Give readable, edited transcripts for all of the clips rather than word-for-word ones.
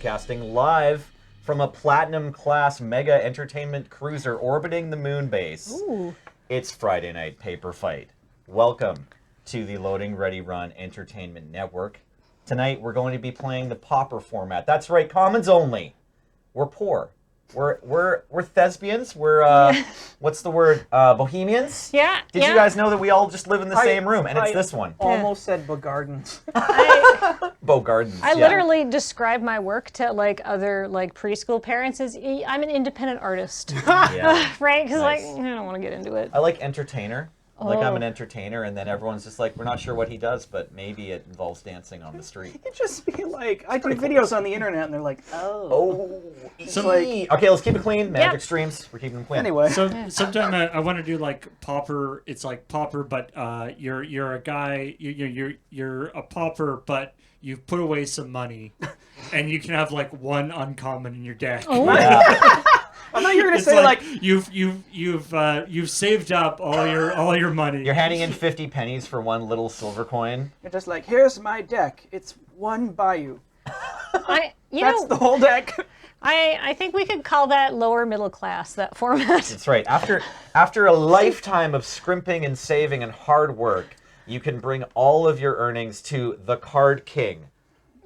broadcasting live from a platinum-class mega entertainment cruiser orbiting the moon base. Ooh. It's Friday Night Paper Fight. Welcome to the Loading Ready Run Entertainment Network. Tonight we're going to be playing the Pauper format. That's right, commons only. We're poor. We're thespians. We're what's the word? Bohemians. Yeah. Did you guys know that we all just live in the same room? And it's this one. Almost said Bogardens. Bogardens. I literally describe my work to like other like preschool parents as I'm an independent artist. Yeah. Right? Because Nice. like I don't want to get into it. I like entertainer. Like I'm an Oh. entertainer, and then everyone's just like, we're not sure what he does, but maybe it involves dancing on the street. You just be like, I do videos on the internet, and they're like, oh. So, like- okay, let's keep it clean. Magic Yep. streams, we're keeping them clean. Anyway. So sometime I want to do like Pauper. It's like Pauper, but you're a guy. You're a pauper, but you've put away some money, and you can have like one uncommon in your deck. Oh. Yeah. I thought you were gonna It's say like, you've saved up all your money. You're handing in 50 pennies for one little silver coin. you're just like, here's my deck. It's one Bayou. That's the whole deck. I think we could call that lower middle class, that format. That's right. After a lifetime of scrimping and saving and hard work, you can bring all of your earnings to the Card King.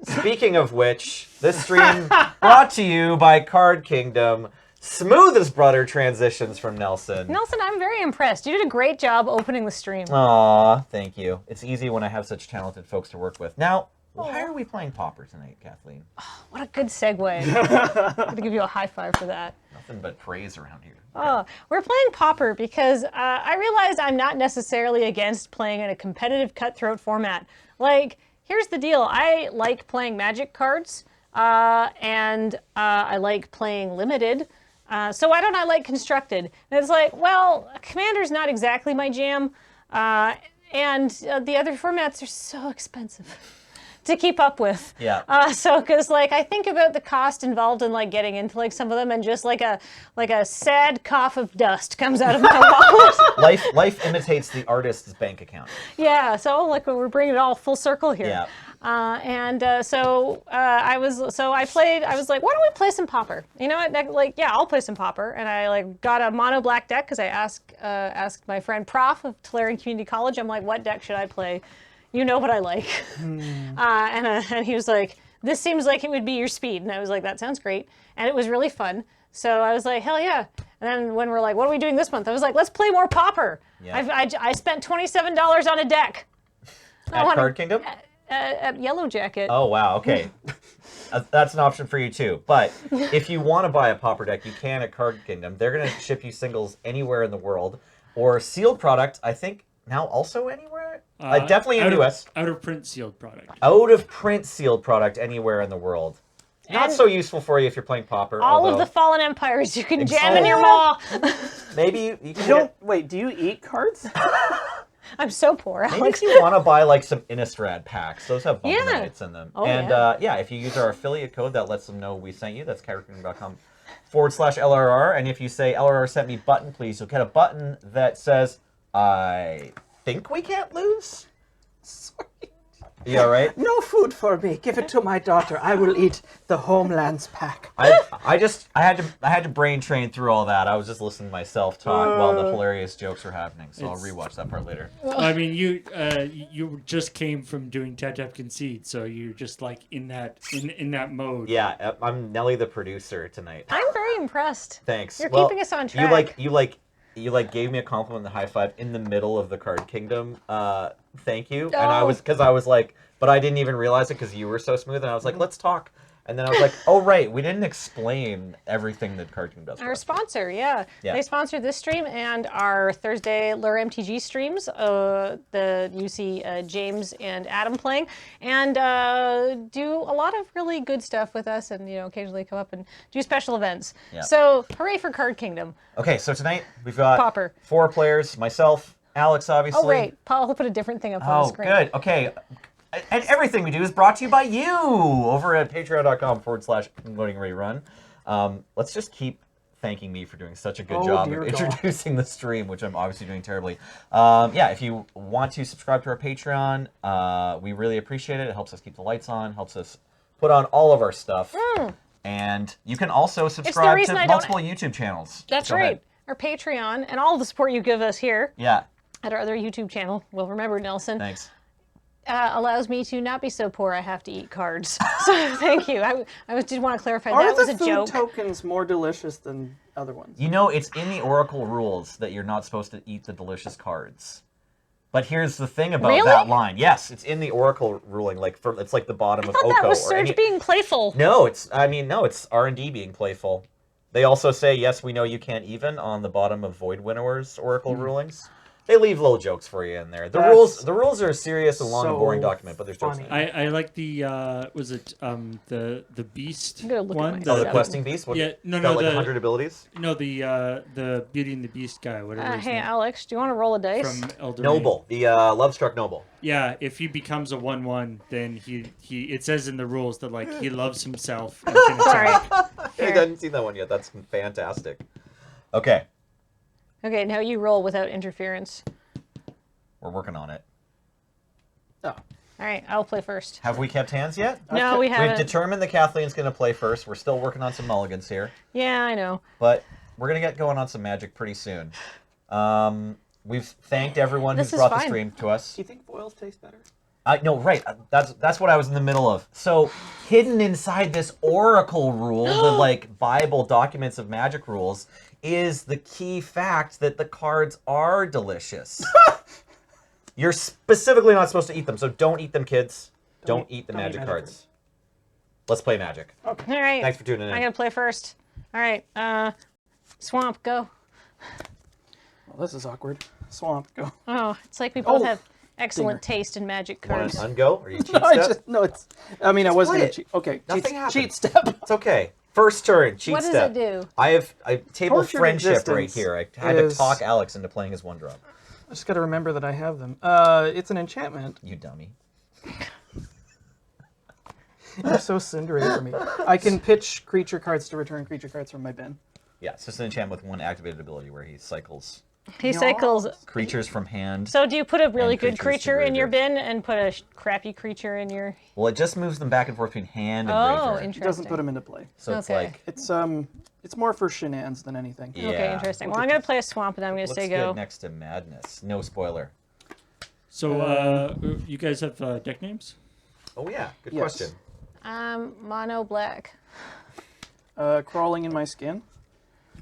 Speaking of which, this stream brought to you by Card Kingdom. Smoothest brother transitions from Nelson. Nelson, I'm very impressed. You did a great job opening the stream. Aw, thank you. It's easy when I have such talented folks to work with. Now, why are we playing Pauper tonight, Kathleen? What a good segue. I'm going to give you a high five for that. Nothing but praise around here. Oh, we're playing Pauper because I realized I'm not necessarily against playing in a competitive cutthroat format. Like, here's the deal. I like playing Magic cards, and I like playing Limited. So why don't I like Constructed? And it's like, well, Commander's not exactly my jam, and the other formats are so expensive to keep up with. Yeah. So, because like I think about the cost involved in like getting into like some of them, and just like a sad cough of dust comes out of my wallet. Life imitates the artist's bank account. Yeah. So like we're bringing it all full circle here. Yeah. So I was like, why don't we play some Pauper? You know what? Like, yeah, I'll play some Pauper. And I like got a mono black deck because I asked my friend Prof of Tulare Community College. I'm like, what deck should I play? You know what I like. And he was like, this seems like it would be your speed. And I was like, that sounds great. And it was really fun. So I was like, hell yeah. And then when we're like, what are we doing this month? I was like, let's play more Pauper. Yeah. I spent $27 on a deck. At Card Kingdom? At Yellow Jacket. Oh, wow, okay. That's an option for you, too. But if you want to buy a Pauper deck, you can at Card Kingdom. They're going to ship you singles anywhere in the world. Or sealed product, I think, now also anywhere? Definitely in the U.S. Out of print sealed product. Out of print sealed product anywhere in the world. Not And so useful for you if you're playing Pauper. all of the Fallen Empires you can jam in your maw. Maybe you can Don't wait. Do you eat cards? I'm so poor, Maybe Alex. if you want to buy like some Innistrad packs, those have bump Yeah. nights in them. Oh, and if you use our affiliate code, that lets them know we sent you. That's cardkingdom.com/LRR. And if you say LRR sent me button, please, you'll get a button that says, I think we can't lose. Sorry. You all right? No food for me. Give it to my daughter. I will eat the Homelands pack. I had to brain train through all that. I was just listening to myself talk while the hilarious jokes were happening. So I'll rewatch that part later. I mean, you just came from doing Tap Concede, so you're just like in that mode. Yeah, I'm Nelly the producer tonight. I'm very impressed. Thanks. You're keeping us on track. You gave me a compliment, the high five in the middle of the Card Kingdom. Thank you. And I Oh. was like, but I didn't even realize it because you were so smooth. And I was like, let's talk. And then I was like, oh right, we didn't explain everything that Card Kingdom does. For Our us. sponsor, yeah. Yeah. They sponsored this stream and our Thursday Lure MTG streams. You see James and Adam playing, and do a lot of really good stuff with us, and occasionally come up and do special events. Yeah. So hooray for Card Kingdom! Okay, so tonight we've got Pauper. 4 players, myself, Alex, obviously. Oh great, Paul will put a different thing up on the Oh, screen. good. Okay. And everything we do is brought to you by you over at patreon.com/Loading Ready Run. Let's just keep thanking me for doing such a good job dear of God. introducing the stream, which I'm obviously doing terribly. If you want to subscribe to our Patreon, we really appreciate it. It helps us keep the lights on, helps us put on all of our stuff. And you can also subscribe reason to I don't- multiple YouTube channels. That's Go right. ahead. Our Patreon and all the support you give us here Yeah, at our other YouTube channel, well remembered, Nelson, thanks. allows me to not be so poor I have to eat cards. So thank you. I did want to clarify Are that was the a food joke. tokens more delicious than other ones? You know, it's in the Oracle rules that you're not supposed to eat the delicious cards. But here's the thing about Really? that line. Yes, it's in the Oracle ruling. It's like the bottom of I thought Oko. that was or Serge any... being playful. No, it's R&D being playful. They also say, yes, we know you can't even on the bottom of Void Winnower's Oracle rulings. They leave little jokes for you in there. The rules are a serious and long and boring document, but there's jokes in funny. it. I like the was it the beast I'm gonna look at one? my Oh, the stuff. questing beast? What, Yeah, no, got no, like the 100 abilities? No, the Beauty and the Beast guy, whatever his Hey, name. Alex, do you want to roll a dice? From Elder Noble, the Lovestruck Noble. Yeah, if he becomes a 1/1, then he it says in the rules that like he loves himself. And can Sorry. attack. I Here. haven't seen that one yet. That's fantastic. Okay, Okay, now you roll without interference. we're working on it. Oh. All right, I'll play first. Have we kept hands yet? No, we We've haven't. determined that Kathleen's going to play first. We're still working on some mulligans here, Yeah, I know. but we're going to get going on some magic pretty soon. We've thanked everyone This who's is brought the fine. stream to us. Do you think foils taste better? No, right. That's what I was in the middle of. So hidden inside this Oracle rule, the like Bible documents of magic rules, is the key fact that the cards are delicious. You're specifically not supposed to eat them, so don't eat them, kids. Don't eat the don't eat magic magic cards. Let's play Magic. All right. Thanks for tuning in. I'm gonna play first. All right, Swamp, go. Well, this is awkward. Swamp, go. Oh, it's like we both Oh, have excellent dinger. taste in magic Want cards. to ungo? Or you cheat No, step? I mean, I was play going it. to cheat. Okay, Nothing happened. cheat step. It's okay. First turn, cheat What does step. it do? I have a table Tortured friendship right Existence here. I had to is- talk Alex into playing his one drop. I just got to remember that I have them. It's an enchantment. You dummy. You're so cinderated for me. I can pitch creature cards to return creature cards from my bin. Yeah, it's just an enchantment with one activated ability where he cycles He cycles. creatures from hand. So do you put a really And good creatures to creature in your graveyard. bin and put a crappy creature in your? Well, it just moves them back and forth between hand and Oh, graveyard. It interesting. doesn't put them into play. So it's Okay. like, It's more for shenanigans than anything. yeah. Okay, interesting. Well, I'm gonna play a swamp and I'm gonna Looks say good go. next to Madness. No spoiler. So you guys have deck names? Oh yeah, good Yes. question. Mono black. Crawling in my skin.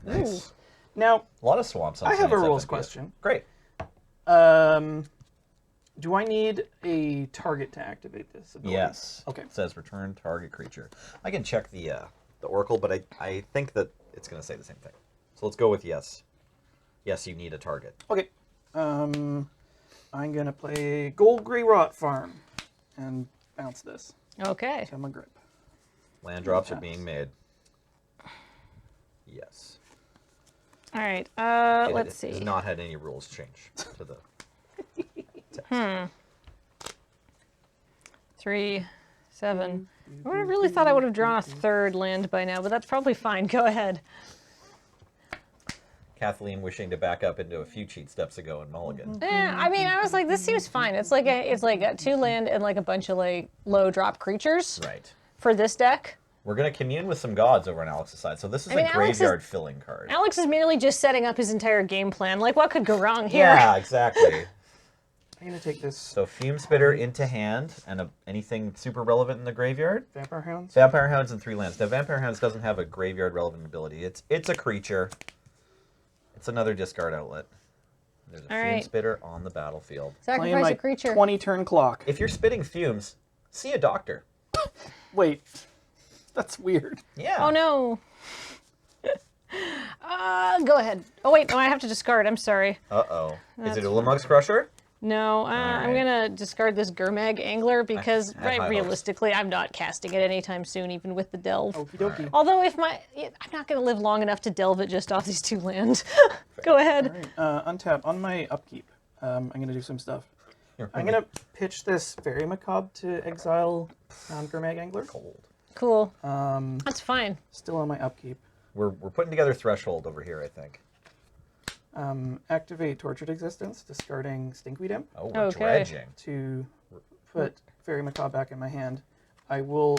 Nice. Now, A lot of swamps. On I have a tonight's rules FNP. question. Great. Do I need a target to activate this ability? Yes. Okay. It says return target creature. I can check the Oracle, but I think that it's going to say the same thing. So let's go with yes. Yes, you need a target. Okay. I'm gonna play Goldgrey Rot Farm and bounce this Okay. to my grip. Land drops are being made. Yes. All right. It Let's has see. not had any rules change to the text. 3, 7. I would have really thought I would have drawn a third land by now, but that's probably fine. Go ahead. Kathleen wishing to back up into a few cheat steps ago in Mulligan. I mean, I was like, this seems fine. It's like a 2 land and like a bunch of like low drop creatures Right. for this deck. We're going to commune with some gods over on Alex's side, so this is I mean, a Alex is- graveyard filling card. Alex is merely just setting up his entire game plan. Like, what could go wrong here? Yeah, exactly. I'm gonna take this So Fume Spitter into hand, and anything super relevant in the graveyard. Vampire Hounds. Vampire Hounds and 3 lands. Now Vampire Hounds doesn't have a graveyard relevant ability. It's a creature. It's another discard outlet. There's a All Fume right. Spitter on the battlefield. Playing Sacrifice my a creature. 20-turn clock. If you're spitting fumes, see a doctor. Wait, that's weird. Yeah. Oh no. Go ahead. Oh wait, no, I have to discard. I'm sorry. Uh-oh. Is it a Ulamog's Crusher? No, I'm right. gonna discard this Gurmag Angler because, I have high hopes. realistically, I'm not casting it anytime soon, even with the delve. Okie dokie. Alright. Although, I'm not gonna live long enough to delve it just off these 2 land. Go ahead. Untap. On my upkeep, I'm gonna do some stuff. I'm gonna pitch this Fairy Macabre to exile Gurmag Angler. Cold. Cool. That's fine. Still on my upkeep. We're putting together Threshold over here, I think. Activate Tortured Existence, discarding Stinkweed Imp Oh, we're Okay. dredging. to put Fairy Macabre back in my hand. I will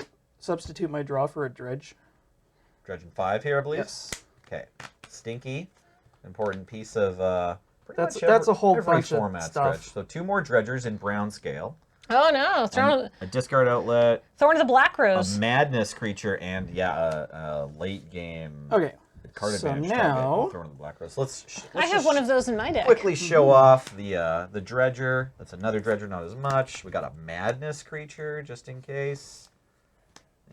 substitute my draw for a dredge. Dredging 5 here, I believe. Yes. Okay. Stinky. Important piece of pretty That's much a whole every bunch of format stuff. stretch. So 2 more dredgers in brown scale. Oh no! Thrown A discard outlet. to the black A rose. madness creature and a late game Okay. card So advantage now- target. Throw in the black rose. Let's I have just one of those in my deck. quickly show off the dredger. That's another dredger, not as much. We got a madness creature just in case.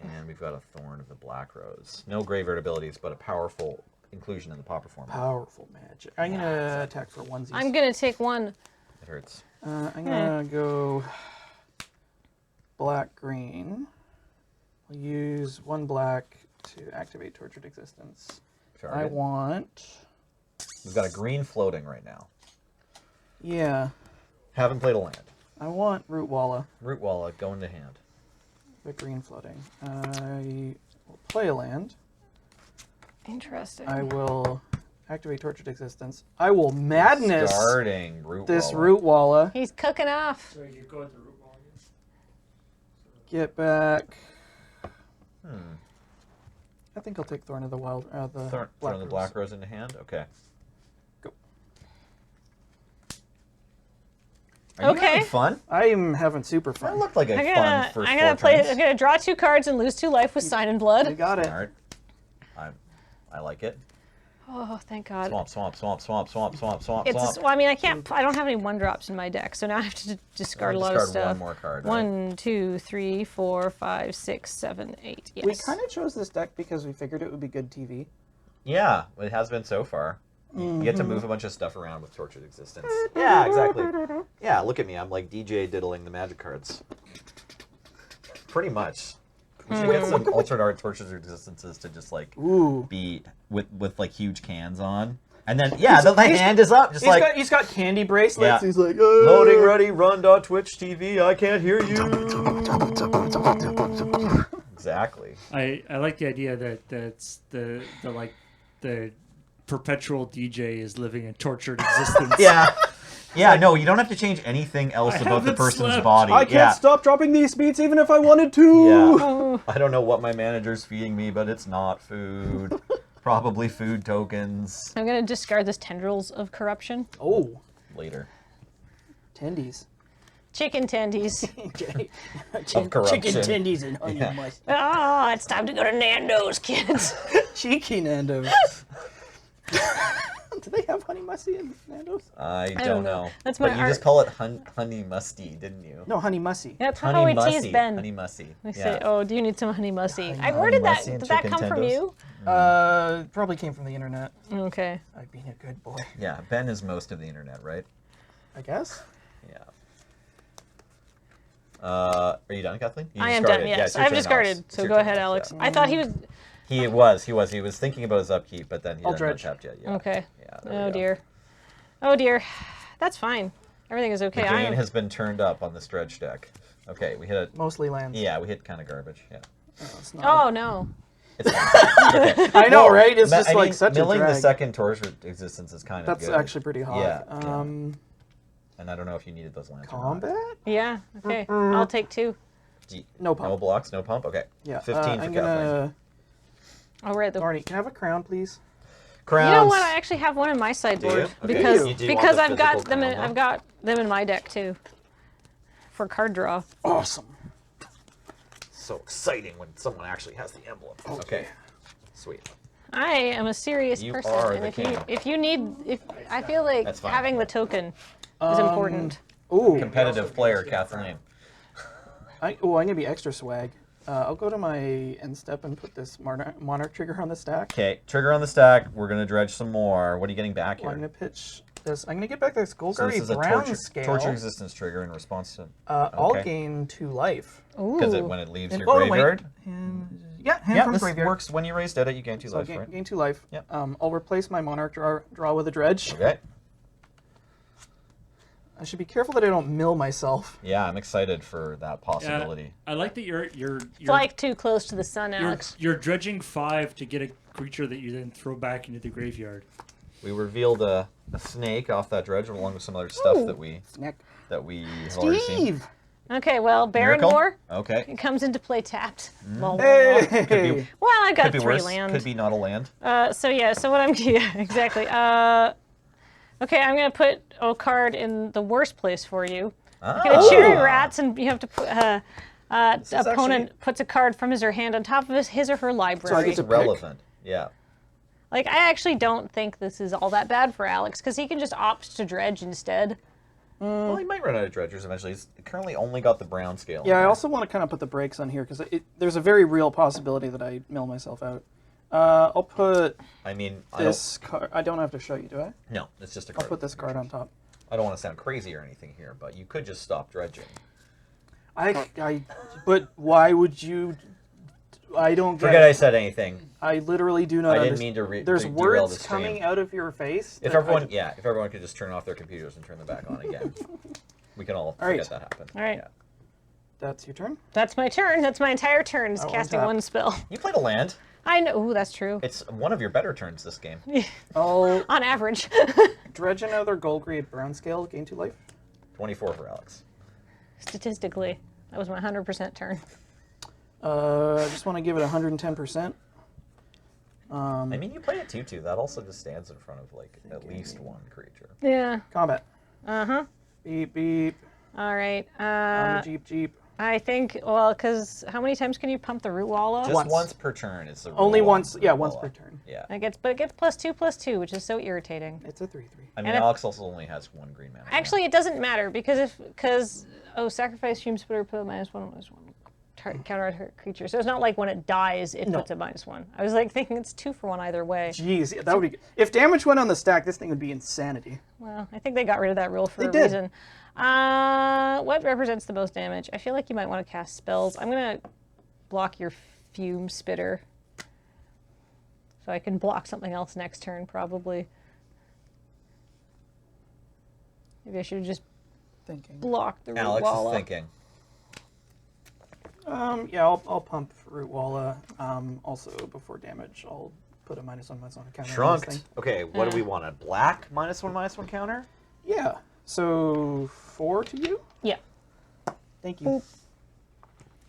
And we've got a Thorn of the Black Rose. No graveyard abilities, but a powerful inclusion in the Pauper format. Powerful magic. I'm gonna attack for onesies. I'm gonna take one. It hurts. I'm gonna go black green. I'll use 1 black to activate Tortured Existence. I Target. want. We've got a green floating right now. Yeah. Haven't played a land. I want Root Walla, Root Walla going to hand. the green floating. I will play a land. Interesting. I will activate Tortured Existence. I will madness Starting Root this Walla. Root Walla. He's cooking off. So you go with the root ball. Get back. Hmm. I think I'll take Thorn of the Wild. The Throw Black the Rose. Black Rose into hand. Okay. Go. Are you Okay. having fun? I am having super That fun. looked like a I'm fun gonna, first I'm gonna 4 play. turns. I'm gonna draw 2 cards and lose 2 life with Sign in I Blood. got it. Smart. I like it. Oh, thank God. Swamp, swamp, swamp, swamp, swamp, swamp, swamp, It's swamp. well, I mean, I can't. I don't have any 1-drops in my deck, so now I have to discard a lot of Discard stuff. one more card. Right? 1, 2, 3, 4, 5, 6, 7, 8. Yes. We kind of chose this deck because we figured it would be good TV. Yeah, it has been so far. You get to Mm-hmm. move a bunch of stuff around with Tortured Existence. Yeah, exactly. Yeah, look at me. I'm like DJ diddling the magic cards. Pretty much. We should get some alternate art Tortured Existences to just like Ooh. be with like huge cans on. And then yeah, the hand is up, just like He's got candy bracelets. Yeah. He's like loading ready, run.twitch TV, I can't hear you. Exactly. I like the idea that that's the perpetual DJ is living a tortured existence. Yeah. Yeah, no, you don't have to change anything else I about the haven't person's slept. body. I can't yeah. stop dropping these beats even if I wanted to. Yeah. I don't know what my manager's feeding me, but it's not food. Probably food tokens. I'm gonna discard this Tendrils of Corruption. Oh, Later. tendies. Chicken tendies. Of corruption. Chicken tendies and honey Yeah. mustard. Ah, it's time to go to Nando's, kids. Cheeky Nando's. Do they have honey musty in Nando's? I don't know. That's but my you art- just call it honey musty, didn't you? No, honey musty. That's Honey how we mussy. tease Ben. Honey mussy. We Yeah. say, "Oh, do you need some honey mussy?" Honey Where did that? mussy and Did that chicken come from tendos. you? Probably came from the internet. Okay. I've been a good boy, Yeah, Ben is most of the internet, right? I guess. Yeah. Are you done, Kathleen? You I am discarded. done. Yeah, Yes, it's your I've turn, discarded. Alex. It's So your go turn, ahead, Alex. yeah. I thought he was. He was thinking about his upkeep, but then he I'll hadn't dredge. tapped yet. Yeah. Okay. Yeah, there we Oh go. dear. Oh dear. That's fine. Everything is okay. The I gain am. has been turned up on the stretch deck. Okay, we hit it. Mostly lands. Yeah, we hit kind of garbage. Yeah. Oh, it's not. Oh no. It's fine. Okay. I know, right? It's Ma- just I like mean, such a milling drag. the second tortured existence is kind of That's good. actually pretty hot. Yeah, Yeah. And I don't know if you needed those lands. or not. Combat? Yeah. Okay. I'll take 2. No pump. No blocks, no pump. Okay. Yeah. 15 for I'm Kathleen. gonna. Oh, we're at the. Barney, can I have a crown, please? Crowns. You know what? I actually have one in my sideboard you? Okay. because You do want because the I've got physical them. crown, though? I've got them in my deck too. For card draw. Awesome. So exciting when someone actually has the emblem. Okay. Sweet. I am a serious You person, are and the if king. I feel like That's fine. having the token is important. Ooh. Competitive player, Kathleen. I'm gonna be extra swag. I'll go to my end step and put this monarch trigger on the stack. Okay, trigger on the stack. We're gonna dredge some more. What are you getting back here? I'm gonna pitch this. I'm gonna get back this So Golgari this is a brown scale. torture existence trigger in response to I'll okay. gain 2 life. because Ooh. when it leaves And- your oh, no, wait. graveyard. Yeah, hand Yeah, from this graveyard. works when you raise data. You gain 2 So life, gain, right? gain 2 life. Yep. I'll replace my monarch draw with a dredge. Okay. I should be careful that I don't mill myself. Yeah, I'm excited for that possibility. I like that you're Fly too close to the sun, you're, Alex. you're dredging 5 to get a creature that you then throw back into the graveyard. We revealed a snake off that dredge along with some other stuff Ooh. that we Snack. have already seen. Steve! Okay, well, Baron Miracle? War Okay. comes into play tapped. Lol, lol, lol. Hey! Well, I got Could be 3 worse. land. Could be not a land. So what I'm yeah, exactly. Okay, I'm gonna put a card in the worst place for you. Oh. Cherry rats, and you have to put is opponent actually- puts a card from his or hand on top of his or her library. So I get It's to pick? relevant. Yeah. Like, I actually don't think this is all that bad for Alex, because he can just opt to dredge instead. Well, he might run out of dredgers eventually. He's currently only got the brown scale. Yeah, I also want to kind of put the brakes on here, because there's a very real possibility that I mill myself out. I'll put I mean, this card. I don't have to show you, do I? No, it's just a I'll card. put this card on top. I don't want to sound crazy or anything here, but you could just stop dredging. But why would you? I don't get Forget it. I said anything. I literally do not I didn't understand. mean to There's derail words the stream. coming out of your face. If that everyone, if everyone could just turn off their computers and turn them back on again, we can all right. forget that happened. All right. Yeah. That's your turn. That's my turn. That's my entire turn, is Oh, casting untap. one spell. You played a land. I know. Ooh, that's true. It's one of your better turns this game. I'll On average. dredge another gold grade brown scale, gain 2 life. 24 for Alex. Statistically, that was my 100% turn. I just want to give it 110%. I mean, you play a 2/2. That also just stands in front of like at least one creature. Yeah. Combat. Uh-huh. Beep beep. All right. On the jeep jeep. I think, well, because how many times can you pump the root wall up? Just once per turn is the rule Only on once. Yeah, Roll once Up. per turn. Yeah. But it gets +2/+2, which is so irritating. It's a 3/3. I mean, And it- Alex also only has 1 green mana. Actually, it doesn't matter because sacrifice stream splitter put a -1/-1 counter attack creature. So it's not like when it dies, it No. puts a -1. I was like thinking it's 2 for 1 either way. Jeez, yeah, that would be. If damage went on the stack, this thing would be insanity. Well, I think they got rid of that rule for They a did. reason. What represents the most damage? I feel like you might want to cast spells. I'm gonna block your fume spitter, so I can block something else next turn probably. Maybe I should have just Thinking. blocked the root Alex wall is up. thinking. Yeah, I'll pump Root Walla. Also, before damage, I'll put a -1/-1 counter on this Trunked. thing. Okay, what do we want? A black -1/-1 counter? Yeah. So 4 to you. Yeah. Thank you.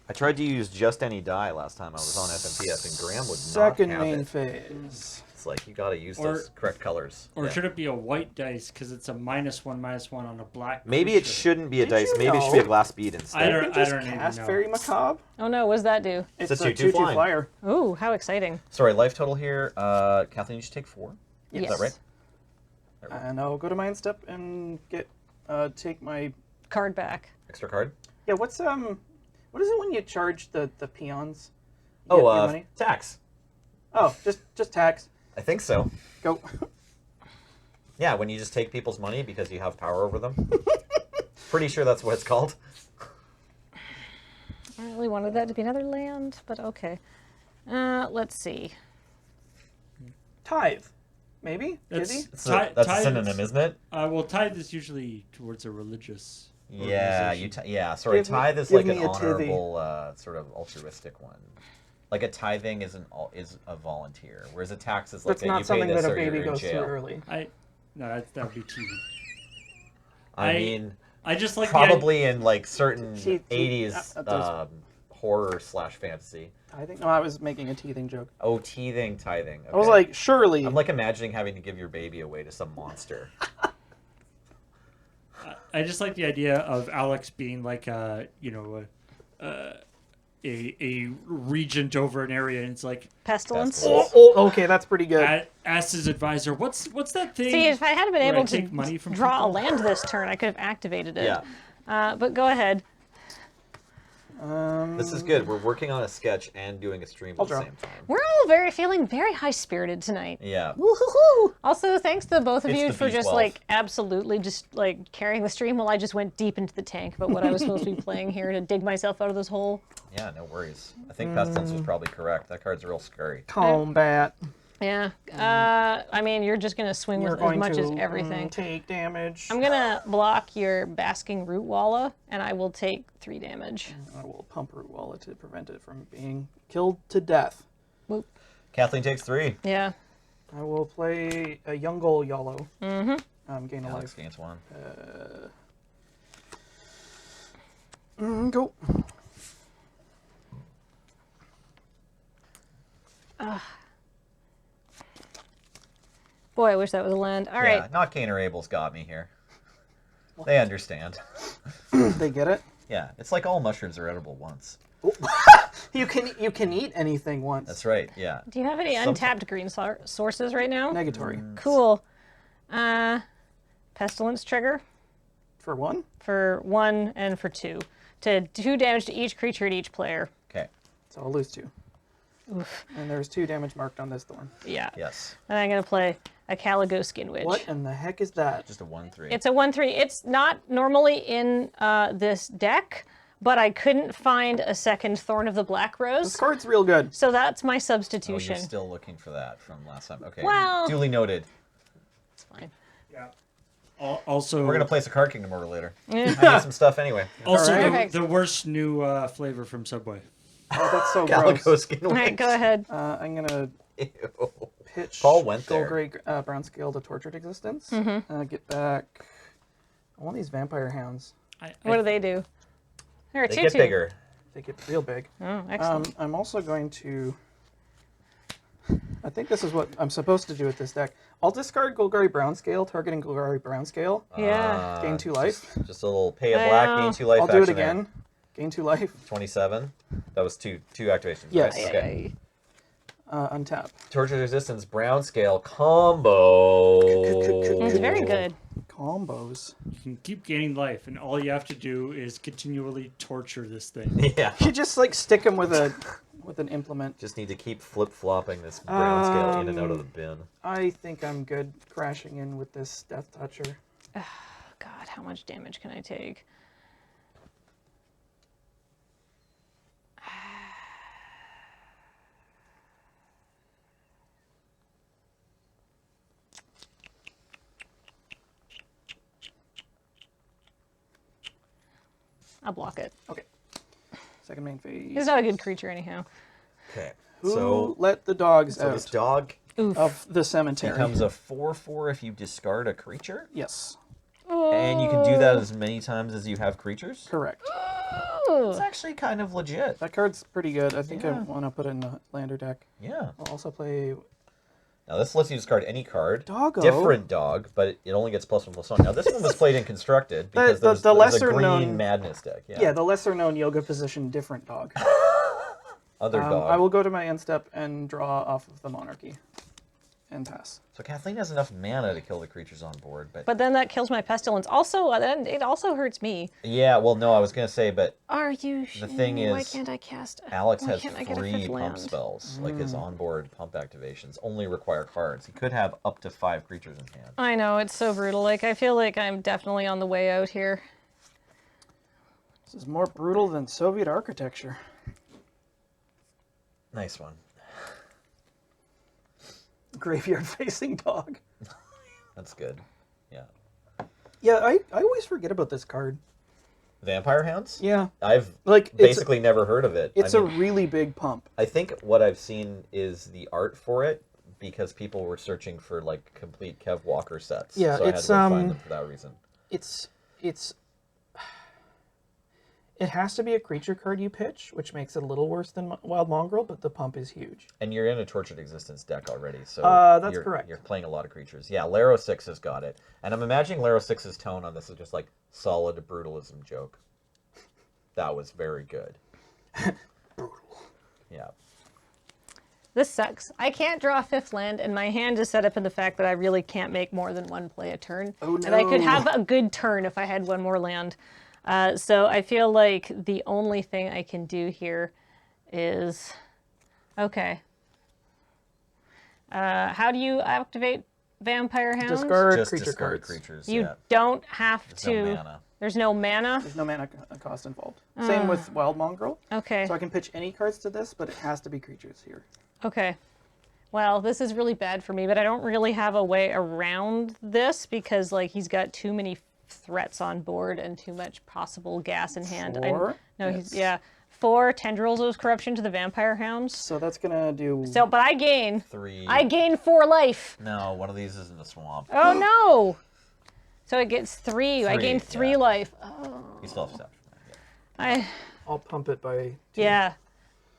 I tried to use just any die last time I was on FMPS, and Graham would Second not have main it. phase. It's like you got to use Or- those correct colors. Or Yeah. should it be a white dice because it's a -1/-1 on a black? Maybe it creature? shouldn't be a Did dice. you Maybe it should be a know? glass bead instead. I You don't- can just even cast know. Fairy Macabre. Oh no, what does that do? It's a a 2/2 2/2 flying. flyer. Ooh, how exciting. Sorry, life total here. Kathleen, you should take 4. Yes. Is that right? And I'll go to my end step and get take my Card back. Extra card? yeah. What is it when you charge the peons? You get your Oh, money? tax. Oh, just tax. I think so. Go. Yeah, when you just take people's money because you have power over them. Pretty sure that's what it's called. I really wanted that to be another land, but okay. Let's see. Tithe, maybe. That's- Kizzy? That's a synonym, isn't it? Well, tithe is usually towards a religious. Yeah, organization. Sorry, Give me- tithe is give like an me a tithy. honorable, sort of altruistic one. Like a tithing is a volunteer, whereas a tax is like That's a, not you pay something this that a or you're baby in goes through jail. early. No, that would be TV. I mean, I just like probably in like certain Te- te- 80s those- horror / fantasy. Tithing? No, I was making a teething joke. Oh, tithing. I was okay. like, surely. I'm like imagining having to give your baby away to some monster. I just like the idea of Alex being like a regent over an area, and it's like Pestilence. Pestilence. Okay, that's pretty good. asks his advisor, "What's that thing?" See, if I had been where I able take money to from draw people? a land this turn, I could have activated it. Yeah. But go ahead. This is good. We're working on a sketch and doing a stream I'll at the draw. same time. We're all feeling very high spirited tonight. Yeah. Woo-hoo-hoo. Also, thanks to both of It's you the for just B12. like absolutely just like carrying the stream while I just went deep into the tank about what I was supposed to be playing here to dig myself out of this hole. Yeah, no worries. I think Pestilence was probably correct. That card's real scary. Combat. Yeah. I mean, you're just gonna swing You're with as going much to as everything. take damage. I'm gonna block your basking root walla, and I will take 3 damage. I will pump Root Walla to prevent it from being killed to death. Whoop. Kathleen takes 3. Yeah. I will play a Youngol Yolo. Mm-hmm. Gain a Alex life. gains 1. Go. Boy, I wish that was a land. All Yeah, right. not Cain or Abel's got me here. They understand. They get it. Yeah, it's like all mushrooms are edible once. You can eat anything once. That's right, yeah. Do you have any untapped green sources right now? Negatory. Cool. Pestilence trigger For 1? for 1 and for 2. To 2 damage to each creature and each player. Okay, So I'll lose 2. Oof. And there's 2 damage marked on this thorn. Yeah. yes. And I'm going to play a Caligo Skin Witch. What in the heck is that? Just a 1/3. It's a 1/3. It's not normally in this deck, but I couldn't find a second Thorn of the Black Rose. This card's real good. So that's my Oh, substitution. you're still looking for that from last time. Okay, Well- duly noted. It's fine. Yeah. Also, We're gonna place a Card Kingdom order later. Yeah. I need some stuff anyway. also Alright. Perfect. the worst new flavor from Subway. Oh, that's so Calico gross. Skin All right, Witch. go ahead. I'm gonna Ew. pitch Paul went Skull there. Gray Brown Scale to Tortured Existence. Mm-hmm. Get back. I want these Vampire Hounds. What do they do? They're a They 2/2. get bigger. They get real big. Oh, excellent. I'm also going to. I think this is what I'm supposed to do with this deck. I'll discard Golgari Brown Scale, targeting Golgari Brown Scale. Yeah. Gain 2 life. Just a little pay a I black, know. gain 2 life. I'll do it action there. again. Gain 2 life. 27. That was two activations. Yes. Right? Okay. Untap. Torture Resistance Brown Scale combo. It's very good. Combos. You can keep gaining life, and all you have to do is continually torture this thing. Yeah. You just like stick them with an implement. Just need to keep flip-flopping this Brown Scale in and out of the bin. I think I'm good crashing in with this Death Toucher. God, how much damage can I take? I'll block it. Okay. Second main phase. He's not a good creature anyhow. Okay. Who So, let the dogs this out dog Oof. of the cemetery? becomes a 4/4 if you discard a creature. Yes, And you can do that as many times as you have creatures. correct. It's actually kind of legit. That card's pretty good. I think I Yeah. want to put it in the Lander deck. Yeah. I'll also play Now this lets you discard any card. Doggo. Different dog, but it only gets +1/+1. Now this one was played in constructed because the there's a lesser green known- madness deck. Yeah. Yeah, the lesser known yoga position, different dog. Other dog. I will go to my end step and draw off of the Monarchy. And pass. So Kathleen has enough mana to kill the creatures on board, but But then that kills my pestilence. Also, then it also hurts me. yeah, well, no, I was gonna say, but Are you? The thing why is, can't I cast? Alex why has can't I get a 3 fifth pump land? spells. Like his onboard pump activations only require cards. He could have up to 5 creatures in hand. I know, it's so brutal. Like, I feel like I'm definitely on the way out here. This is more brutal than Soviet architecture. Nice one. Graveyard facing dog. That's good. Yeah. Yeah, I always forget about this card. Vampire Hounds? Yeah. I've Like, basically never heard of it. It's I a mean, really big pump. I think what I've seen is the art for it because people were searching for like complete Kev Walker sets. Yeah, so I had it's, to go find them for that reason. It has to be a creature card you pitch, which makes it a little worse than Wild Mongrel, but the pump is huge. And you're in a Tortured Existence deck already, so That's you're, correct. You're playing a lot of creatures. Yeah, Laro 6 has got it. And I'm imagining Laro 6's tone on this is just like solid brutalism joke. That was very good. Brutal. Yeah. This sucks. I can't draw a 5th land, and my hand is set up in the fact that I really can't make more than 1 play a turn. Oh, And I could no. have a good turn if I had 1 more land. So I feel like the only thing I can do here is... Okay. How do you activate Vampire Hounds? Discard Just creature discard cards. creatures. You Yeah. don't have There's to... no mana. There's no mana? There's no mana cost involved. Same with Wild Mongrel. Okay. So I can pitch any cards to this, but it has to be creatures here. Okay. Well, this is really bad for me, but I don't really have a way around this because, like, he's got too many threats on board and too much possible gas in hand. 4? No, Yes. he's, yeah. 4 Tendrils of Corruption to the Vampire Hounds. So that's gonna do. So, but I gain 3. 4 life. No, one of these is in the swamp. Oh, no. So it gets 3. I 3, gain 3 yeah. life. Oh. You still have stuff. Yeah. I'll pump it by 2. Yeah.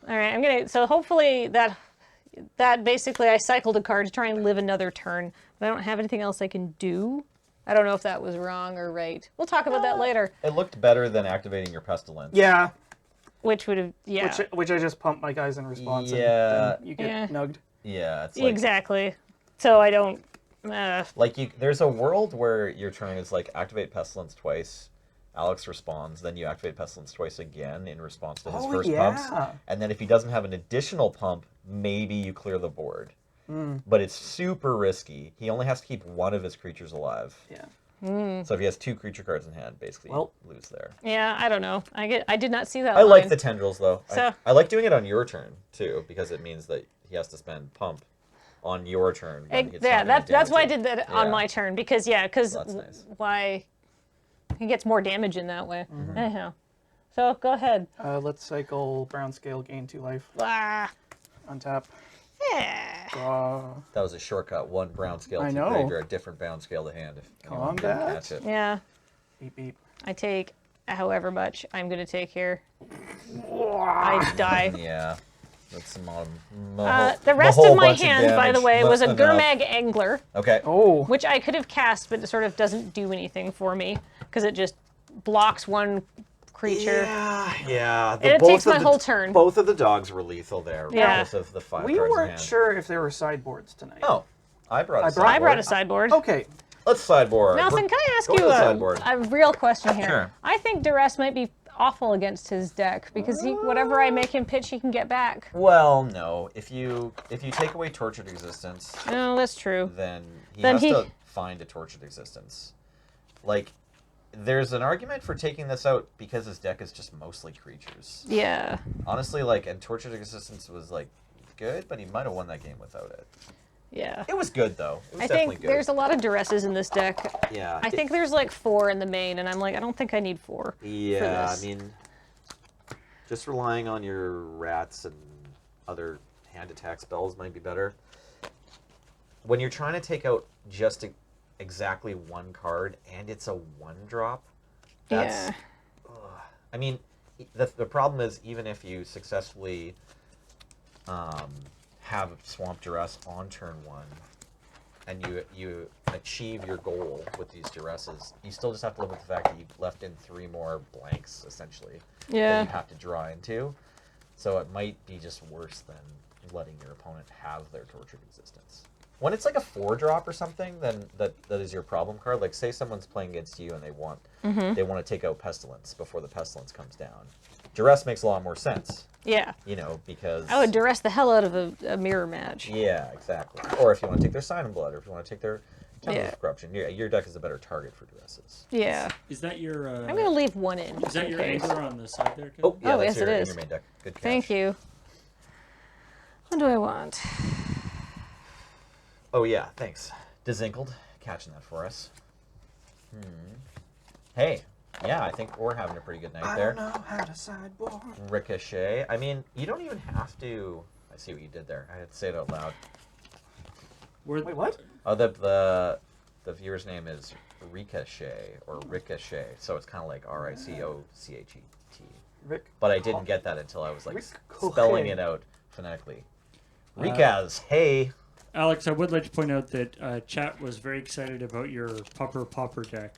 All right. I'm gonna. So hopefully that basically I cycled a card to try and live another turn, but I don't have anything else I can do. I don't know if that was wrong or right. We'll talk about that later. It looked better than activating your pestilence. Yeah. Which would have, yeah. Which I just pumped my guys in response. Yeah. And then you get Yeah. nugged. Yeah, it's like, Exactly. So I don't. like there's a world where your turn is like activate pestilence twice. Alex responds, then you activate pestilence twice again in response to his first pumps. And then if he doesn't have an additional pump, maybe you clear the board. But it's super risky. He only has to keep one of his creatures alive. Yeah. So if he has 2 creature cards in hand, basically Well- you lose there. Yeah, I don't know. I did not see that I like line. the tendrils though. So- I like doing it on your turn too, because it means that he has to spend pump on your turn. when it's Yeah, not gonna that's why I damage did that on Yeah. my turn because That's nice. why he gets more damage in that way. Anyhow, so go ahead. Let's cycle brown scale, gain 2 life. Ah, Untap. yeah. Draw. That was a shortcut. 1 brown scale I to know. graveyard, different brown scale to hand. If anyone didn't Combat? catch it. Yeah. Beep beep. I take however much I'm gonna take here. I die. Yeah. That's some The rest of my hand, by the way, was a Enough. Gurmag Angler, Okay. Oh. which I could have cast, but it sort of doesn't do anything for me because it just blocks one creature. Yeah. And it takes my whole turn. Both of the dogs were lethal there. Yeah. Regardless of the 5 We cards in weren't hand. sure if there were sideboards tonight. Oh, I brought a I sideboard. I brought a sideboard. Okay. Let's sideboard. Nelson, can I ask Go to you the sideboard. a real question here? Sure. I think Duress might be awful against his deck because whatever I make him pitch, he can get back. Well, no. If you take away Tortured Existence, No, that's true. then he Then has he- to find a Tortured Existence. Like, there's an argument for taking this out because his deck is just mostly creatures. Yeah. Honestly, like, and Tortured Existence was, like, good, but he might have won that game without it. Yeah. It was good, though. It was I definitely think good. there's a lot of Duresses in this deck. Yeah. I think there's like 4 in the main, and I'm like, I don't think I need 4. Yeah, this. I mean, just relying on your rats and other hand attack spells might be better. When you're trying to take out just exactly 1 card and it's a 1-drop, that's... Yeah. I mean, the problem is even if you successfully have Swamp Duress on turn 1 and you achieve your goal with these Duresses, you still just have to live with the fact that you've left in 3 more blanks, essentially, that Yeah. you have to draw into. So it might be just worse than letting your opponent have their Tortured Existence. When it's like a 4-drop or something, then that is your problem card. Like, say someone's playing against you and they want to take out Pestilence before the Pestilence comes down. Duress makes a lot more sense, Yeah. you know, because... I would Duress the hell out of a mirror match. Yeah, exactly. Or if you want to take their Sign of Blood, or if you want to take their Temple Yeah. of Corruption. Your deck is a better target for Duresses. Yeah. Is that your? I'm going to leave 1 in. Is just that in your case. angler on the side there? Kevin? Oh, yeah, Oh, that's yes, it your, is. your main deck. Good catch. Thank you. What do I want? Oh, yeah, thanks. Dezinkled, catching that for us. Hey, yeah, I think we're having a pretty good night I there. don't know how to sideboard. Ricochet. I mean, you don't even have to... I see what you did there. I had to say it out loud. Wait, what? Oh, the viewer's name is Ricochet, or Ricochet, so it's kind of like R-I-C-O-C-H-E-T. Rick. But I didn't get that until I was like Ricochet. spelling it out phonetically. Ricaz, hey. Alex, I would like to point out that chat was very excited about your Pauper deck.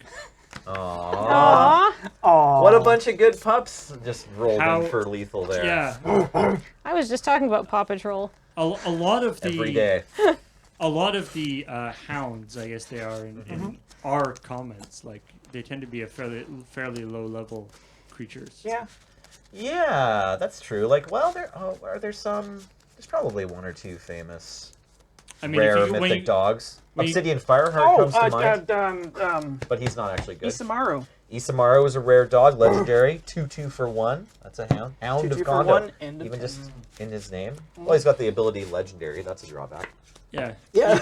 Aww. Aw. Aw. What a bunch of good pups just rolled How- in for lethal there. Yeah, I was just talking about Paw Patrol. a lot of the Every day. a lot of the hounds, I guess they are in our comments, like they tend to be a fairly low level creatures. Yeah. Yeah, that's true. Like, well, are there some... There's probably 1 or 2 famous I mean, rare if you, when mythic you- dogs. when you- Obsidian Fireheart comes to mind, Oh, but he's not actually good. Isamaru. Isamaru is a rare dog, legendary, 2/2 for 1. That's a hound. Hound 2/2 of for Gondo. 1, end of Even turn. just in his name. Well, he's got the ability legendary. That's a drawback. yeah, Yeah.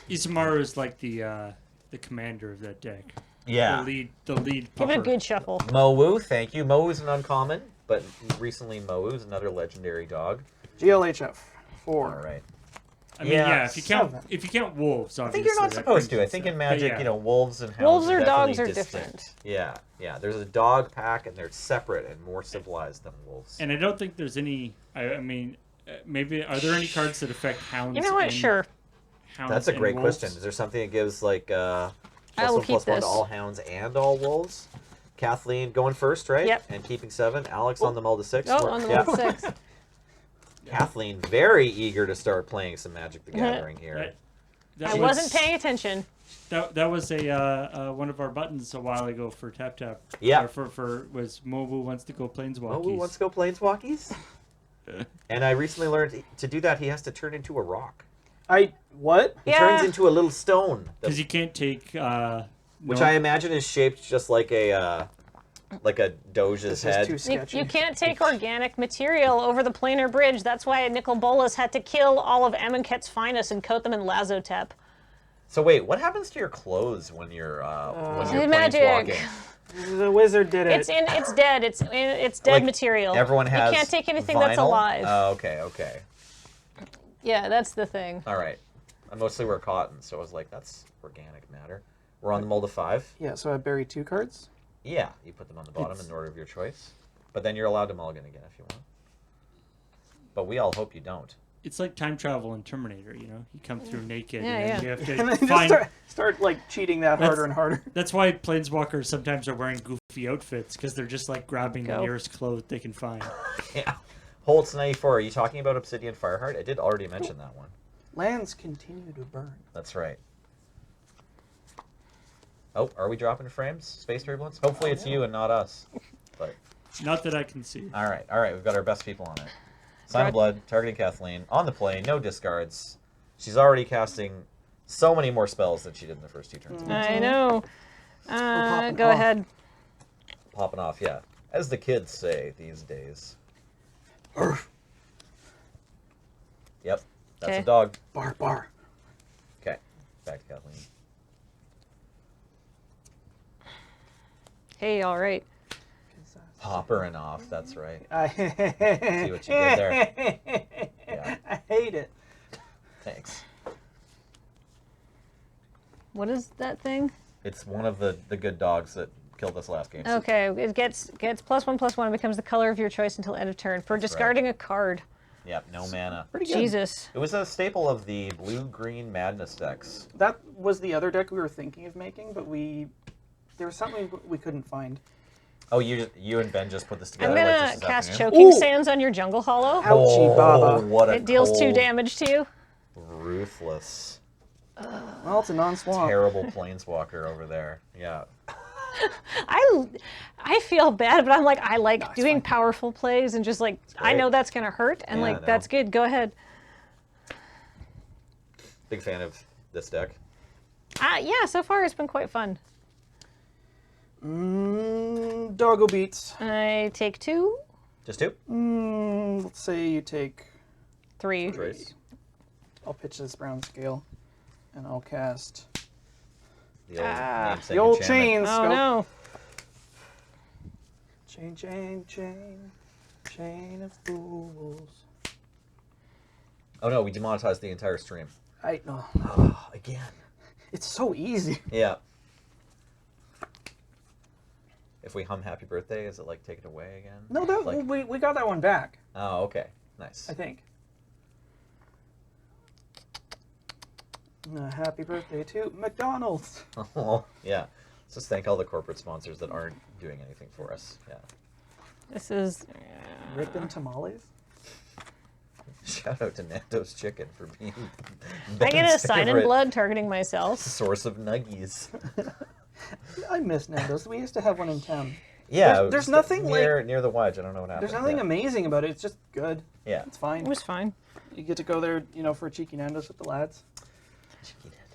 Isamaru is like the commander of that deck. Yeah. The lead. Give it a pupper. good shuffle. Mowu, thank you. Mowu's an uncommon, but recently Mowu's another legendary dog. GLHF. 4. All right. I mean, yeah, Seven. if you count wolves, I obviously. think you're not that supposed brings to. I it think seven. in But Magic, yeah. wolves and hounds Wolves are or dogs definitely are distinct. different. Yeah, yeah. There's a dog pack, and they're separate and more civilized than wolves. And I don't think there's any. I mean, maybe are there any cards that affect hounds? You know what? and- Sure. Hounds That's a and great wolves? question. Is there something that gives like I plus will one plus keep one this. to all hounds and all wolves? Kathleen going first, right? Yep. And keeping 7. Alex on the mull to 6. Oh, on the Yeah. level 6. Kathleen very eager to start playing some Magic the Gathering here. Right. That I was- wasn't paying attention. That was a one of our buttons a while ago for Tap Tap. Yeah. For was Mobu wants to go Planeswalkies. Oh, who wants to go Planeswalkies? And I recently learned to do that, he has to turn into a rock. What? He Yeah. turns into a little stone. Because you can't take. Which I imagine is shaped just like a Doge's This head. is too You, sketchy. you can't take organic material over the planar bridge. That's why Nicol Bolas had to kill all of Amonkhet's finest and coat them in Lazotep. So wait, what happens to your clothes when you're Magic. planeswalking? The wizard did it. It's dead. It's dead Like, material. Everyone has You can't take anything that's vinyl? alive. Oh, okay. Yeah, that's the thing. All right. I mostly wear cotton, so I was like, that's organic matter. We're on the mull to 5. Yeah, so I buried 2 cards. Yeah, you put them on the bottom in order of your choice. But then you're allowed to mulligan again if you want. But we all hope you don't. It's like time travel in Terminator. You know, you come through naked, Yeah, and then yeah. you have And then to just find. start like cheating that harder and harder. That's why planeswalkers sometimes are wearing goofy outfits because they're just like grabbing the Go. nearest clothes they can find. Yeah. Holtz 94, are you talking about Obsidian Fireheart? I did already mention that one. Lands continue to burn. That's right. Oh, are we dropping frames? Space Turbulence? Hopefully it's you and not us. But Not that I can see. all right, we've got our best people on it. Sign of Blood, targeting Kathleen, on the play, no discards. She's already casting so many more spells than she did in the first 2 turns. I know. popping Go off. ahead. Popping off, yeah. As the kids say these days. Yep, that's Okay. a dog. Bar. Okay, back to Kathleen. Hey, all right. Pauper and off, that's right. See what you did there. Yeah. I hate it. Thanks. What is that thing? It's one of the good dogs that killed us last game. Okay, it gets +1/+1 and becomes the color of your choice until end of turn for That's discarding a card. Yep, no mana. Pretty good. Jesus. It was a staple of the blue-green madness decks. That was the other deck we were thinking of making, but there was something we couldn't find. Oh, you and Ben just put this I'm together. like gonna just this cast afternoon? Choking Ooh. Sands on your Jungle Hollow. Ouchie, Baba. What a It deals 2 cold, damage to you. Ruthless, Well, it's a non-swamp. terrible planeswalker over there. Yeah. I feel bad, but I'm like I like it's doing fine. powerful plays and just like I great. know that's gonna hurt and Yeah, like I know. that's good. Go ahead. Big fan of this deck. Yeah, so far it's been quite fun. Doggo beats. I take 2, Just 2? Let's say you take 3. Trace. I'll pitch this brown scale, and I'll cast The old, namesake the old enchantment. chains. Oh Go. no. Chain of fools. Oh no, we demonetized the entire stream. I know. Again. It's so easy. Yeah. If we hum Happy Birthday, is it like take it away again? No, that Like- we got that one back. Oh, okay. Nice. I think. Happy birthday to McDonald's. Oh, yeah. Let's just thank all the corporate sponsors that aren't doing anything for us. Yeah. This is Rippin' tamales. Shout out to Nando's Chicken for being I get a Ben's sign in favorite blood targeting myself. source of nuggies. I miss Nando's. We used to have one in town. Yeah. There's just nothing near the Wedge. I don't know what happened. There's nothing yeah. amazing about it. It's just good. Yeah. It's fine. It was fine. You get to go there, for a cheeky Nando's with the lads.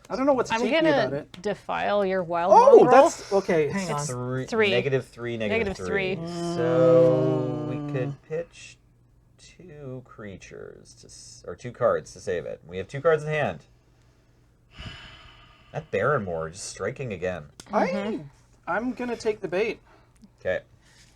I don't know what's I'm cheeky about gonna it. defile your wild Oh, mongrel. that's okay. Hang on. Three. -3, Negative -3. three. So we could pitch 2 creatures or 2 cards to save it. We have 2 cards in hand. That Barrenmore just striking again. I'm gonna take the bait. Okay.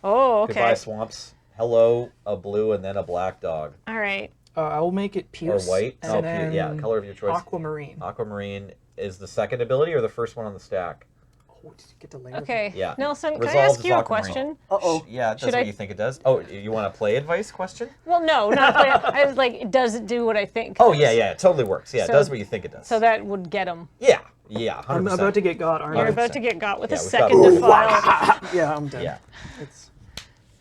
Oh, okay. Goodbye, swamps. Hello, a blue and then a black dog. All right. I'll make it Or Puce. white? And Oh, then yeah, color of your choice. Aquamarine. Aquamarine is the second ability or the first one on the stack? Oh, did you get to layer? Okay. Yeah. Nelson, can I Resolves ask you a Aquamarine. question? Uh-oh. Yeah, it does Should what I- you think it does. Oh, you want a play advice question? Well, no, not play. I was like, does it do what I think? Oh, yeah, yeah, it totally works. Yeah, So- it does what you think it does. So that would get him. Yeah, yeah, 100%. I'm about to get got, aren't You're I? about to get got with Yeah, a we've got- second Ooh, defile. Yeah, I'm dead. Yeah. It's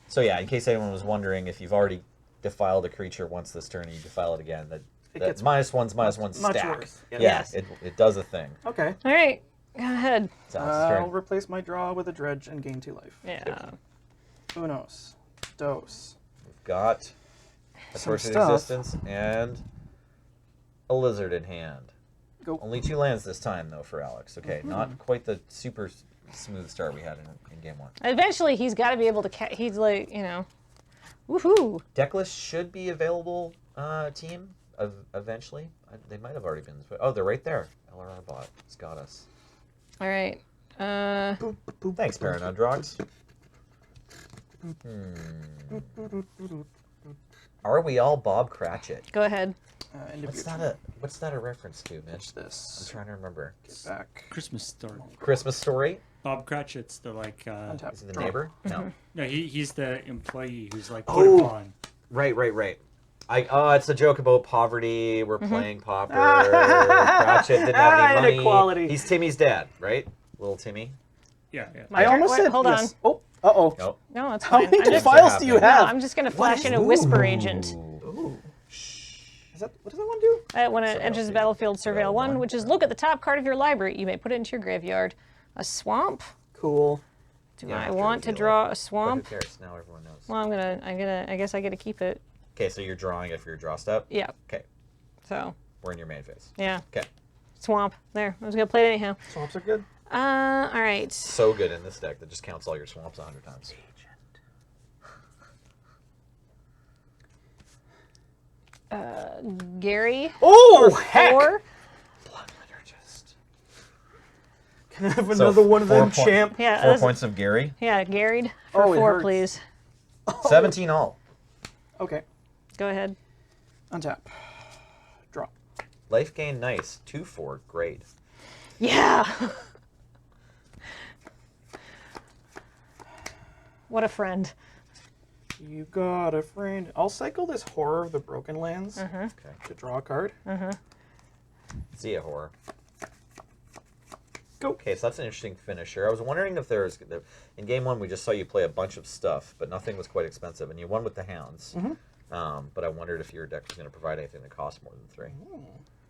So yeah, in case anyone was wondering, if you've already defiled a creature once this turn and you defile it again, that gets -1/-1 much stack. worse. Yeah, Yes. it does a thing. okay. All right, go ahead. It's Alex's turn. I'll replace my draw with a dredge and gain 2 life. Yeah. Unos. Dos. We've got a Some Torch of stuff. Existence and a Lizard in hand. Go. Only 2 lands this time, though, for Alex. Okay, Mm-hmm. not quite the super smooth start we had in game 1. Eventually, he's got to be able to. He's like, woohoo. Decklists should be available, team, eventually. They might have already been. Oh, they're right there. LRR bot. It's got us. All right. Boop, boop, Thanks, boop. Paranodrogs. Are we all Bob Cratchit? Go ahead. End of What's your that turn. what's that a reference to, Mitch? What's I'm this? trying to remember. Get back. Christmas story. Christmas Story? Bob Cratchit's the like. Untap. Is he the Draw. neighbor? No. No, he's the employee who's like put Oh. upon. Right. It's a joke about poverty. We're playing Pauper. Cratchit didn't have any money. Inequality. He's Timmy's dad, right? Little Timmy. Yeah, yeah. I almost Wait, said hold yes. Oh, uh-oh. Nope. No, it's How fine. many I'm just, files do you happening? no, have? I'm just gonna flash in a whisper agent. Ooh. Is that, what does that one do? When it enters the battlefield, surveil 1, which is look at the top card of your library. You may put it into your graveyard. A swamp. Cool. Do Yeah, I after want to reveal draw a But who swamp? cares? Now everyone knows. Well, I guess I get to keep it. Okay, so you're drawing it for your draw step? Yeah. Okay, So, we're in your main phase. yeah. Okay. Swamp. There. I was gonna play it anyhow. Swamps are good. All right. So good in this deck that just counts all your swamps 100 times. Gary. Oh, heck! 4. Blood liturgist. Can I have So another one of them, 4 champ? Yeah. 4 this- points of Gary. Yeah, Garried for Oh, it 4, hurts. please. 17 all. Okay. Go ahead. Untap. Draw. Life gain nice. 2/4. Great. Yeah. What a friend. You got a friend. I'll cycle this Horror of the Broken Lands Okay. to draw a card. See a horror. Go. Okay, so that's an interesting finisher. I was wondering if there's in game 1 we just saw you play a bunch of stuff, but nothing was quite expensive, and you won with the hounds. But I wondered if your deck was going to provide anything that cost more than 3.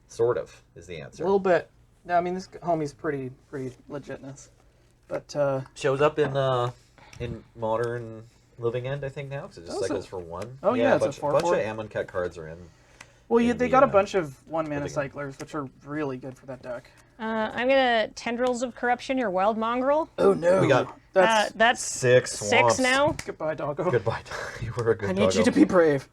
Sort of is the A answer. little bit. No, I mean this homie's pretty legitness, but Shows up in Modern Living End, I think now, because it just Does cycles it? for 1. Oh, yeah, it's a bunch of 4/4. Amonkhet cards are in. well, in they the, got a bunch of 1-mana Living End. cyclers, which are really good for that deck. I'm gonna Tendrils of Corruption, your Wild Mongrel. Oh no, We got that's 6 swamps. 6 now. goodbye, doggo. Goodbye. You were a good I need you doggo. to be brave.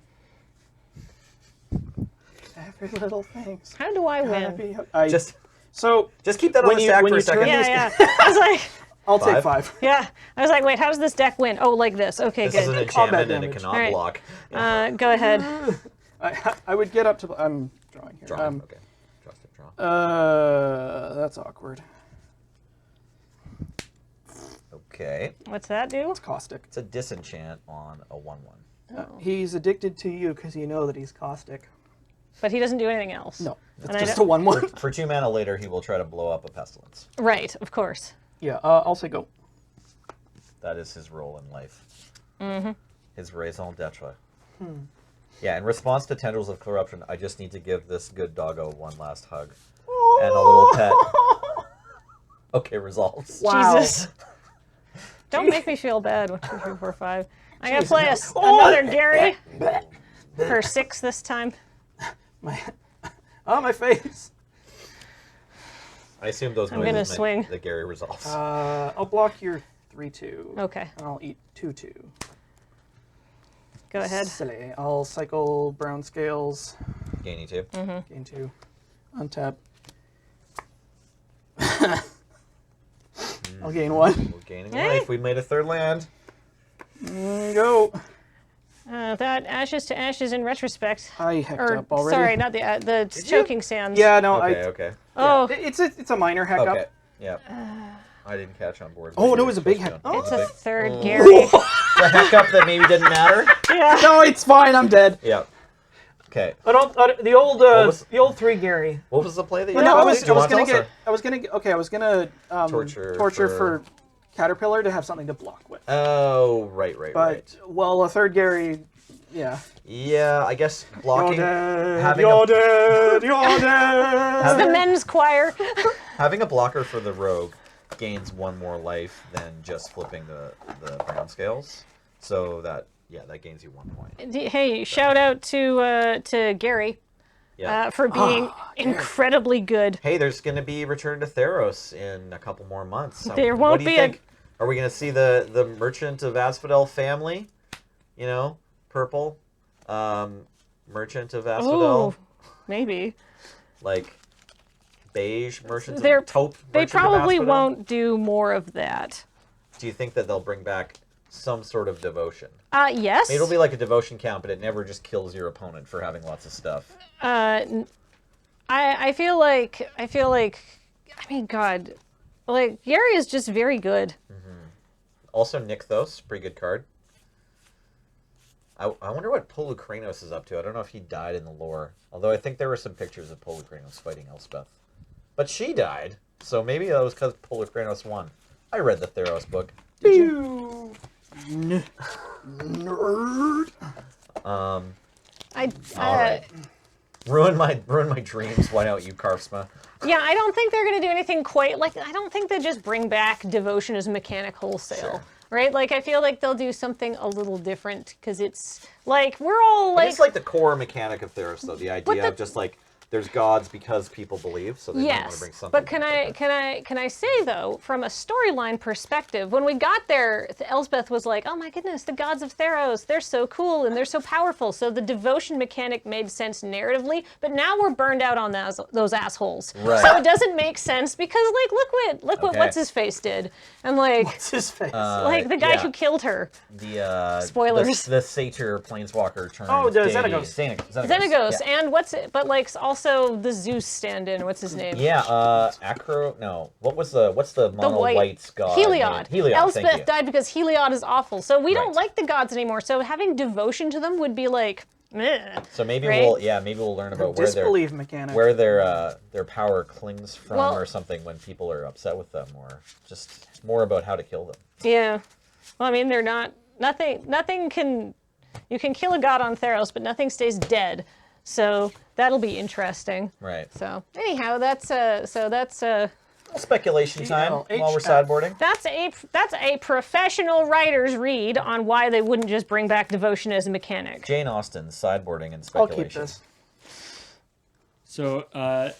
Every little thing's How do I gotta win? be. I, Just so keep that on When the you- stack when for a you turn second. Yeah, yeah. I was like, I'll take 5? 5. yeah. I was like, wait, how does this deck win? Oh, like this. Okay, This is an good. enchantment and it damage. cannot All right. block. Go ahead. I would get up to. I'm drawing here. Draw. Okay. Trust it. Draw. That's awkward. Okay. What's that do? It's caustic. It's a disenchant on a 1/1. He's addicted to you because you know that he's caustic. But he doesn't do anything else. No, it's And I just a don't- 1/1. For 2 mana later, he will try to blow up a pestilence. Right, of course. Yeah, I'll say go. That is his role in life. His raison d'etre. Yeah, in response to Tendrils of Corruption, I just need to give this good doggo one last hug. And a little pet. Okay, resolves. Wow. Jesus. Don't make me feel bad. 1, 2, 3, 4, 5. I gotta Jeez, play no. another Gary for 6 this time. My, oh, my face. I assume those I'm noises gonna meant swing. that Gary resolves. I'll block your 3/2. Okay, And I'll eat 2/2. go ahead. Silly. I'll cycle Brown Scales. Gaining 2. Gain 2. Untap. I'll gain 1. We're gaining Hey. life. We made a 3rd land. Go. That ashes to ashes in retrospect. I hecked Or up already. sorry, not the choking sands. Yeah, no, Okay. Oh, It's a minor heck Okay. up. Yeah. I didn't catch on board. Oh, what no, you it was were a big supposed to heck. do. it's It a was third Gary. the heck up that maybe didn't matter. Yeah. No, it's fine. I'm dead. Yeah. Okay. The old was- the old 3 Gary. What was the play that you No, I wanted was to do? Do you want to gonna tell us, get. I was gonna torture for- for Caterpillar to have something to block with. Oh, right. But well, a third Gary, yeah. Yeah, I guess blocking, having You're a, dead. You're dead. It's the men's choir. having a blocker for the rogue gains 1 more life than just flipping the brown scales. So that gains you 1 point. Hey, shout out to Gary Yeah. for being incredibly good. Hey, there's going to be Return to Theros in a couple more months. So There what won't do you be a- think? Are we going to see the Merchant of Asphodel family? You know, purple, Merchant of Asphodel, Ooh, maybe. like beige Merchant They're- of taupe. They Merchant of probably Asphodel? won't do more of that. Do you think that they'll bring back some sort of devotion? Yes. Maybe it'll be like a devotion count, but it never just kills your opponent for having lots of stuff. I feel like I mean, God, like Gary is just very good. Also, Nykthos, pretty good card. I wonder what Polukranos is up to. I don't know if he died in the lore. Although I think there were some pictures of Polukranos fighting Elspeth. But she died, so maybe that was because Polukranos won. I read the Theros book. Did you? Nerd. All I right. Ruin my dreams. Why don't you, Karfsma? Yeah, I don't think they're gonna do anything quite like. I don't think they just bring back devotion as mechanic wholesale. Sure. Right? Like, I feel like they'll do something a little different because it's like we're all like. It's like the core mechanic of Theros, though. The idea the- of just like there's gods because people believe, so they might want to Yes, bring something. but can I say though, from a storyline perspective, when we got there, Elsbeth was like, "Oh my goodness, the gods of Theros, they're so cool and they're so powerful." So the devotion mechanic made sense narratively, but now we're burned out on those assholes. Right. So it doesn't make sense because like look what Okay. what's his face did, and like What's his face? like the guy yeah. who killed her. The Spoilers. The satyr planeswalker turned. Oh, the deity. Xenagos. Xenagos, Yeah. and but like also the Zeus stand-in. What's his name? Yeah, Acro. No, what's the mono white god? Heliod. Heliod. Thank you. Elspeth died because Heliod is awful. So we don't Right. like the gods anymore. So having devotion to them would be like, meh. So maybe Right? we'll learn about Disbelief mechanic. where their power clings from Well- or something when people are upset with them, or just more about how to kill them. Yeah. Well, I mean, they're not. Nothing can. You can kill a god on Theros, but nothing stays dead. So that'll be interesting. Right. So anyhow, that's Speculation time GLHF. while we're sideboarding. that's a professional writer's read on why they wouldn't just bring back devotion as a mechanic. Jane Austen, sideboarding and I'll speculation. keep this. So,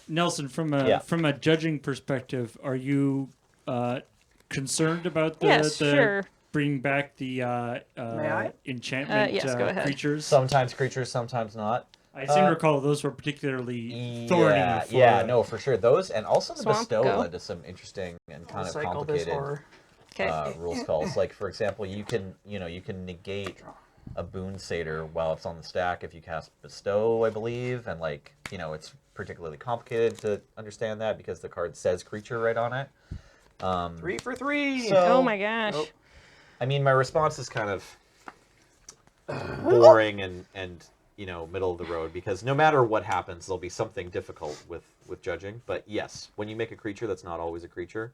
Nelson, from a judging perspective, are you concerned about the Yes, sure. bringing back the I? enchantment Yes, go ahead. creatures? Sometimes creatures, sometimes not. I seem to recall those were particularly thorny. for, No, for sure. Those and also the Swamp, bestow go. led to some interesting and kind of Cycle this complicated horror. Okay. rules calls. Like for example, you can negate a boon satyr while it's on the stack if you cast bestow, I believe, and it's particularly complicated to understand that because the card says creature right on it. 3 for 3. Oh my gosh. Nope. I mean, my response is kind of boring and middle of the road because no matter what happens, there'll be something difficult with judging. But yes, when you make a creature that's not always a creature,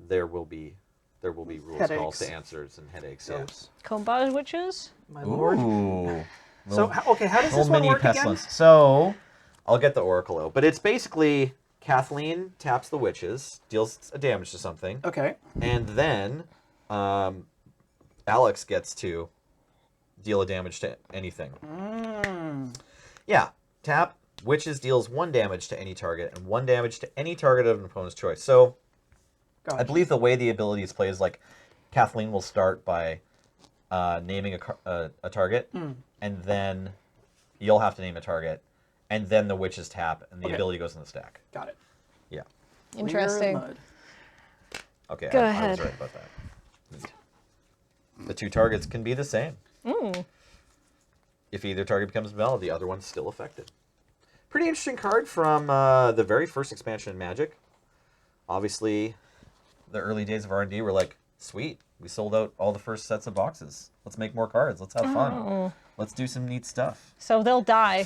there will be rules Headaches. calls to answers and headaches. So. Yes. Combage witches? My lord. Ooh. So, okay, how does this Little one mini work again? pestilence. So, I'll get the oracle out, but it's basically Kathleen taps the witches, deals a damage to something, Okay. and then Alex gets to deal a damage to anything. Yeah, tap witches deals 1 damage to any target and 1 damage to any target of an opponent's choice. So, Gotcha. I believe the way the ability is played is like Kathleen will start by naming a target, and then you'll have to name a target, and then the witches tap, and the Okay. ability goes in the stack. Got it. Yeah. Interesting. Clear mud. Okay, Go I was ahead. right about that. Neat. The 2 targets can be the same. If either target becomes invalid, the other one's still affected. Pretty interesting card from the very first expansion in Magic. Obviously, the early days of R&D were like, sweet, we sold out all the first sets of boxes. Let's make more cards. Let's have fun. Let's do some neat stuff. So they'll die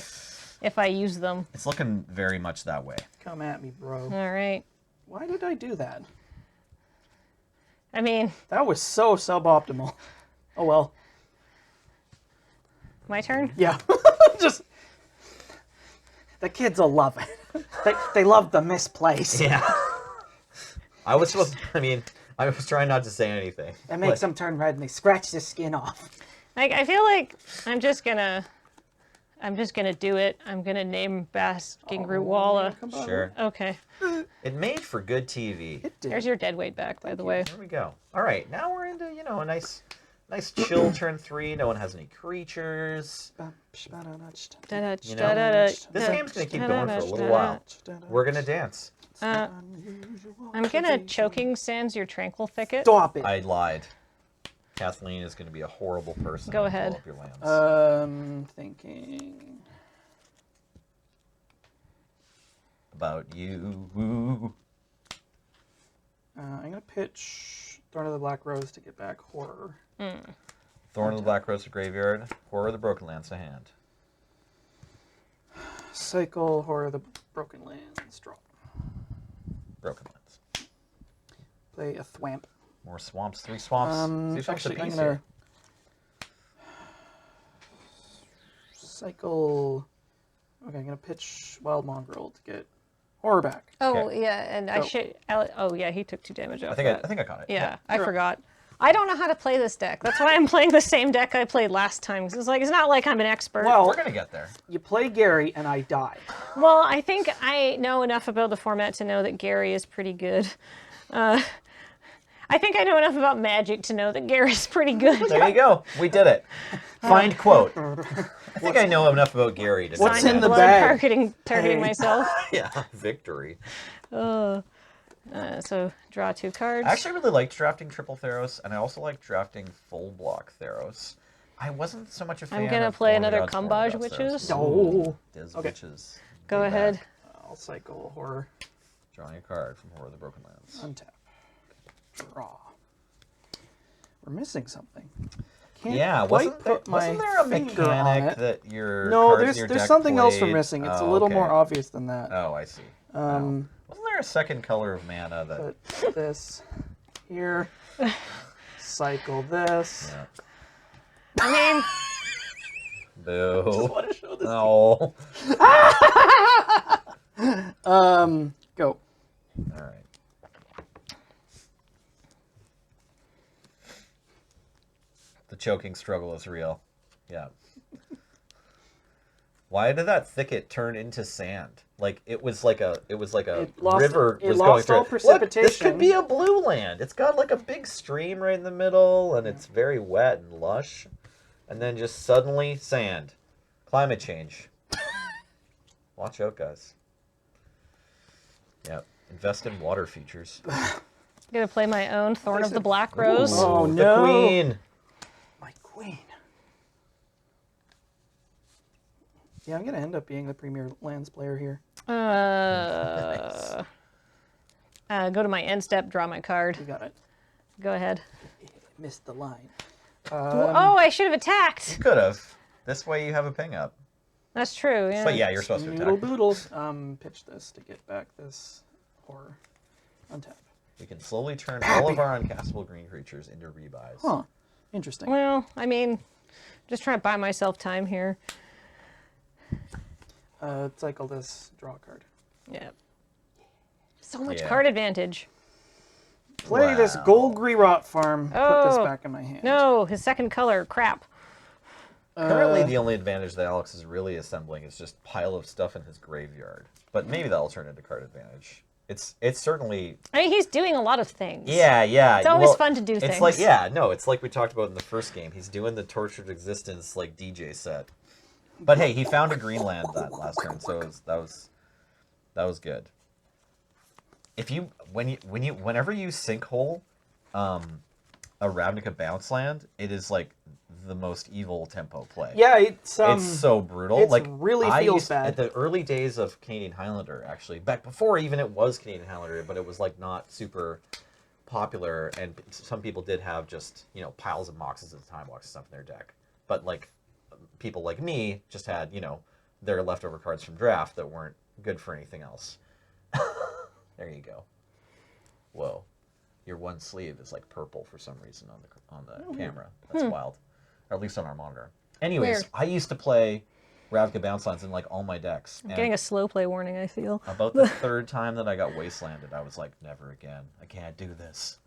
if I use them. It's looking very much that way. Come at me, bro. All right. Why did I do that? I mean, That was so suboptimal. Oh well. my turn? Yeah. Just the kids will love it. They love the misplace. Yeah. I was trying not to say anything. That makes them turn red and they scratch the skin off. Like, I feel like I'm just gonna do it. I'm gonna name Basking Root Walla. Sure. Okay. It made for good TV. It did. There's your dead weight back, by the way. There we go. All right, now we're into, a nice chill turn 3. No one has any creatures. This This game's going to keep going for a little while. We're going to dance. I'm gonna Choking Sands your Tranquil Thicket. Stop it. I lied. Kathleen is going to be a horrible person. Go to blow ahead. up your lands. Thinking. About you. I'm gonna pitch Thorn of the Black Rose to get back Horror. Thorn of the Black Rose to graveyard. Horror of the Broken Lands to hand. Cycle Horror of the Broken Lands. Draw. Broken Lands. Play a Thwamp. More swamps. 3 swamps. 3 swamps Actually, I'm apiece gonna here. cycle. Okay, I'm gonna pitch Wild Mongrel to get Horror back. Oh Okay. yeah, and I Go. should. Oh yeah, he took 2 damage off. I that. think I caught it. Yeah, I Sure. forgot. I don't know how to play this deck. That's why I'm playing the same deck I played last time. 'Cause it's not like I'm an expert. Well, We're going to get there. you play Gary and I die. Well, I think I know enough about the format to know that Gary is pretty good. I think I know enough about Magic to know that Gary's pretty good. There you go. We did it. Find quote. I think I know enough about Gary to know What's that. in the Blood bag? targeting Hey. myself. Yeah, victory. So draw 2 cards. I actually really liked drafting triple Theros, and I also like drafting full block Theros. I wasn't so much a fan I'm gonna of play Horror of the another Gods, Kumbaj Horror of the Gods Witches. Theros. No. Diz Okay. Witches. Go Way ahead. back. I'll cycle Horror. Drawing a card from Horror of the Broken Lands. Untap. Draw. We're missing something. Can't Yeah, quite wasn't put my there a finger on mechanic it. that your No, cards in there's your there's deck something else we're played? missing. It's a Oh, little okay. more obvious than that. Oh, I see. Um, Wasn't there a second color of mana that? Put this here. Cycle this. Yeah. I mean, Boo. Want to show this? No. Go. All right. The choking struggle is real. Yeah. Why did that thicket turn into sand? Like it was like a It lost- river it was lost going all through. Look, this precipitation. could be a blue land. It's got like a big stream right in the middle, and it's very wet and lush. And then just suddenly sand. Climate change. Watch out, guys. Yep. Invest in water features. I'm gonna play my own Thorn of the Black Rose. Oh, The no. queen. My queen. Yeah, I'm gonna end up being the premier lands player here. Go to my end step, draw my card. You got it. Go ahead. Missed the line. Oh, I should have attacked. Could have. This way you have a ping up. That's true. Yeah. But yeah, you're supposed to Noodle attack. boodles. Pitch this to get back this horror. Untap. We can slowly turn all of our uncastable green creatures into rebuys. Huh. Interesting. Well, I mean, just trying to buy myself time here. Cycle this. Draw a card. Yeah. So much Yeah. card advantage. Play this Wow. gold Grerot farm. Put this Oh, back in my hand. No, his second color. Crap. Currently, the only advantage that Alex is really assembling is just pile of stuff in his graveyard. But maybe that'll turn into card advantage. It's certainly I mean, he's doing a lot of things. yeah. It's always fun to do it's things. like it's like we talked about in the first game. He's doing the Tortured Existence like DJ set. But hey, he found a green land that last turn, so that was good. If you whenever you sinkhole a Ravnica bounce land, it is like the most evil tempo play. Yeah, it's so brutal. it's Like really I feels used, bad. at the early days of Canadian Highlander, actually, back before even it was Canadian Highlander, but it was like not super popular, and some people did have just piles of boxes at the time, boxes of stuff in their deck. But like people like me just had their leftover cards from draft that weren't good for anything else. There you go. Whoa, your one sleeve is like purple for some reason on the camera. That's wild. Or at least on our monitor. Anyways, Weird. I used to play Ravnica Bounce Lines in like all my decks. I'm getting a slow play warning, I feel. About the third time that I got wastelanded, I was like, never again. I can't do this.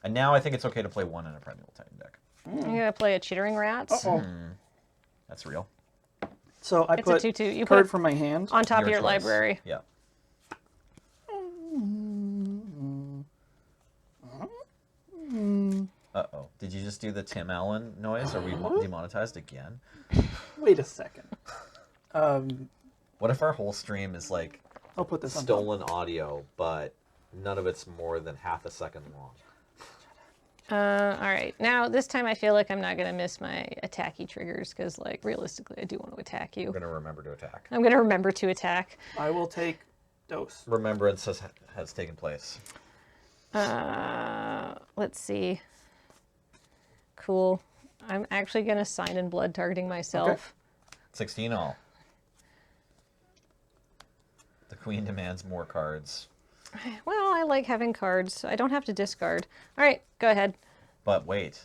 And now I think it's okay to play one in a Primeval Titan deck. I'm gonna play a Chittering Rats Uh-oh. That's real. So I It's a put 2/2. You card put it from my hand. on top of your choice. library. Yeah. Uh-oh. Did you just do the Tim Allen noise? Are we demonetized again? Wait a second. What if our whole stream is like I'll put this on top. stolen audio, but none of it's more than half a second long? All right. Now, this time I feel like I'm not going to miss my attacky triggers because, like, realistically, I do want to attack you. We're going to remember to attack. I'm going to remember to attack. I will take dose. Remembrance has taken place. Let's see. Cool. I'm actually going to sign in blood targeting myself. 16 all. The queen demands more cards. Well, I like having cards. I don't have to discard. All right, go ahead. But wait.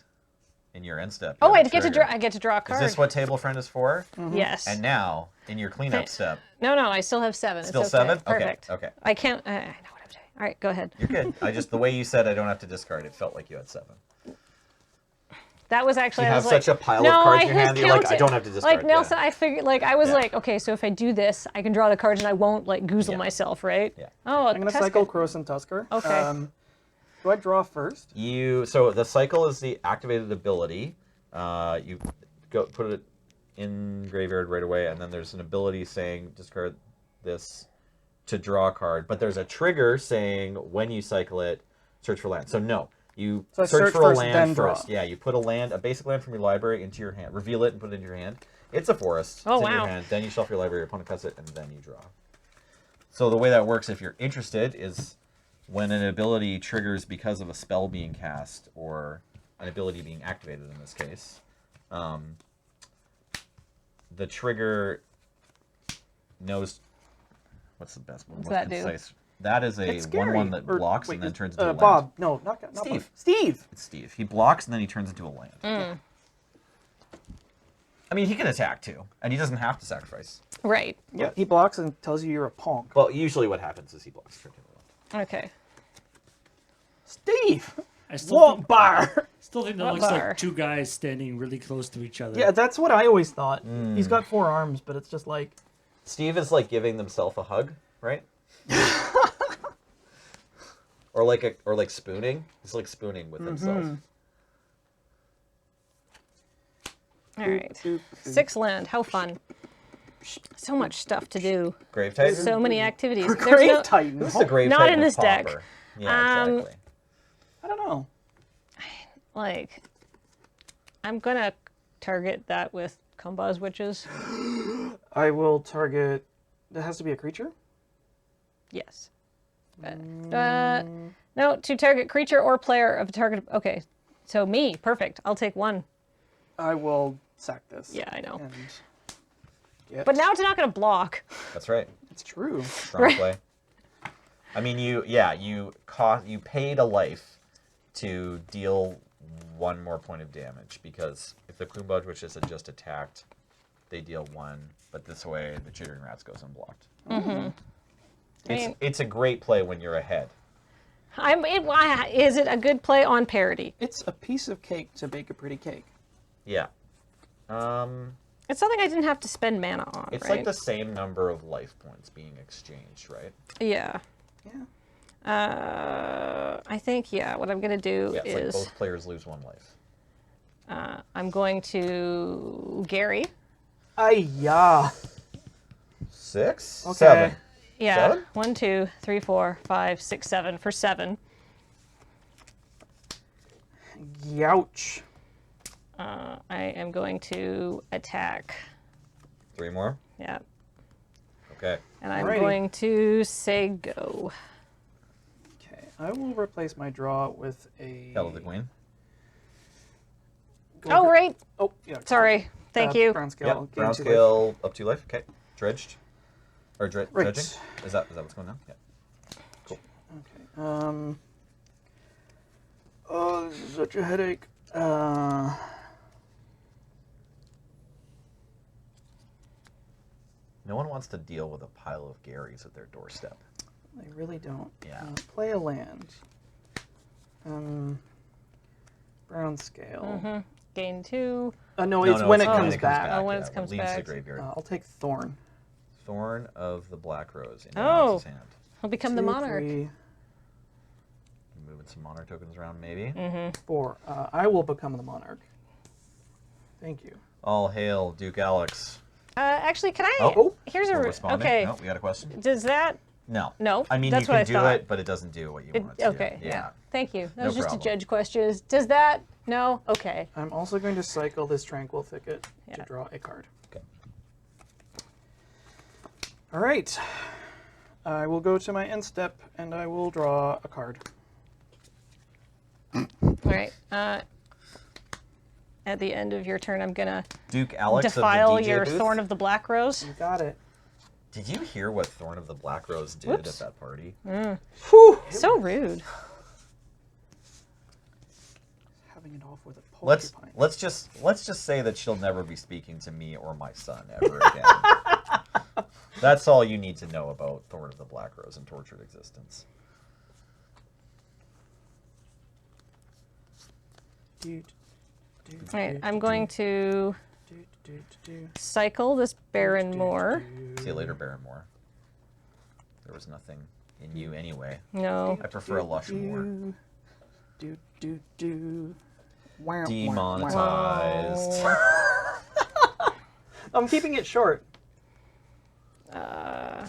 In your end step. Oh, you I have a get to trigger. draw. I get to draw a card. Is this what Table Friend is for? Yes. And now, in your cleanup step, No, I still have 7. Still it's okay. 7? Okay, Perfect. okay. I can't. I know what I'm doing. All right, go ahead. you're good. The way you said I don't have to discard, it felt like you had 7. That was actually. You I have was like, such a pile of no, cards I in your hand that you're like, I counted- don't have to discard. Like Nelson, Yeah. I figured. Like I was Yeah. like, okay, so if I do this, I can draw the cards and I won't like goozle Yeah. myself, right? Yeah. Oh, I'm gonna cycle Cross and Tusker. Okay. Do I draw first? So the cycle is the activated ability. You put it in graveyard right away, and then there's an ability saying discard this to draw a card. But there's a trigger saying when you cycle it, search for land. So no, you So I search search for a first, land then draw. first. Yeah, you put a basic land from your library into your hand. Reveal it and put it into your hand. It's a forest. Oh, it's in wow. your hand. Then you shuffle your library, your opponent cuts it, and then you draw. So the way that works, if you're interested, is when an ability triggers because of a spell being cast or an ability being activated in this case, the trigger knows what's the best one. What's most that do? concise. That is a It's scary. 1/1 that Or- blocks wait, and then it's, turns into a land. Bob. No, not Steve. Bob. Steve. It's Steve. He blocks and then he turns into a land. I mean, he can attack too, and he doesn't have to sacrifice. Right. Yeah, he blocks and tells you you're a ponk. Well, usually what happens is he blocks. Turns into a land. Okay. Steve. I still What think, bar? still think that What looks bar? like two guys standing really close to each other. Yeah, that's what I always thought. Hmm. He's got 4 arms, but it's just like Steve is like giving themselves a hug, right? or like spooning. He's like spooning with himself. All right. 6 land. How fun. So much stuff to do. Grave Titan. So many activities. There's Grave no- Titan. Who's the Grave Not Titan in of this deck. Pauper? Yeah, exactly. I don't know. Like, I'm gonna target that with Kumbha's Witches. I will target. It has to be a creature. Yes. No, to target creature or player of a target. Okay, so me. Perfect. I'll take 1. I will sack this. Yeah, I know. And get... But now it's not gonna block. That's right. it's true. Strong play. I mean, you paid a life to deal 1 more point of damage, because if the Kumbaj Witches had just attacked, they deal 1, but this way the Chittering Rats goes unblocked. It's a great play when you're ahead. Is it a good play on parity? It's a piece of cake to bake a pretty cake. Yeah. It's something I didn't have to spend mana on, It's right? like the same number of life points being exchanged, right? Yeah. Yeah. I think, what I'm going to do Yeah, it's is like both players lose 1 life. I'm going to Gary. Yeah. 6? Okay. 7. Yeah. 7? 1, 2, 3, 4, 5, 6, 7 for 7. Youch. I am going to attack. 3 more. Yeah. Okay. And I'm Alrighty. going to say go. Okay, I will replace my draw with a. Hell of the Queen. Oh, right. Oh, yeah. Sorry. Thank you. Brown scale. Yep. gain Brown 2 scale up 2 life. Okay. Dredged. Or Right. dredging. Is that what's going on? Yeah. Cool. Okay. Oh, this is such a headache. No one wants to deal with a pile of Garys at their doorstep. They really don't. Yeah. Play a land. Brown scale. Gain 2. No, it's when it when comes back. Oh, when yeah, it comes leaves the back. graveyard. I'll take Thorn. Thorn of the Black Rose in Oh. Alex's hand. I'll become the 2, monarch. 3, Moving some monarch tokens around, maybe. 4. I will become the monarch. Thank you. All hail Duke Alex. Actually, can I? Oh, Here's We're a. responding. Okay. No, we got a question. Does that? No. No. I mean, that's you what can I do thought. it, but it doesn't do what you want it to. Okay. Yeah. Thank you. That No was just problem. a judge question. Does that? No. Okay. I'm also going to cycle this Tranquil Thicket to Yeah. draw a card. Okay. All right. I will go to my end step and I will draw a card. All right. At the end of your turn, I'm gonna Duke Alex defile of the DJ your booth. Thorn of the Black Rose. You got it. Did you hear what Thorn of the Black Rose did Whoops. at that party? Whew. So rude. Having it off with a Let's porcupine. just say that she'll never be speaking to me or my son ever again. That's all you need to know about Thorn of the Black Rose and Tortured Existence. All right. I'm going to cycle this Baron Moore. See you later, Baron Moore. There was nothing in you anyway. No. I prefer a lush Moore. Demonetized. Oh. I'm keeping it short. I'm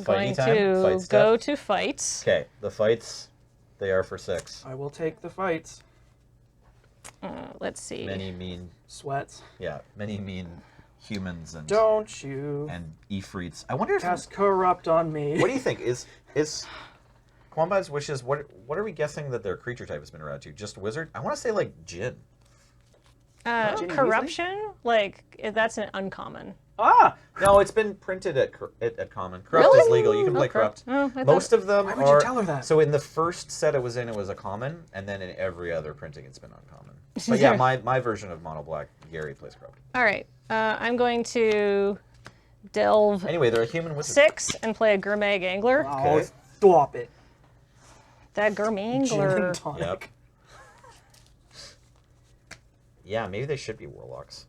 Fighty going time? to Fight step? go to fights. Okay, the fights, they are for 6. I will take the fights. Let's see. Many mean, Sweats. many mean humans and Don't you Ifrits. I wonder if cast corrupt on me. what do you think is Quambi's wishes? What are we guessing that their creature type has been around to? Just wizard? I want to say like Jinn. Ginny Corruption? Like, that's an uncommon. Ah! No, it's been printed at common. Corrupt Really? is legal. You can play Okay. corrupt. Oh, I thought- Most of them Why are. would you tell her that? So in the first set it was in, it was a common, and then in every other printing, it's been uncommon. But yeah, my version of Mono Black, Gary plays corrupt. All right. I'm going to delve Anyway, they're a human wizard. 6 and play a Gourmet Angler. Oh, Okay. stop it. That Gourmet Gin Angler. and tonic. Yep. Yeah, maybe they should be warlocks.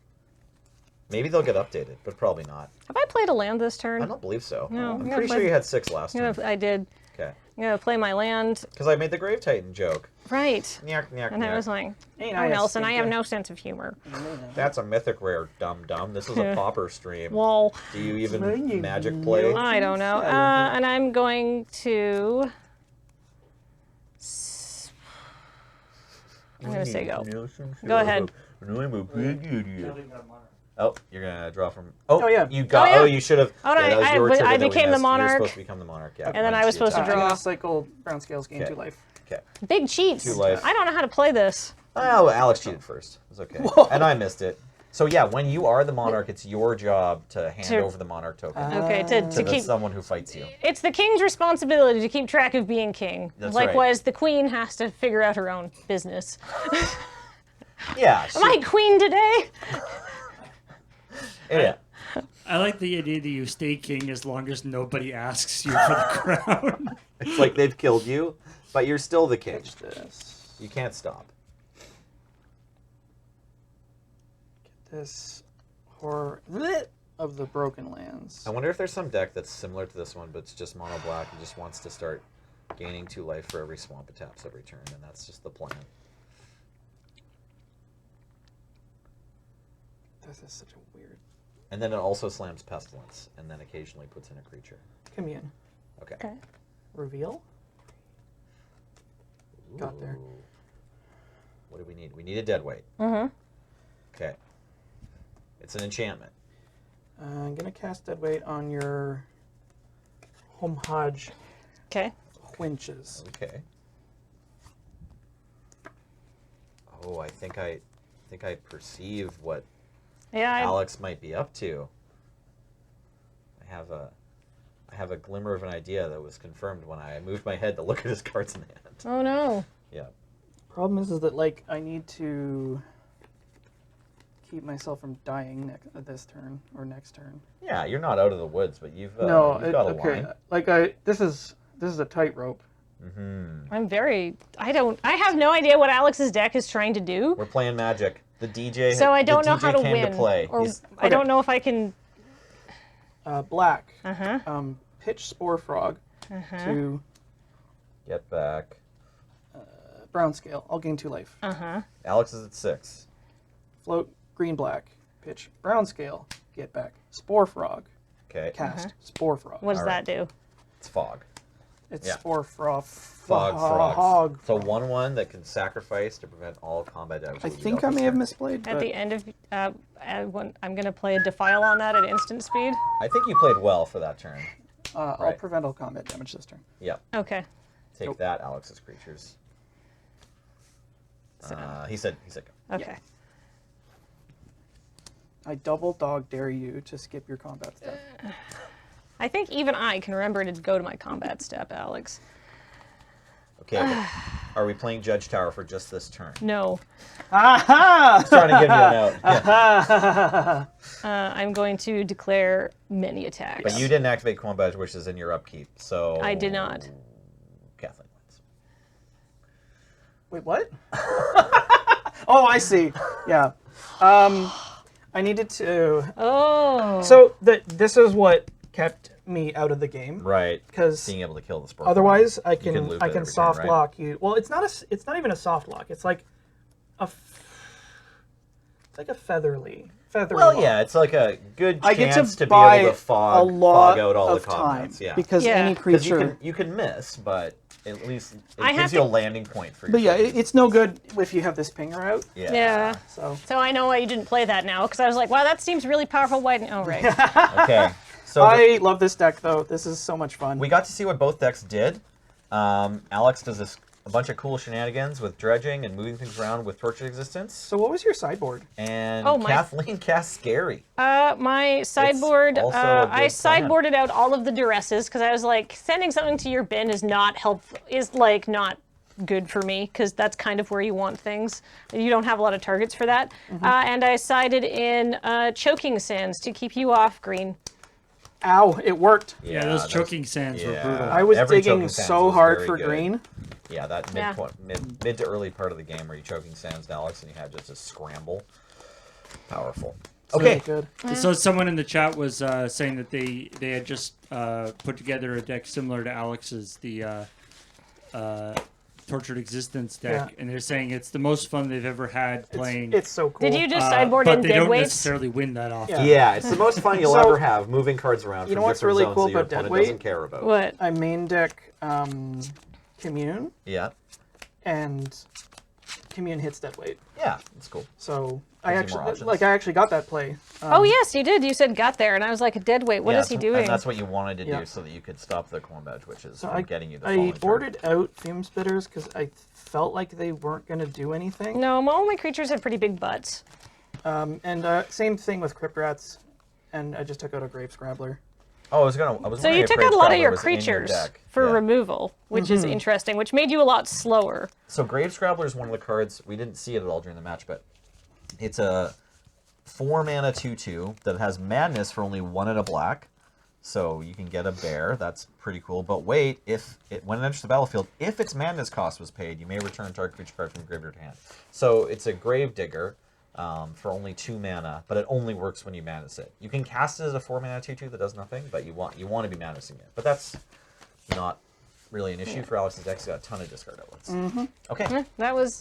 Maybe they'll get updated, but probably not. Have I played a land this turn? I don't believe so. No, I'm I'm pretty gonna sure play- you had 6 last time. I did. Okay. I'm going to play my land. Because I made the Grave Titan joke. Right. Nyark, nyark, And I nyark. was like, Ain't oh, I a Nelson, I have stinker? no sense of humor. That's a mythic rare, dum-dum. This is a pauper stream. Well, Do you even magic play? I don't know. And I'm going to... I'm going to say go. Go ahead. I'm a big idiot. Oh, you're gonna draw from. Oh, Oh, yeah. You got. Oh, yeah. Oh, you should have. Oh, no, that was I- your but trigger I that we became the missed. You're monarch. supposed to become the monarch. Yeah. And then I was supposed to I'm draw. going to cycle Brown Scales, gain Okay. 2 life. Okay. Big cheats. 2 life. I don't know how to play this. Oh, well, Alex cheated first. It's okay. And I missed it. So yeah, when you are the monarch, it's your job to hand To- over the monarch token Okay, to to keep... someone who fights you. It's the king's responsibility to keep track of being king. That's right. Likewise, the queen has to figure out her own business. Yeah. Am I queen today? Yeah. I like the idea that you stay king as long as nobody asks you for the crown. It's like they've killed you, but you're still the king. Catch this. You can't stop. This horror bleh, of the Broken Lands. I wonder if there's some deck that's similar to this one, but it's just mono black and just wants to start gaining 2 life for every swamp it taps every turn, and that's just the plan. This is such a weird And then it also slams Pestilence, and then occasionally puts in a creature. commune. Okay. Okay. Reveal. Got there. Ooh. What do we need? We need a dead weight. Mm-hmm. Okay. It's an enchantment. I'm gonna cast dead weight on your Homehaj Okay. Quinches. Okay. Oh, I think I perceive what Yeah. Alex might be up to. I have a glimmer of an idea that was confirmed when I moved my head to look at his cards in hand. Oh no. Yeah. Problem is that like I need to keep myself from dying this turn or next turn. Yeah, you're not out of the woods, but you've got a line. Like this is a tightrope. Mm-hmm. I have no idea what Alex's deck is trying to do. We're playing Magic. The DJ. So I don't the know DJ how to came win. To play. Or He's- I don't know if I can. Black. Uh-huh. Pitch Spore Frog to Get back. brown scale. I'll gain 2 life. Uh-huh. Alex is at 6. Float green black. Pitch brown scale. Get back. Spore Frog. Okay. Cast Spore Frog. What does Alright. that do? It's fog. It's Yeah. Spore Frog. Fog frogs. Hog. So 1/1 that can sacrifice to prevent all combat damage. I that you think dealt I may this have turn. misplayed. At but the end of I'm gonna play a Defile on that at instant speed. I think you played well for that turn. I'll Right. prevent all combat damage this turn. Yep. Okay. Take Nope. that, Alex's creatures. He said go. Okay. I double dog dare you to skip your combat step. I think even I can remember to go to my combat step, Alex. Okay. but are we playing Judge Tower for just this turn? No. Aha! Trying to give you an out. Yeah. I'm going to declare many attacks. But you didn't activate combat wishes in your upkeep, so I did not. Kathleen wins. Wait, what? Oh, I see. Yeah. I needed to. Oh. So this is what kept me out of the game. Right. Because Being able to kill the sport. otherwise, I can loop it every turn, soft right? lock you. Well, it's not even a soft lock. It's like it's like a featherly. Well, lock. yeah, it's like a good I get chance to to be buy able to fog a lot out all of the combats. time Yeah. because Yeah. any 'Cause creature. you can miss, but at least it I have gives you to- a landing point for your But yeah, turn. it's no good if you have this pinger out. Yeah. So So I know why you didn't play that now, because I was like, wow, that seems really powerful. Why didn't... Oh, right. Okay. So I love this deck though. This is so much fun. we got to see what both decks did. Alex does a bunch of cool shenanigans with dredging and moving things around with Tortured Existence. So what was your sideboard? And Oh, my- Kathleen cast Scary. My sideboard, also a good I plan. sideboarded out all of the duresses, because I was like, sending something to your bin is not helpful, is like not good for me, because that's kind of where you want things. You don't have a lot of targets for that. And I sided in Choking Sands to keep you off green. Ow! It worked. Yeah, those choking sands were brutal. I was Every digging Choking Sands so was hard very for good. green. Yeah, that Yeah. mid to early part of the game where you choking sands to Alex and you had just a scramble. Powerful. It's Okay. really good. So someone in the chat was saying that they had just put together a deck similar to Alex's, the Tortured Existence deck, Yeah. and they're saying it's the most fun they've ever had playing. It's so cool. Did you just uh, sideboard but in they dead don't weights? necessarily win that often. Yeah. Yeah, it's the most fun you'll So- ever have, moving cards around You from know what's different really zones cool that your about opponent Deadweight? doesn't care about. What? I main deck Commune, Yeah, and Commune hits dead weight. yeah, it's cool. So Gives you more options. I actually got that play. Oh, yes, you did. You said got there, and I was like, a dead weight. What Yeah, is he so- doing? And that's what you wanted to Yeah. do so that you could stop the combat witches So from I getting you the I falling turn. boarded out Fume Spitters because I felt like they weren't going to do anything. No, all my creatures have pretty big butts. And same thing with Crypt Rats, and I just took out a Grave Scrabbler. Oh, I was So wondering you if took Grave out a lot of Scrabbler your was in creatures deck. for Yeah. removal, which is interesting, which made you a lot slower. So Grave Scrabbler is one of the cards, we didn't see it at all during the match, but it's a 4 mana 2/2 that has Madness for only 1 and a black. So you can get a bear, that's pretty cool. But wait, when it enters the battlefield, if its Madness cost was paid, you may return target creature card from graveyard to hand. So it's a Grave Digger for only 2 mana, but it only works when you Madness it. You can cast it as a 4 mana 2/2 that does nothing, but you want to be Madnessing it. But that's not really an issue for Alex's deck. He's got a ton of discard outlets. Okay, That was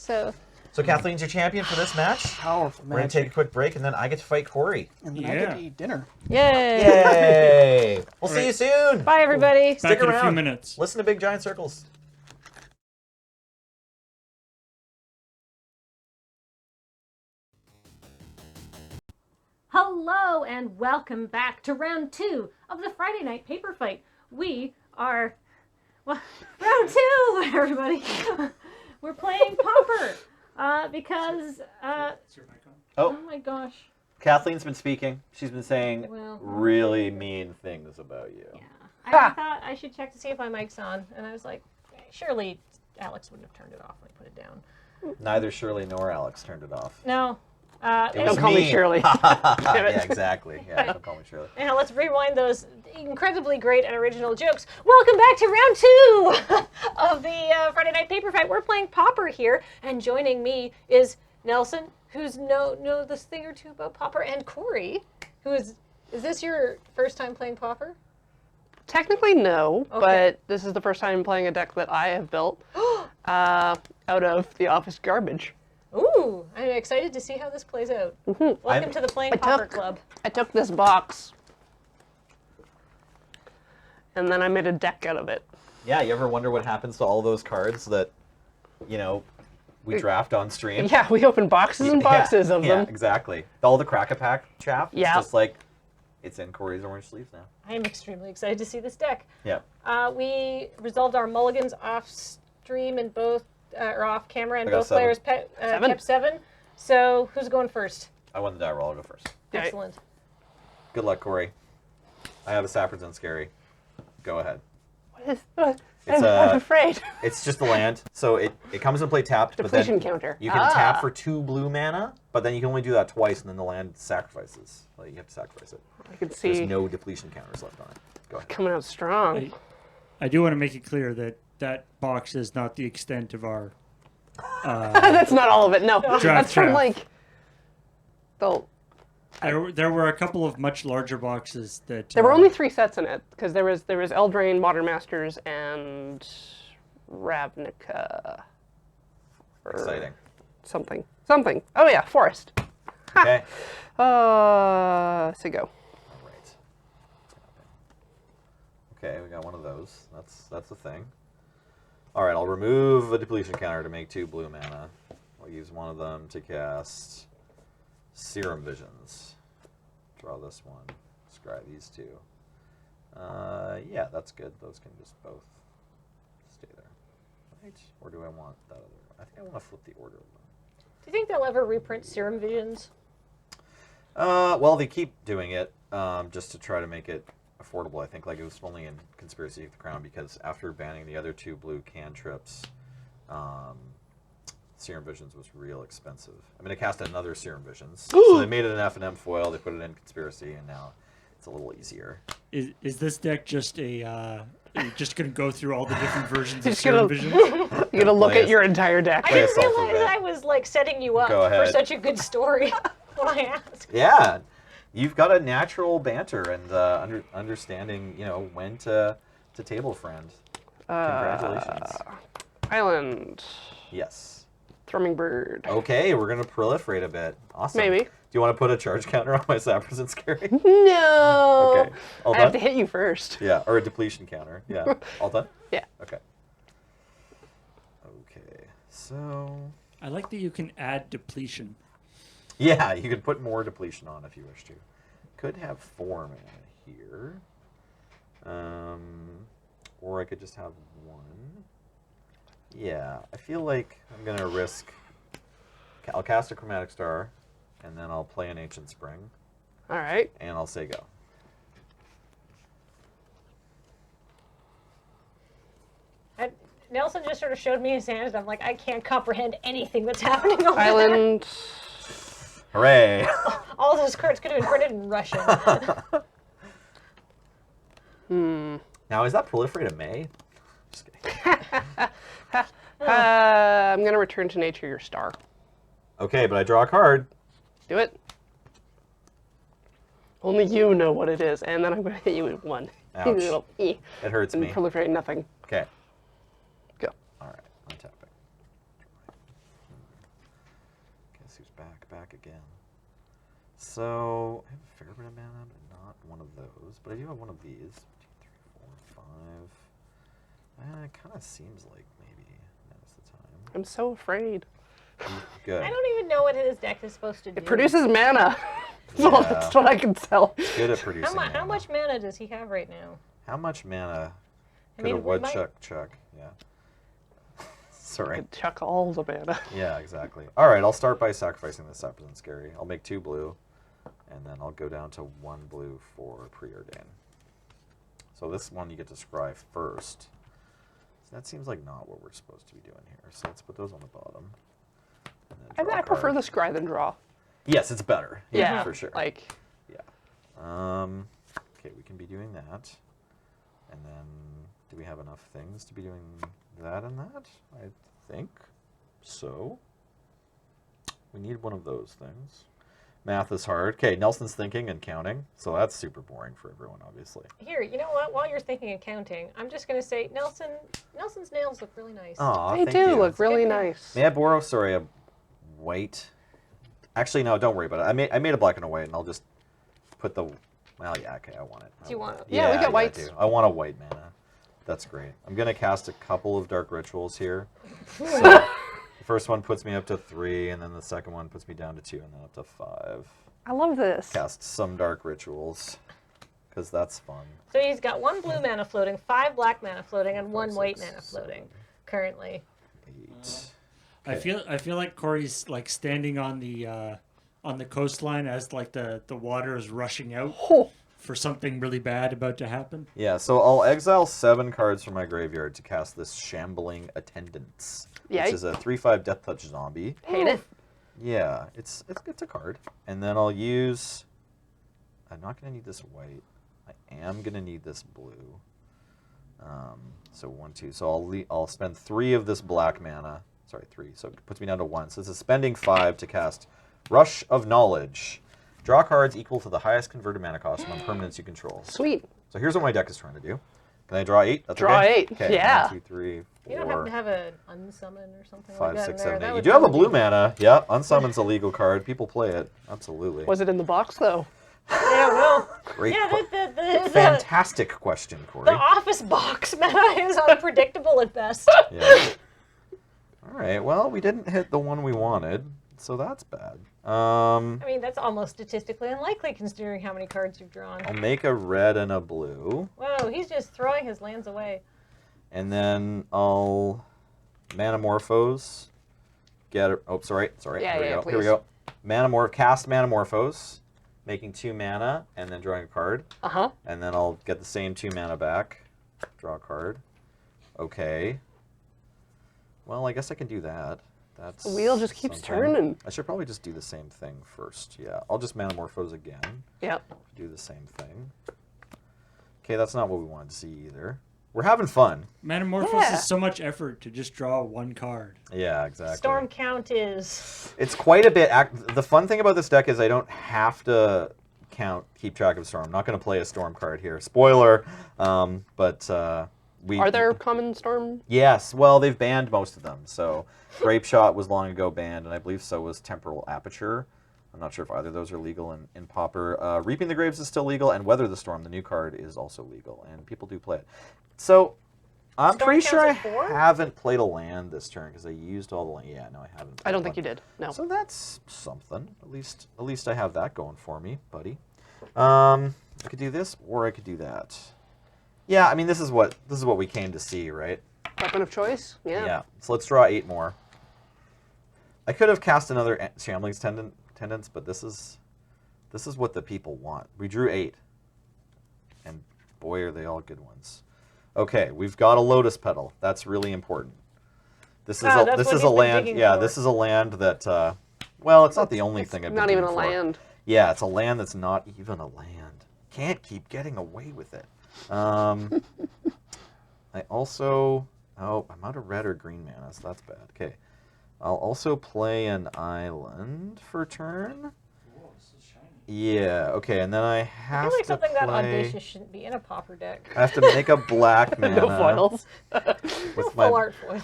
so Kathleen's your champion for this match. Powerful We're going to take a quick break, and then I get to fight Corey. And then I get Yeah. to eat dinner. yay. Yay! We'll see you soon. Bye, everybody. Back Stick in a few around. minutes. Listen to Big Giant Circles. Hello and welcome back to round 2 of the Friday Night Paper Fight. We are, well, round 2, everybody. We're playing Pauper because, oh Oh, my gosh. Kathleen's been speaking. She's been saying Well, really mean things about you. yeah. I thought I should check to see if my mic's on, and I was like, surely Alex wouldn't have turned it off when I put it down. Neither Shirley nor Alex turned it off. No. It was Don't call me me. Shirley. Yeah, exactly. Yeah, don't call me Shirley. Now let's rewind those incredibly great and original jokes. Welcome back to round 2 of the Friday Night Paper Fight. We're playing Pauper here, and joining me is Nelson, who's know this thing or two about Pauper, and Corey, who is this your first time playing Pauper? Technically, no, Okay. but this is the first time playing a deck that I have built out of the office garbage. Ooh, I'm excited to see how this plays out. Welcome to the Playing Pauper Club. I took this box, and then I made a deck out of it. Yeah, you ever wonder what happens to all those cards that, we draft on stream? Yeah, we opened boxes and boxes of Yeah, them. exactly. All the Crack-A-Pack chaff. Yeah. It's just like, it's in Corey's orange sleeves now. I am extremely excited to see this deck. Yeah. We resolved our mulligans off stream and both, or off camera, and I got both 7. players kept 7. So who's going first? I won the die roll. I'll go first. Right. Excellent. Good luck, Corey. I have a Sappers and Scary. Go ahead. What? It's I'm afraid. It's just a land, so it comes into play tapped, but then Depletion counter. you can tap for 2 blue mana, but then you can only do that twice, and then the land sacrifices. Like, you have to sacrifice it. I can There's see no depletion counters left on it. Go ahead. coming out strong. I do want to make it clear that that box is not the extent of our. That's not all of it. No, that's from draft. like the. There were a couple of much larger boxes that. There were only 3 sets in it because there was Eldraine, Modern Masters, and Ravnica. Or Exciting. Something. Oh yeah, Forest. Okay. So go. All right. Okay, we got one of those. That's the thing. All right, I'll remove a depletion counter to make 2 blue mana. I'll use one of them to cast Serum Visions. Draw this one. Scry these 2. Yeah, that's good. Those can just both stay there. Right? Or do I want that other one? I think I want to flip the order of them. Do you think they'll ever reprint Serum Visions? Well, they keep doing it just to try to make it affordable. I think like it was only in Conspiracy of the Crown because after banning the other 2 blue cantrips, Serum Visions was real expensive. I mean, they cast another Serum Visions, so they made it an F&M foil. They put it in Conspiracy, and now it's a little easier. Is this deck just a? You're just gonna go through all the different versions of Just Serum gonna- Visions? You're gonna look Play at your entire deck. I Play a didn't sulfur realize vet. I was like setting you up Go for ahead. such a good story when I asked. Yeah, you've got a natural banter and understanding, when to table friend. Congratulations. Island. Yes. Thrumming Bird. Okay, we're gonna proliferate a bit. Awesome. Maybe. Do you want to put a charge counter on my Sappers and Scary? No. Okay. All I have done? to hit you first. Yeah, or a depletion counter. Yeah. All done? Yeah. Okay. Okay. So, I like that you can add depletion. yeah, you could put more depletion on if you wish to. Could have 4 mana here. Or I could just have 1. Yeah, I feel like I'm going to risk... I'll cast a Chromatic Star, and then I'll play an Ancient Spring, All right. and I'll say go. Nelson just sort of showed me his hand, and I'm like, I can't comprehend anything that's happening over there. Island. Hooray! All those cards could have been printed in Russian. Now, is that Proliferate a May? Just kidding. I'm gonna return to nature your star. Okay, but I draw a card. Do it. Only you know what it is, and then I'm gonna hit you with 1. Ouch. You little It hurts and me. proliferate nothing. Okay. Go. All right. I'm tapping. Guess who's back again. So I have a fair bit of mana, but not one of those. But I do have one of these. 1, 2, 3, 4, 5. It kind of seems like maybe now's the time. I'm so afraid. Good. I don't even know what his deck is supposed to do. It produces mana. So Yeah. that's what I can tell. Good at producing How mana. much mana does he have right now? How much mana I could a mean, we might- woodchuck chuck? Yeah. Sorry. Could chuck all the mana. Yeah, exactly. All right, I'll start by sacrificing this. That wasn't scary. I'll make 2 blue, and then I'll go down to 1 blue for preordain. So this one you get to scry first. So that seems like not what we're supposed to be doing here. So let's put those on the bottom. And then draw I a prefer card. the scry than draw. Yes, it's better. Yeah, for sure. Like, Okay, we can be doing that. And then, do we have enough things to be doing that and that? I think so. We need one of those things. Math is hard. Okay, Nelson's thinking and counting, so that's super boring for everyone, obviously. Here, you know what? While you're thinking and counting, I'm just going to say, Nelson's nails look really nice. Aw, they thank do you. look really Good. nice. May I borrow, sorry, a white? Actually, no, don't worry about it. I made a black and a white, and I'll just put the... Well, yeah, okay, I want it. Do you want it? Yeah, we got I whites. do. I want a white mana. That's great. I'm going to cast a couple of Dark Rituals here. So the first one puts me up to 3, and then the second one puts me down to 2, and then up to 5. I love this. Cast some Dark Rituals, because that's fun. So he's got 1 blue mana floating, 5 black mana floating, and 1 5, white 6, mana floating currently. 8. I feel like Corey's like standing on the coastline as like the water is rushing out Oh, for something really bad about to happen. Yeah, so I'll exile 7 cards from my graveyard to cast this Shambling Attendants, Yeah. which is a 3/5 Death Touch zombie. hate it. Yeah, it's a card. And then I'll use... I'm not going to need this white. I am going to need this blue. So 1, 2. So I'll spend 3 of this black mana. Sorry, 3. So it puts me down to 1. So this is spending 5 to cast Rush of Knowledge. Draw cards equal to the highest converted mana cost among permanents you control. Sweet. So here's what my deck is trying to do. Can I draw 8? That's Draw okay? 8, Okay, yeah. 1, 2, 3, You don't happen 4, to have an unsummon or something 5, like that 6, in there? 7, That 8. You would do have a probably blue mana. Yeah, Unsummon's a legal card. People play it. Absolutely. Was it in the box though? I don't know. Great Yeah, the Fantastic question, Corey. the office box meta is unpredictable at best. Yeah. All right. Well, we didn't hit the one we wanted, so that's bad. I mean, that's almost statistically unlikely considering how many cards you've drawn. I'll make a red and a blue, Whoa, he's just throwing his lands away. and then I'll Manamorphose. Get it. Oh, sorry. Yeah, Here we yeah, go. Here we please. go. Cast Manamorphose, making 2 mana, and then drawing a card, Uh-huh. and then I'll get the same 2 mana back. Draw a card. Okay. Well, I guess I can do that. That's The wheel just keeps something. turning. I should probably just do the same thing first. Yeah, I'll just Manamorphose again. Yep. Do the same thing. Okay, that's not what we wanted to see either. We're having fun. Metamorphosis Yeah. is so much effort to just draw 1 card. Yeah, exactly. Storm count is... It's quite a bit. The fun thing about this deck is I don't have to keep track of Storm. I'm not going to play a Storm card here. Spoiler. But we... Are there common storm? Yes. Well, they've banned most of them. So Grape Shot was long ago banned, and I believe so was Temporal Aperture. I'm not sure if either of those are legal in Pauper. Reaping the Graves is still legal, and Weather the Storm, the new card, is also legal, and people do play it. So I'm Storm pretty sure I counts at 4? haven't played a land this turn because I used all the land. Yeah, no, I haven't. I don't played think you one. did. No. So that's something. At least I have that going for me, buddy. I could do this, or I could do that. Yeah, I mean this is what we came to see, right? Weapon of choice? Yeah. Yeah. So let's draw 8 more. I could have cast another Shambling's Tendance, but this is what the people want. We drew 8, and boy, are they all good ones. Okay, we've got a Lotus Petal. That's really important. This is Ah, a that's this what is he's a been land. digging Yeah, for. this is a land that. Well, it's not the only thing I've been Not even a digging for. land. Yeah, it's a land that's not even a land. Can't keep getting away with it. I also... Oh, I'm out of red or green mana, so that's bad. Okay. I'll also play an island for turn. Whoa, this is shiny. Yeah, okay, and then I I have feel like to something that play... audacious shouldn't be in a Pauper deck. I have to make a black mana. No foils. With Full art foil.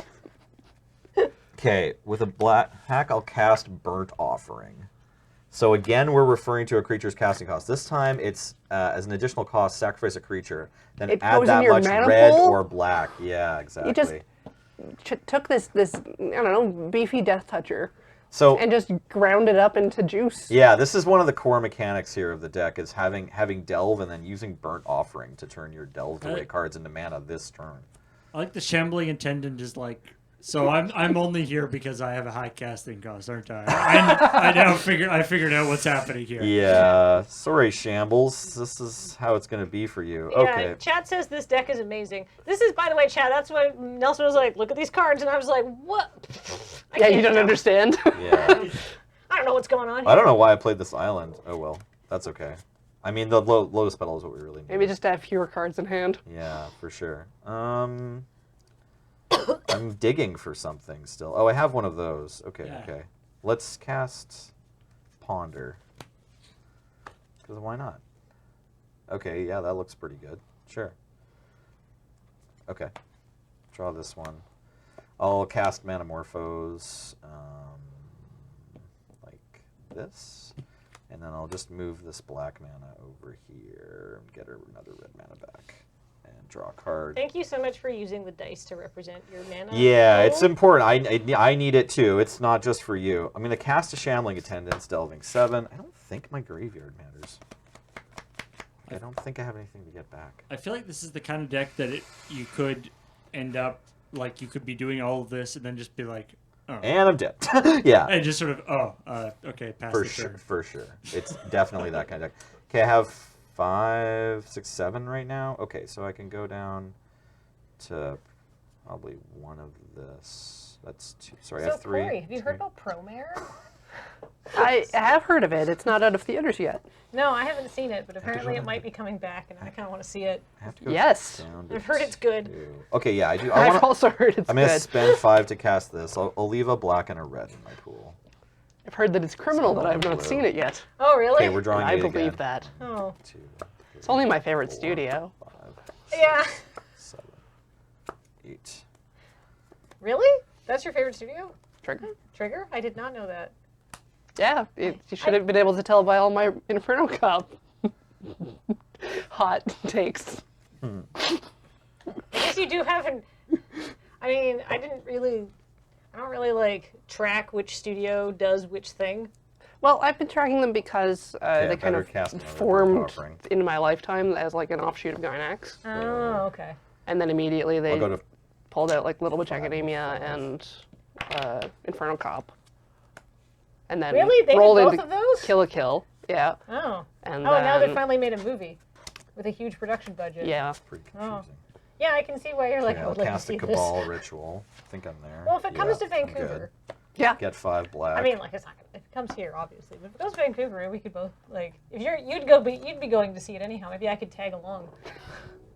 Okay, with a black hack, I'll cast Burnt Offering. So again, we're referring to a creature's casting cost. This time, it's as an additional cost, sacrifice a creature, then It add goes in that your much mana red pool? or black. Yeah, exactly. You just took this I don't know, beefy Death Toucher, So And just ground it up into juice. yeah, this is one of the core mechanics here of the deck is having delve and then using burnt offering to turn your delved away cards into mana this turn. I like the shambling attendant is like. So I'm only here because I have a high casting cost, aren't I? I figured out what's happening here. Yeah, sorry, Shambles. This is how it's gonna be for you. Yeah, Okay. Chad says this deck is amazing. This is, by the way, Chad, that's what Nelson was like, look at these cards, and I was like, what? I Yeah, you can't don't tell. understand. Yeah. I don't know what's going on I here. don't know why I played this island. Oh well, that's okay. I mean, the Lotus Petal is what we really need. Maybe just to have fewer cards in hand. Yeah, for sure. I'm digging for something still. Oh, I have one of those. Okay, Yeah. okay. Let's cast Ponder. Because why not? Okay, yeah, that looks pretty good. Sure. Okay. Draw this one. I'll cast Manamorphose like this. And then I'll just move this black mana over here and get her another red mana back. And draw a card. Thank you so much for using the dice to represent your mana. Yeah, it's pool. important. I need it too. It's not just for you. I'm going to cast a Shambling Attendants, delving 7. I don't think my graveyard matters. I don't think I have anything to get back. I feel like this is the kind of deck that you could end up like you could be doing all of this and then just be like, oh, And I'm dead. Yeah, and just sort of okay, pass for the sure, turn. for sure. It's definitely that kind of deck. Okay, I have 5, 6, 7 right now. Okay, so I can go down to probably one of this. That's 2. Sorry, I So, have 3. Corey, have you heard about Promare? I have heard of it. It's not out of theaters yet. No, I haven't seen it, but to apparently go it might be coming back, and I kind of want to see it. I have to go Yes. down to I've heard it's good. 2. Okay, yeah, I do. I I've wanna, also heard it's I'm going to good. spend 5 to cast this. I'll leave a black and a red in my pool. I've heard that it's criminal that I've not Blue. seen it yet. Oh, really? Okay, we're And drawing I 8 believe again. that. Oh, 2, It's only my favorite 4, studio. 5, yeah. 7, 8. Really? That's your favorite studio? Trigger? Trigger? I did not know that. Yeah, you should have been able to tell by all my Inferno Cop hot takes. I guess you do have an. I mean, I don't really like track which studio does which thing. Well, I've been tracking them because Okay, they I kind better of cast another formed offering. in my lifetime as like an offshoot of Gynax. Oh, okay. And then immediately I'll they go to pulled out like Little Witch Academia and Inferno Cop. And then Really? They did rolled both into of those? Kill a Kill. Yeah. Oh. And Oh, now they then- finally made a movie with a huge production budget. Yeah. pretty confusing. Yeah, I can see why you're like, Okay, I I'll would like to cast a see this. Cabal Ritual. I think I'm there. Well, if it comes to Yeah, I'm Vancouver, good. Yeah. Get 5 black. I mean, like it's not gonna. If it comes here, obviously, but if it goes to Vancouver, we could both like. If you'd be going to see it anyhow. Maybe I could tag along.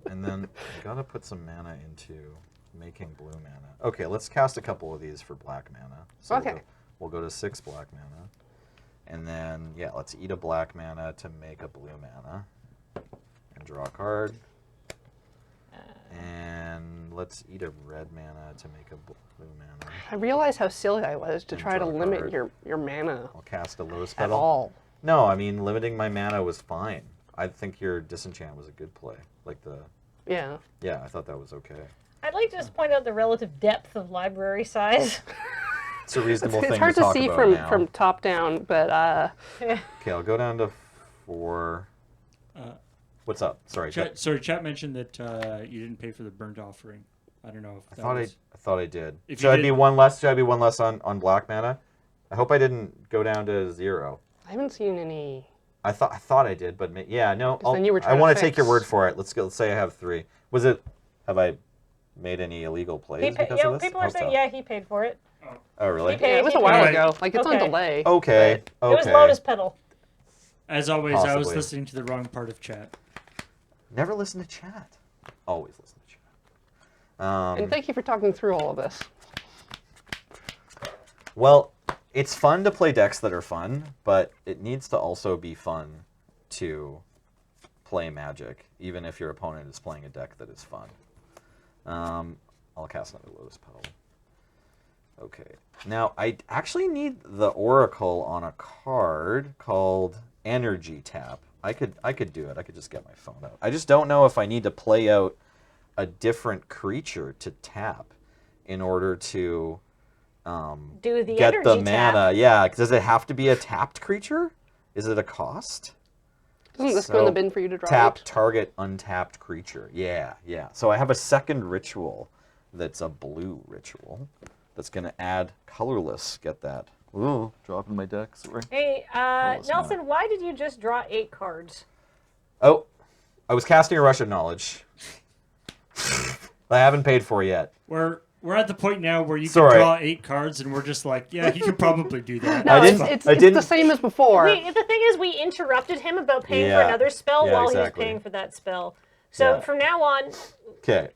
And then I gotta put some mana into making blue mana. Okay, let's cast a couple of these for black mana. So Okay. we'll go to 6 black mana. And then, yeah, let's eat a black mana to make a blue mana. And draw a card. And let's eat a red mana to make a blue mana. I realized how silly I was to And try to draw a limit card. your mana I'll cast a Lotus at Petal. all. No, I mean, limiting my mana was fine. I think your Disenchant was a good play. Like Yeah. yeah, I thought that was okay. I'd like to just point out the relative depth of library size. It's a reasonable It's thing hard to to talk see about now. from top down, but Okay, I'll go down to 4. What's up? Sorry, Chat mentioned that you didn't pay for the burnt offering. I don't know if that was... I thought I did. If Should you I did- be one less? Should I be one less on black mana? I hope I didn't go down to 0. I haven't seen any. I thought I did, but yeah, no. then you were I trying to want to take your fix. word for it. Let's go. Let's say I have 3. Was it? Have I made any illegal plays because of this? People are Hope saying, so. yeah, he paid for it. Oh, really? He paid. Yeah, it was a he while paid. ago. Like it's on Okay. delay. Okay. Okay. It was Lotus Petal. As always, I was Possibly. listening to the wrong part of chat. Never listen to chat. Always listen to chat. And thank you for talking through all of this. Well, it's fun to play decks that are fun, but it needs to also be fun to play Magic, even if your opponent is playing a deck that is fun. I'll cast another Lotus Petal. Okay. Now, I actually need the Oracle on a card called Energy Tap. I could do it. I could just get my phone out. I just don't know if I need to play out a different creature to tap in order to Do the get the energy mana. tap. Yeah, does it have to be a tapped creature? Is it a cost? Doesn't this go in the bin for you to draw? Tap target untapped creature. Yeah, yeah. So I have a second ritual that's a blue ritual that's going to add colorless. Get that. Ooh, dropping my deck. Sorry. Hey, that's Nelson, why did you just draw 8 cards? Oh, I was casting a Rush of Knowledge. I haven't paid for yet. We're at the point now where you Sorry. can draw 8 cards, and we're just like, yeah, he could probably do that. No, I didn't- it's I the didn't- same as before. The thing is, we interrupted him about paying for Yeah. another spell Yeah, while exactly. he was paying for that spell. So Yeah. from now on, Okay.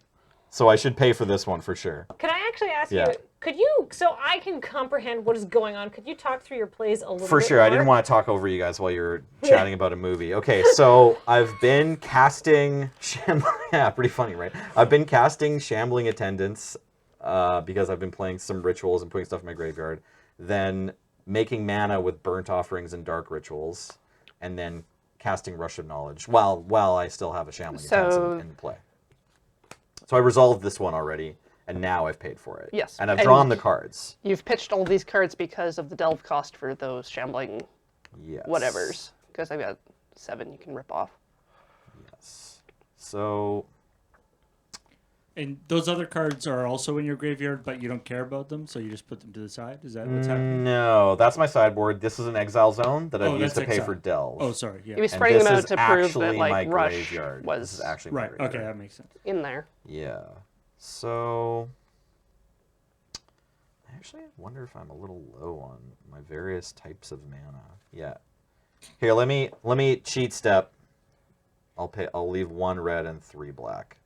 So I should pay for this one for sure. can I actually ask Yeah. you, could you, so I can comprehend what is going on, could you talk through your plays a little For bit sure. I more? didn't want to talk over you guys while you're chatting about a movie. Okay, so I've been casting yeah, pretty funny, right? I've been casting Shambling Attendants because I've been playing some rituals and putting stuff in my graveyard, then making mana with Burnt Offerings and Dark Rituals, and then casting Rush of Knowledge while I still have a Shambling Attendant in play. So I resolved this one already, and now I've paid for it. Yes, And I've and- drawn the cards. You've pitched all these cards because of the delve cost for those shambling Yes. whatevers. Because I've got 7 you can rip off. Yes. So... And those other cards are also in your graveyard, but you don't care about them, so you just put them to the side? Is that what's happening? No, that's my sideboard. This is an exile zone that I've used that's to pay exile. for delve. Oh, sorry, yeah. He was And spreading this them is out to prove actually that like my Rush graveyard. was This is actually my Right, graveyard. okay, that makes sense. in there. Yeah. So I actually wonder if I'm a little low on my various types of mana. Yeah. Here, let me cheat step. I'll leave 1 red and 3 black.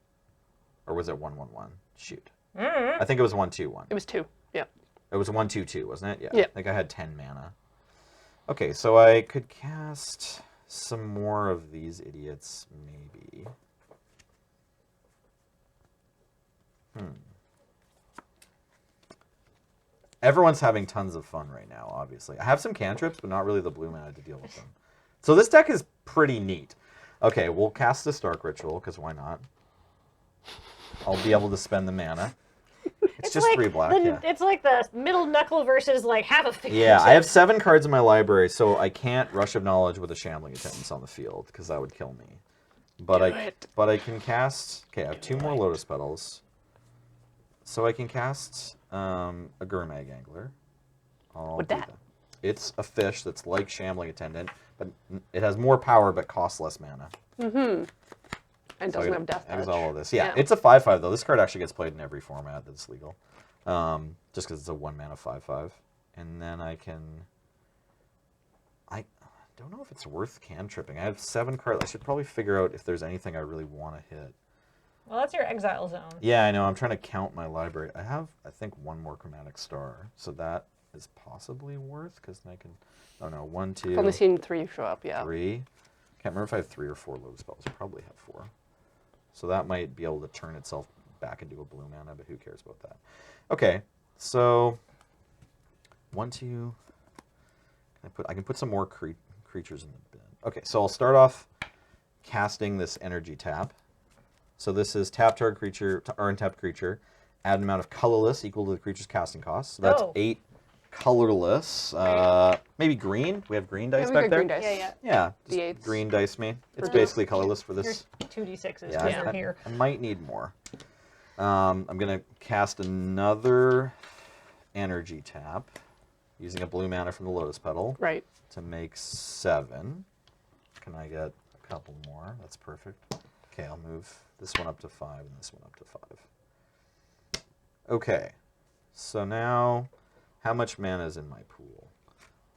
Or was it 1/1/1? Shoot. I think it was 1/2/1. It was 2. Yeah. It was 1/2/2, wasn't it? Yeah. Yeah. I think I had 10 mana. Okay, so I could cast some more of these idiots, maybe. Everyone's having tons of fun right now, obviously. I have some cantrips, but not really the blue mana to deal with them. So this deck is pretty neat. Okay, we'll cast this Dark Ritual, because why not? I'll be able to spend the mana. It's just like 3 black, yeah. It's like the middle knuckle versus like half a finger. Yeah, I have 7 cards in my library, so I can't Rush of Knowledge with a Shambling Attendants on the field, because that would kill me. But I can cast... Okay, I have 2 more Lotus Petals. So I can cast a Gurmag Angler. What's do that? It's a fish that's like Shambling Attendant, but it has more power but costs less mana. And So doesn't I have death touch. exile all this. Yeah, Yeah. it's a 5/5 though. This card actually gets played in every format that's legal. Just because it's a 1 mana 5/5. And then I don't know if it's worth cantripping. I have 7 cards. I should probably figure out if there's anything I really want to hit. Well, that's your exile zone. Yeah, I know. I'm trying to count my library. I have, I think, 1 more Chromatic Star. So that is possibly worth, because then I can... Oh no, 1, 2, I've only seen 3 show up, yeah. 3. Can't remember if I have 3 or 4 Lotus Spells. I probably have 4. So that might be able to turn itself back into a blue mana, but who cares about that? Okay, so 1, 2. I can put some more creatures in the bin. Okay, so I'll start off casting this energy tap. So this is tap target creature or untapped creature. Add an amount of colorless equal to the creature's casting cost. So that's 8 colorless. Maybe green. We have green dice we back got there. green dice. Yeah. Yeah, just D8s. green dice me. It's basically colorless for Your this. 2d6s Yeah, because they're here. I might need more. I'm going to cast another energy tap using a blue mana from the Lotus Petal Right. to make 7. Can I get a couple more? That's perfect. Okay, I'll move this one up to 5 and this one up to 5. Okay, so now how much mana is in my pool?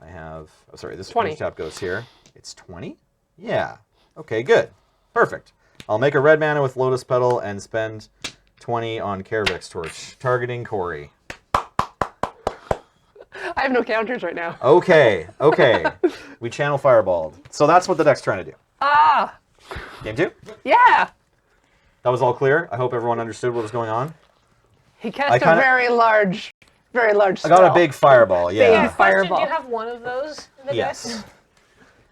I have, oh, sorry, this 20. energy tap goes here. It's 20? Yeah. Okay, good. Perfect. I'll make a red mana with Lotus Petal and spend 20 on Karavix Torch, targeting Corey. I have no counters right now. Okay, okay. We channel Fireballed. So that's what the deck's trying to do. Ah! Game 2? Yeah! That was all clear. I hope everyone understood what was going on. He cast kinda- a very large I spell. got a big fireball, yeah. Yeah, question, do Fireball. you have one of those in the Yes. deck?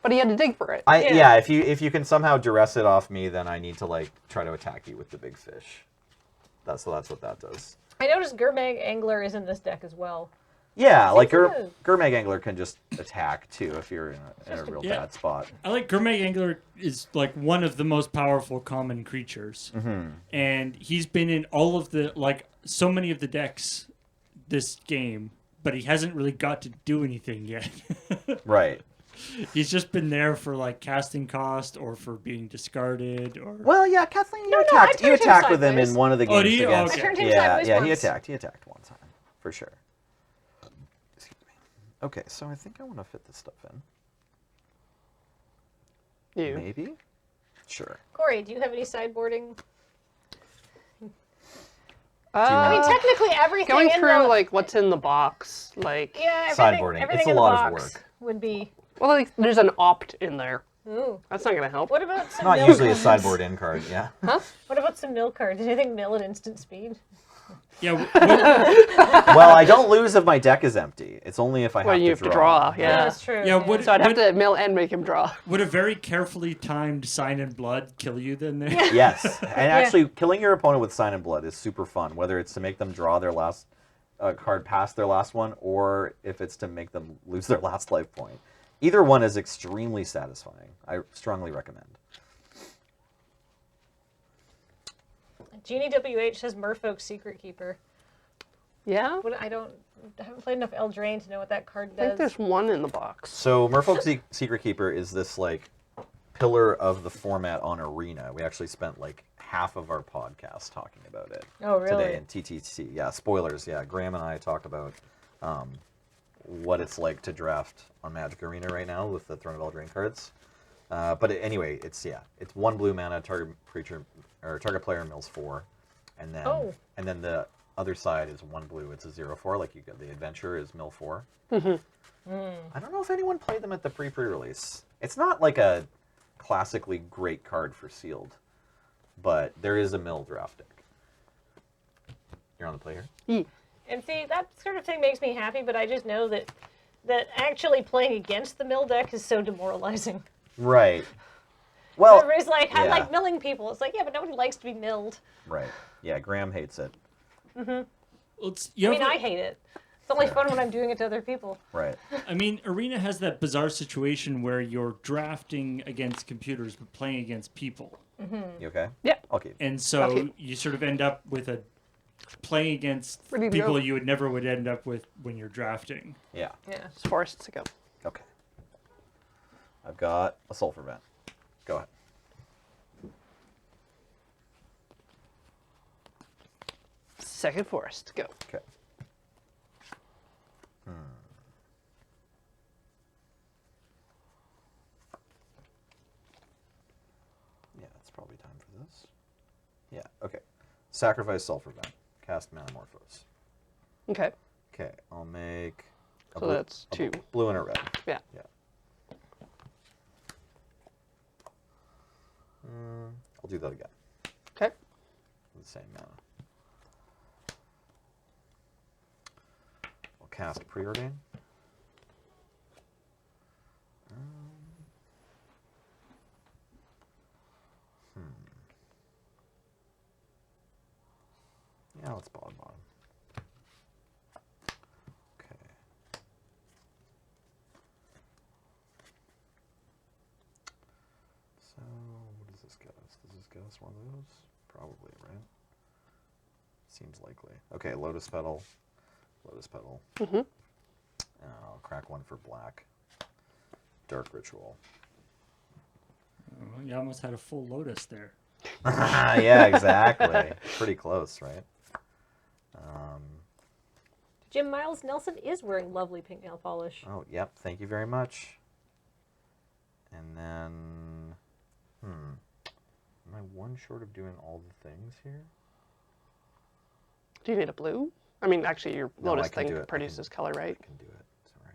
But he had to dig for it. Yeah, if you can somehow duress it off me, then I need to like try to attack you with the big fish. That's what that does. I noticed Gurmag Angler is in this deck as well. Yeah, like good. Gourmet Angler can just attack too if you're in a real Yeah. bad spot. I like Gourmet Angler is like one of the most powerful common creatures, and he's been in all of the so many of the decks this game, but he hasn't really got to do anything yet. Right. He's just been there for like casting cost or for being discarded or. Well, yeah, Kathleen, you no, I attacked. You turned him attacked with him sideways. in one of the Oh, games do you? against. Okay. I turned him yeah, sideways yeah, once. he attacked. He attacked one time, for sure. Excuse me. Okay, so I think I want to fit this stuff in. You. Maybe. Sure. Corey, do you have any sideboarding? I I mean, technically everything going in through the like what's in the box, like yeah, Sideboarding. everything It's a in the lot of box work. would be. well, like there's an opt in there. Ooh. That's not gonna help. What about some Not mill usually a cards? sideboard in card. Yeah. What about some mill cards? Anything mill at instant speed? Yeah, Well, I don't lose if my deck is empty. It's only if I have Well, to you have draw. to draw. Yeah. That's true. Yeah, what- So I'd have to mill and make him draw. would a very carefully timed Sign in Blood kill you then? There. Yes, and actually, killing your opponent with Sign in Blood is super fun. Whether it's to make them draw their last card past their last one, or if it's to make them lose their last life point. Either one is extremely satisfying. I strongly recommend. Genie WH says Merfolk's Secret Keeper. Yeah. What I haven't played enough Eldraine to know what that card I think does. there's one in the box. So Merfolk's Secret Keeper is this like pillar of the format on Arena. We actually spent like half of our podcast talking about it Oh, really? today in TTC. Yeah, spoilers. Yeah, Graham and I talked about what it's like to draft on Magic Arena right now with the Throne of Eldraine cards. Anyway, it's 1 blue mana, target creature or target player mills 4, and then the other side is 1 blue. It's a 0/4. Like you got the adventure is mill 4. I don't know if anyone played them at the pre-release. It's not like a classically great card for sealed, but there is a mill draft deck. You're on the play here. And see, that sort of thing makes me happy, but I just know that actually playing against the mill deck is so demoralizing. Right. Well, Everybody's like, I yeah. like milling people. It's like, yeah, but nobody likes to be milled. right. Yeah, Graham hates it. Well, I hate it. It's only fun when I'm doing it to other people. Right. I mean, Arena has that bizarre situation where you're drafting against computers but playing against people. You okay? Yeah. Okay. And so Okay. you sort of end up with playing against Ready to people go. you would never end up with when you're drafting. Yeah. Yeah. It's forced to go. Okay. I've got a sulfur vent. Go ahead. Second forest, go. Okay. Yeah, it's probably time for this. Yeah, okay. Sacrifice sulfur vent. Cast Manamorphose. Okay. Okay, I'll make a So that's a 2. blue and a red. Yeah. Yeah. I'll do that again. Okay. With the same mana. I'll cast Preordain. Yeah, let's bottom. Okay. So, what does this get us? Does this get us one of those? Probably, right? Seems likely. Okay, Lotus Petal. Lotus Petal. Mm-hmm. And I'll crack one for black. Dark Ritual. Well, you almost had a full Lotus there. Yeah, exactly. Pretty close, right? Jim Miles Nelson is wearing lovely pink nail polish. Oh, yep. Thank you very much. And then, am I one short of doing all the things here? Do you need a blue? I mean, actually, your No, I Lotus can thing do it. I produces color, right? I can do it. Sorry.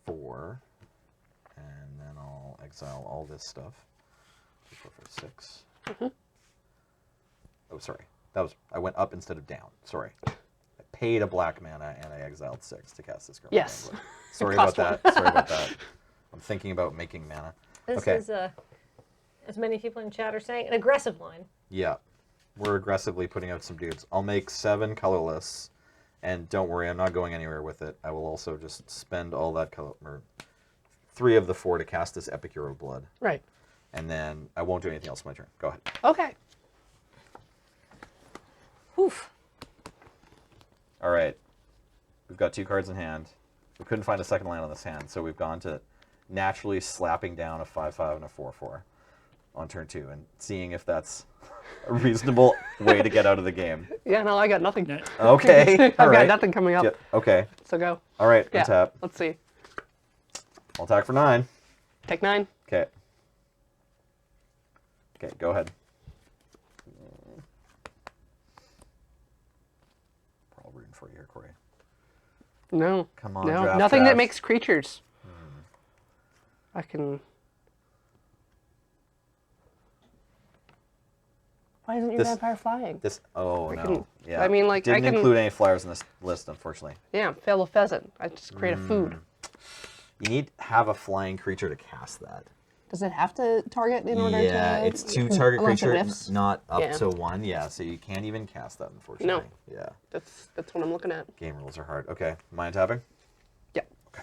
4. And then I'll exile all this stuff. 2, 4, 5, 6. Oh, sorry. I went up instead of down. Sorry. I paid a black mana and I exiled 6 to cast this Grim Yes. Angler. Sorry Cost about that. Sorry about that. I'm thinking about making mana. This Okay. is, as many people in chat are saying, an aggressive line. Yeah. We're aggressively putting out some dudes. I'll make 7 colorless, And don't worry, I'm not going anywhere with it. I will also just spend all that color, or 3 of the 4 to cast this Epicure of Blood. Right. And then I won't do anything else on my turn. Go ahead. Okay. Oof. All right. We've got 2 cards in hand. We couldn't find a second land on this hand, so we've gone to naturally slapping down a 5/5 and a 4/4 on turn 2 and seeing if that's a reasonable way to get out of the game. Yeah, no, I got nothing. Okay. I've All got right. nothing coming up. Yeah, okay. So go. All right. Yeah. Untap. Let's see. I'll attack for 9. Take 9. Okay. Okay, go ahead. Probably rooting for you here, Corey. No. Come on, No. draft, Nothing that draft. makes creatures. I can. Why isn't your This- vampire flying? This. Oh no. can- Yeah. I mean, like, I didn't can- include any flyers in this list, unfortunately. Yeah, fail a pheasant. I just create a food. You need to have a flying creature to cast that. Does it have to target in order to? Yeah, it's 2 target unless it creature, whiffs? not up Yeah. to 1. Yeah, so you can't even cast that, unfortunately. Yeah. That's what I'm looking at. Game rules are hard. Okay, mind tapping? Yeah. Okay.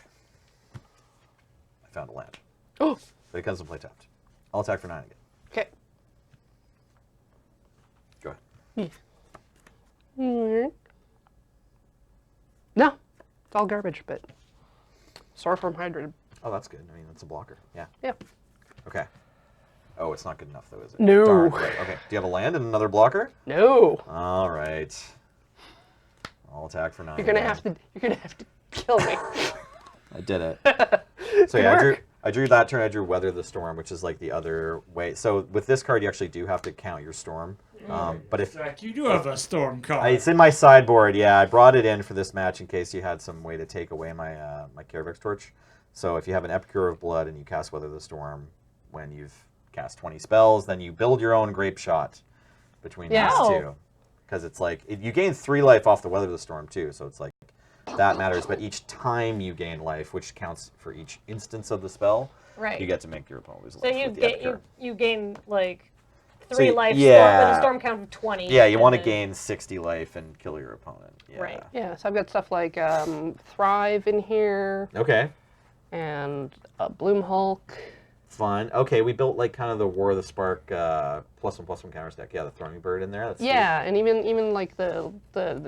I found a land. Oh. But it comes to play tapped. I'll attack for 9 again. Okay. Go ahead. No, it's all garbage, but Sorform Hydra. Oh, that's good. I mean, that's a blocker. Yeah. Yeah. Okay. Oh, it's not good enough, though, is it? No. Darn. Right. Okay. Do you have a land and another blocker? No. All right. I'll attack for 9. You're gonna again. have to kill me. I did it. So yeah, I drew that turn. I drew Weather the Storm, which is like the other way. So with this card, you actually do have to count your storm. But if Zach, you do have a storm card. it's in my sideboard, yeah, I brought it in for this match in case you had some way to take away my my Carevex Torch. So if you have an Epicure of Blood and you cast Weather the Storm when you've cast 20 spells, then you build your own Grape Shot between Yeah. these Oh. 2. Because it's like, you gain 3 life off the Weather the Storm too, so it's like, that matters. But each time you gain life, which counts for each instance of the spell, Right. you get to make your opponent lose So life you with the get Epicure. you gain like 3 you- life yeah. with a storm count of 20. Yeah, you and want to then- gain 60 life and kill your opponent. Yeah. Right. Yeah, so I've got stuff like Thrive in here Okay. and Bloom Hulk. Fun. Okay, we built like kind of the War of the Spark +1/+1 counters deck. Yeah, the Throwing Bird in there. That's sweet. Yeah, and even like the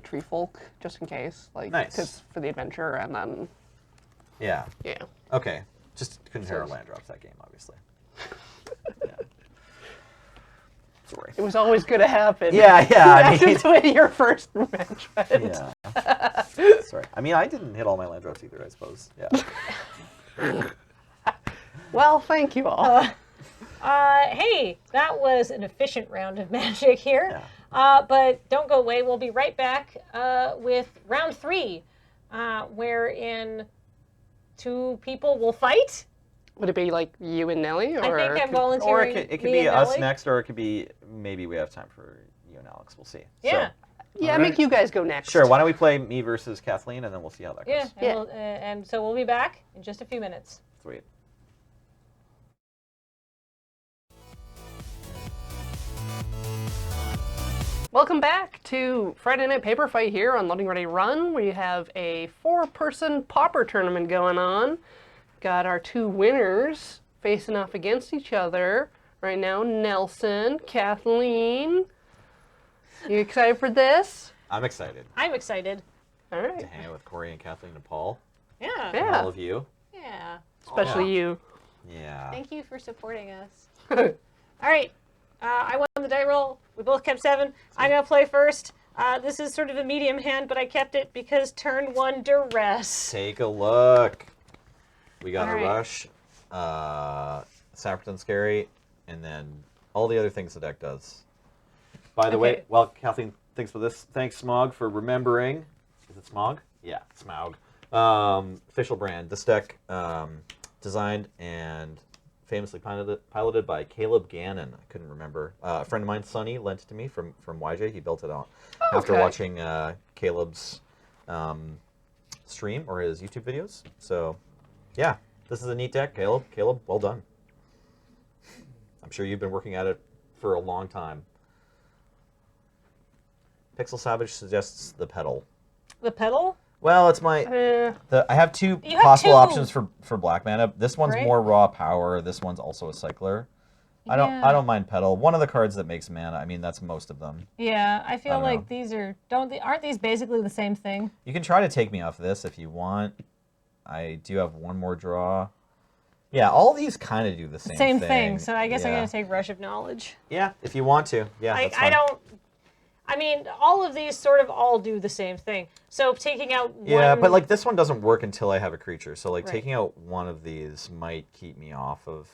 Tree Folk, just in case, like Nice. 'cause for the adventure, and then Yeah. yeah. Okay. Just couldn't hear our land drops that game, obviously. Yeah. Sorry. It was always going to happen. Yeah, yeah. I mean, Just with your first match. yeah. Sorry. I mean, I didn't hit all my land drops either, I suppose. Yeah. Well, thank you all. Hey, that was an efficient round of Magic here. But don't go away. We'll be right back with round 3, wherein 2 people will fight. Would it be like you and Nelly, or I think I'm volunteering. Or it could me be and us Nelly. next, or it could be maybe we have time for you and Alex. We'll see. Yeah. yeah, make you guys go next. So, sure. Why don't we play me versus Kathleen, and then we'll see how that goes. Yeah. And, Yeah. and so we'll be back in just a few minutes. Sweet. Welcome back to Friday Night Paper Fight here on Loading Ready Run. We have a 4-person Pauper tournament going on. Got our 2 winners facing off against each other right now. Nelson, Kathleen. You excited for this? I'm excited I'm excited. All to right. hang out with Corey and Kathleen and Paul. Yeah. And Yeah, all of you. Yeah. especially you. Yeah. Thank you for supporting us. All right. I won the die roll. We both kept 7. I'm going to play first. This is sort of a medium hand, but I kept it because turn 1 duress. Take a look. We got All a right. rush, Saperton Scary, and then all the other things the deck does. By the way, Okay. well, Kathleen, thanks for this. Thanks, Smog, for remembering. Is it Smog? Yeah, Smaug. Official brand. This deck designed and famously piloted by Caleb Gannon. I couldn't remember. A friend of mine, Sonny, lent it to me from YJ. He built it out after okay. watching Caleb's stream or his YouTube videos. So, yeah, this is a neat deck, Caleb. Caleb, well done. I'm sure you've been working at it for a long time. Pixel Savage suggests the pedal. The pedal? Well, it's my. I have two You have possible two. options for black mana. This one's Right. more raw power. This one's also a cycler. I don't mind pedal. One of the cards that makes mana. I mean, that's most of them. Yeah, I feel don't like know. these aren't these basically the same thing? You can try to take me off this if you want. I do have one more draw. Yeah, all these kind of do the same thing. So I guess I'm Yeah. gonna take Rush of Knowledge. Yeah, if you want to. Yeah, that's fine. I mean, all of these sort of all do the same thing. So taking out one... Yeah, but like this one doesn't work until I have a creature. So like Right. taking out one of these might keep me off of.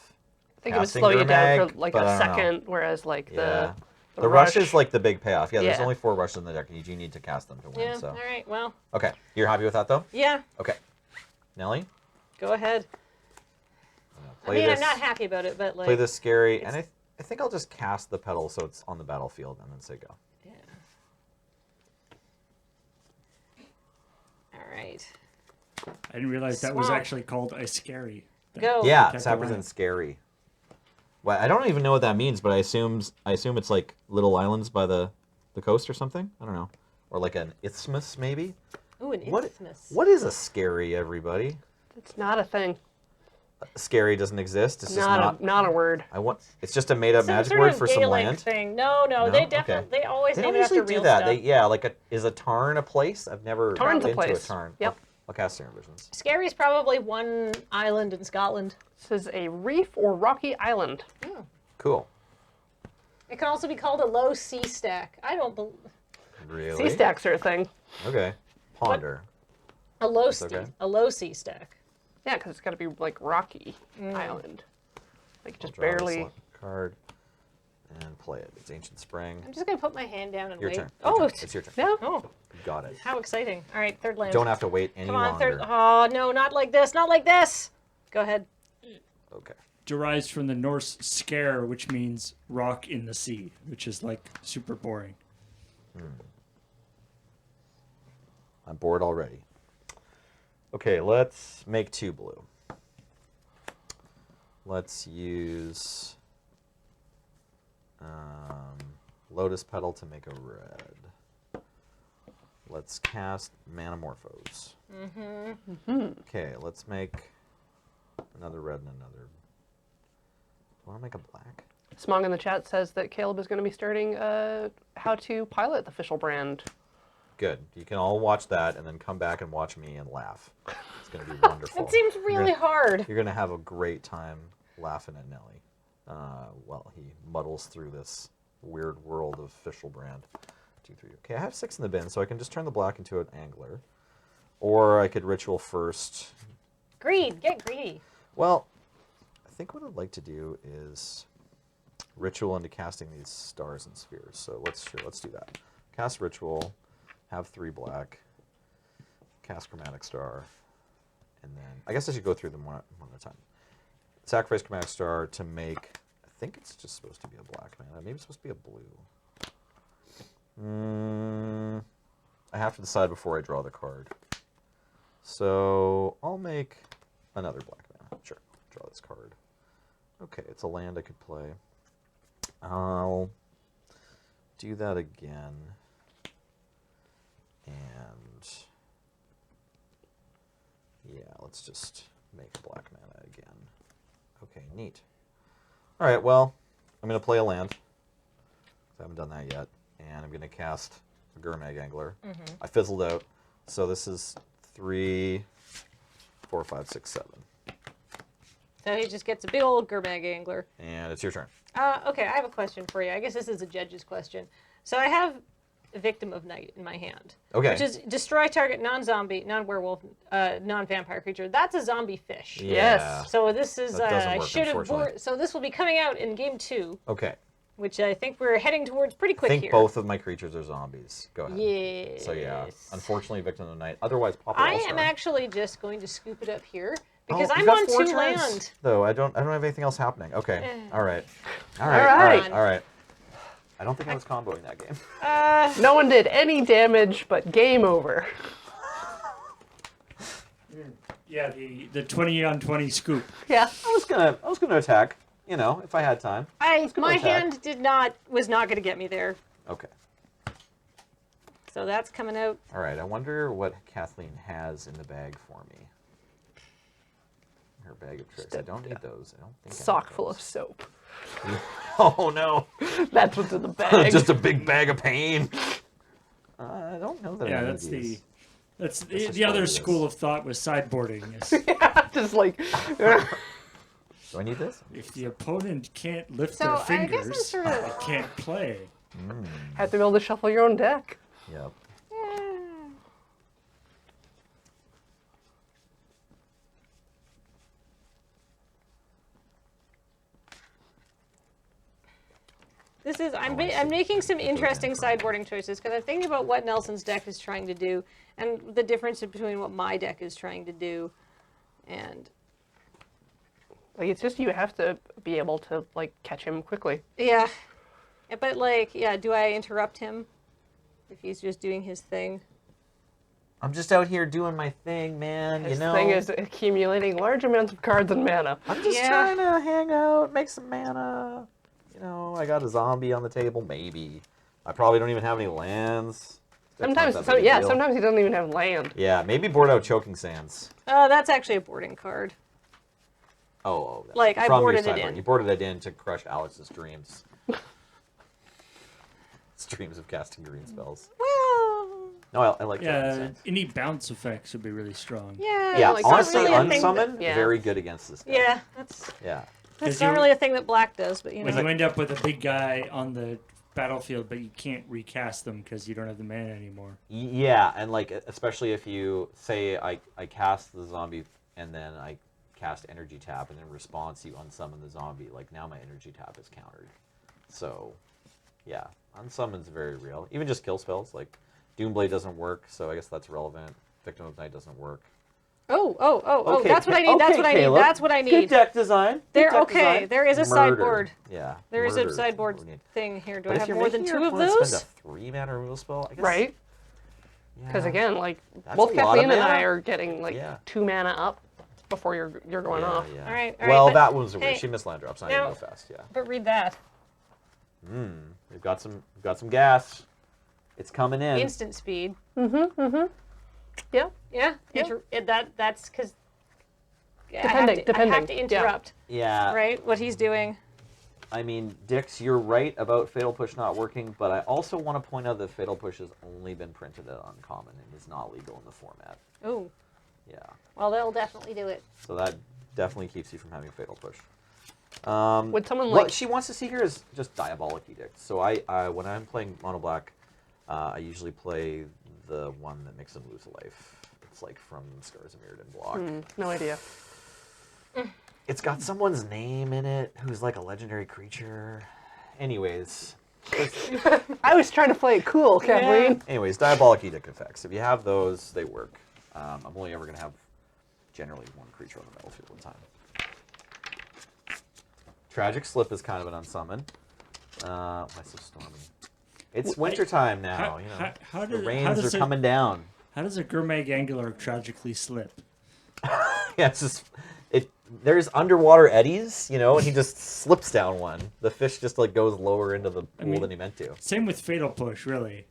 I think it would casting slow you down Gurmag, for like but a I don't know. second, whereas like Yeah. the The rush is like the big payoff. Yeah, there's Yeah. only 4 rushes in the deck, and you do need to cast them to win. Yeah, So all right, well, okay, you're happy with that though? yeah, Okay, Nelly, go ahead. I play mean, this. I'm not happy about it, but like... Play this scary, and I think I'll just cast the pedal so it's on the battlefield, and then say go. Yeah. All right. I didn't realize that was Swamp. actually called a scary. Go. Yeah, Protect the Sappers land. and scary. Well, I don't even know what that means, but I assume it's like little islands by the coast or something. I don't know, or like an isthmus maybe. Ooh, an What isthmus. what is a scary, everybody? It's not a thing. Scary doesn't exist. It's just Not a word. It's just a made up Some magic sort word of for some Gaelic land. thing. No, No? they Okay. definitely, they always They name don't it after usually do real that. stuff. Yeah, like is a tarn a place? I've never Tarn's a been to place. a tarn. Yep. I'll cast Sinner Visions. Scary's probably one island in Scotland. This is a reef or rocky island. Cool. It can also be called a low sea stack. I don't believe... Really? Sea stacks are a thing. Okay. Ponder. A low okay. a low sea stack. Yeah, because it's got to be like rocky island. Like I'll just draw this barely. card and play it. It's Ancient Spring. I'm just gonna put my hand down and Your wait. turn. Oh, It's your turn. No. oh, You got it. how exciting! All right, third land. Don't have to wait any Come on, longer. third. Oh no, not like this! Not like this! Go ahead. Okay. Derives from the Norse scare, which means rock in the sea, which is like super boring. I'm bored already. Okay, let's make 2 blue. Let's use Lotus Petal to make a red. Let's cast Manamorphose. Okay, let's make another red and another. Do I want to make a black? Smog in the chat says that Caleb is going to be starting how to pilot the official brand. Good. You can all watch that and then come back and watch me and laugh. It's going to be wonderful. It seems really hard. You're going to have a great time laughing at Nelly while he muddles through this weird world of official brand. 2, 3. Okay, I have 6 in the bin, so I can just turn the black into an angler. Or I could ritual first. Greed. Get greedy. Well, I think what I'd like to do is ritual into casting these stars and spheres. So let's do that. Cast ritual, have 3 black, cast chromatic star, and then I guess I should go through them one at a time. Sacrifice chromatic star to make. I think it's just supposed to be a black mana. Maybe it's supposed to be a blue. I have to decide before I draw the card. So I'll make another black mana. Sure, draw this card. Okay, it's a land I could play. I'll do that again. And yeah, let's just make black mana again. Okay, neat. All right, well, I'm going to play a land. I haven't done that yet. And I'm going to cast a Gurmag Angler. I fizzled out. So this is 3, 4, 5, 6, 7. So he just gets a big old Gurmag Angler. And it's your turn. Okay, I have a question for you. I guess this is a judge's question. So I have a Victim of Night in my hand. Okay. Which is destroy target non-zombie, non-werewolf, non-vampire creature. That's a zombie fish. Yes. So this is That doesn't I work, should have unfortunately. so this will be coming out in game 2, Okay. which I think we're heading towards pretty I quick think here. both of my creatures are zombies. Go ahead. Yes. So yeah, unfortunately, Victim of the Night. Otherwise, Pauper I All-Star. am actually just going to scoop it up here because Oh, I'm you've got on 4 2 turns, land. though. I don't have anything else happening. Okay. All right. All right. right. All right. I don't think I was comboing that game. No one did any damage, but game over. Yeah, the 20 on 20 scoop. Yeah. I was gonna attack. You know, if I had time. My attack. hand was not going to get me there. Okay. So that's coming out. All right, I wonder what Kathleen has in the bag for me. Her bag of tricks. I don't need those. I don't think I Sock need full those. of soap. Oh no! That's what's in the bag. Just a big bag of pain. I don't know that. Yeah, I need that's these. the other school of thought was sideboarding. Is Just like. Do I need this? if the opponent can't lift So, their I guess I'm fingers, sort of- they can't play. Have to be able to shuffle your own deck. Yep. This is I'm I see. I'm making some It goes interesting in front. sideboarding choices because I'm thinking about what Nelson's deck is trying to do and the difference between what my deck is trying to do, and Like, it's just you have to be able to, like, catch him quickly. yeah, but like yeah, do I interrupt him if he's just doing his thing? I'm just out here doing my thing, man. His you know. thing is accumulating large amounts of cards and mana. I'm just Yeah. trying to hang out, make some mana. You know, I got a zombie on the table, maybe. I probably don't even have any lands. That's not Sometimes, that so, big a yeah, deal. sometimes he doesn't even have land. Yeah, maybe board out Choking Sands. That's actually a boarding card. Oh, that's Like, I from your boarded it sideboard. in. You boarded it in to crush Alex's dreams. Dreams of casting green spells. Well, No, I like Choking Yeah, Sands. any bounce effects would be really strong. yeah. Yeah, like, it's not honestly, really a thing unsummon, Yeah. very good against this guy. Yeah, that's Yeah. that's 'Cause not you- really a thing that Black does, but you When know. you end up with a big guy on the battlefield, but you can't recast them because you don't have the mana anymore. Yeah, and like especially if you say I cast the zombie and then I cast energy tap and in response you unsummon the zombie, like now my energy tap is countered. So yeah, unsummon's very real. Even just kill spells like Doomblade doesn't work, so I guess that's relevant. Victim of Night doesn't work. Oh, Okay, that's what I need. That's okay, what I need. Caleb. That's what I Good need. deck design. Good There, deck okay, design. there is a Murder. sideboard. Yeah. There is murder a is sideboard what we need. thing here. Do But I if have you're more than making your 2 of opponent those? Spend a 3-mana removal spell, I guess. Right? Because Yeah. again, like, That's both a lot of Kathleen and mana. I are getting, like, Yeah. 2 mana up before you're going Yeah, off. yeah. All right, all well, right, but- that one's weird. hey, She missed land drops. I now- didn't go fast. Yeah. But read that. We've got some gas. It's coming in. Instant speed. Yeah. Yeah. Yeah. That's because. Depending, I have depending, to yeah. interrupt, Yeah. right? What he's doing. I mean, Dix, you're right about Fatal Push not working, but I also want to point out that Fatal Push has only been printed at Uncommon and is not legal in the format. Oh, Yeah. well, they'll definitely do it. So that definitely keeps you from having Fatal Push. Would someone What like... she wants to see here is just Diabolic Edict. So I when I'm playing Mono Black, I usually play the one that makes them lose a life. It's like from Scars of Mirrodin block. No idea. It's got someone's name in it who's like a legendary creature. Anyways, I was trying to play it cool, Kathleen. Diabolic Edict effects. If you have those, they work. I'm only ever going to have generally one creature on the battlefield at a time. Tragic Slip is kind of an unsummon. Why so stormy? It's wintertime now. How- You know, how the does- rains how are does it- coming down. How does a gourmet angler tragically slip? Yeah, it's just there's underwater eddies, you know, and he just slips down one. The fish just like goes lower into the pool mean- than he meant to. Same with Fatal Push, really.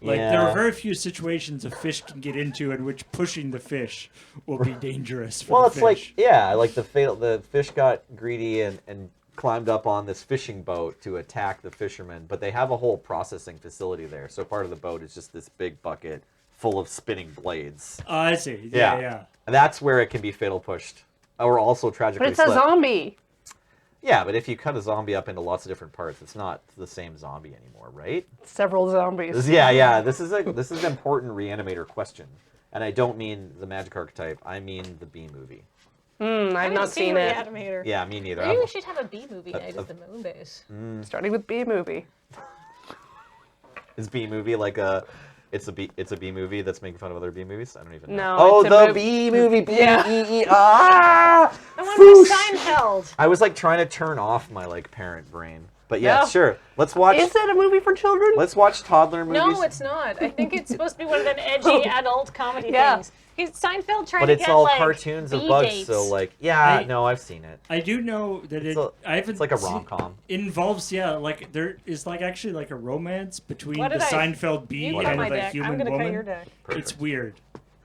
Like, Yeah. there are very few situations a fish can get into in which pushing the fish will be dangerous for Well, the it's fish. like like the fish got greedy and climbed up on this fishing boat to attack the fishermen, but they have a whole processing facility there. So part of the boat is just this big bucket full of spinning blades. Oh, I see. Yeah. And that's where it can be fatal pushed. Or also tragically But it's a slip. zombie. Yeah, but if you cut a zombie up into lots of different parts, it's not the same zombie anymore, right? Several zombies. Yeah. This is an important reanimator question. And I don't mean the magic archetype, I mean the B movie. I've not seen it. Animator. Yeah, me neither. Maybe we should have a B movie night at the moon base. Starting with B movie. Is B movie like a it's a B movie that's making fun of other B movies? I don't even know. No, Oh, it's a the mov- B movie. B Yeah. E E ah! I want more Foosh! Seinfeld. I was like trying to turn off my like parent brain. But yeah, No. sure. Let's watch Is it a movie for children? toddler movies. No, it's not. I think it's supposed to be one of them edgy adult comedy Yeah. things. Seinfeld trying But to it's get all like cartoons of B bugs, dates. so like, yeah, I- no, I've seen it. I do know that It's like a rom-com. It involves like there is like actually like a romance between What the did I- Seinfeld bee You and cut my the deck. I'm human gonna woman. cut your deck. It's weird.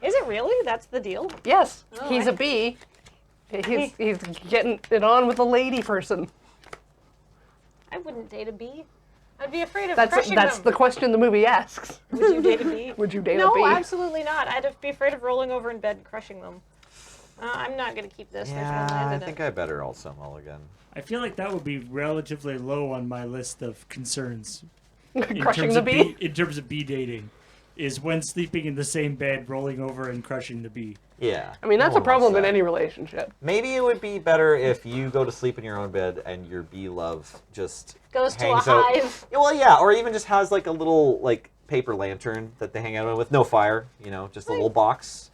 Is it really? That's the deal. Yes, Oh, he's I- a bee. He's getting it on with a lady person. I wouldn't date a bee. I'd be afraid of That's crushing the them. question the movie asks. Would you date a bee? Would you date no, a bee? absolutely not. I'd be afraid of rolling over in bed and crushing them. I'm not going to keep this. There's no Yeah, land I in think it. I better also mulligan. I feel like that would be relatively low on my list of concerns. in Crushing terms the of bee? In terms of bee dating, is when sleeping in the same bed, rolling over and crushing the bee. Yeah. I mean, that's no a one problem wants in that. any relationship. Maybe it would be better if you go to sleep in your own bed and your bee love just Goes to a hangs out. hive. Yeah, well, yeah, or even just has like a little like paper lantern that they hang out with, no fire, just a little box.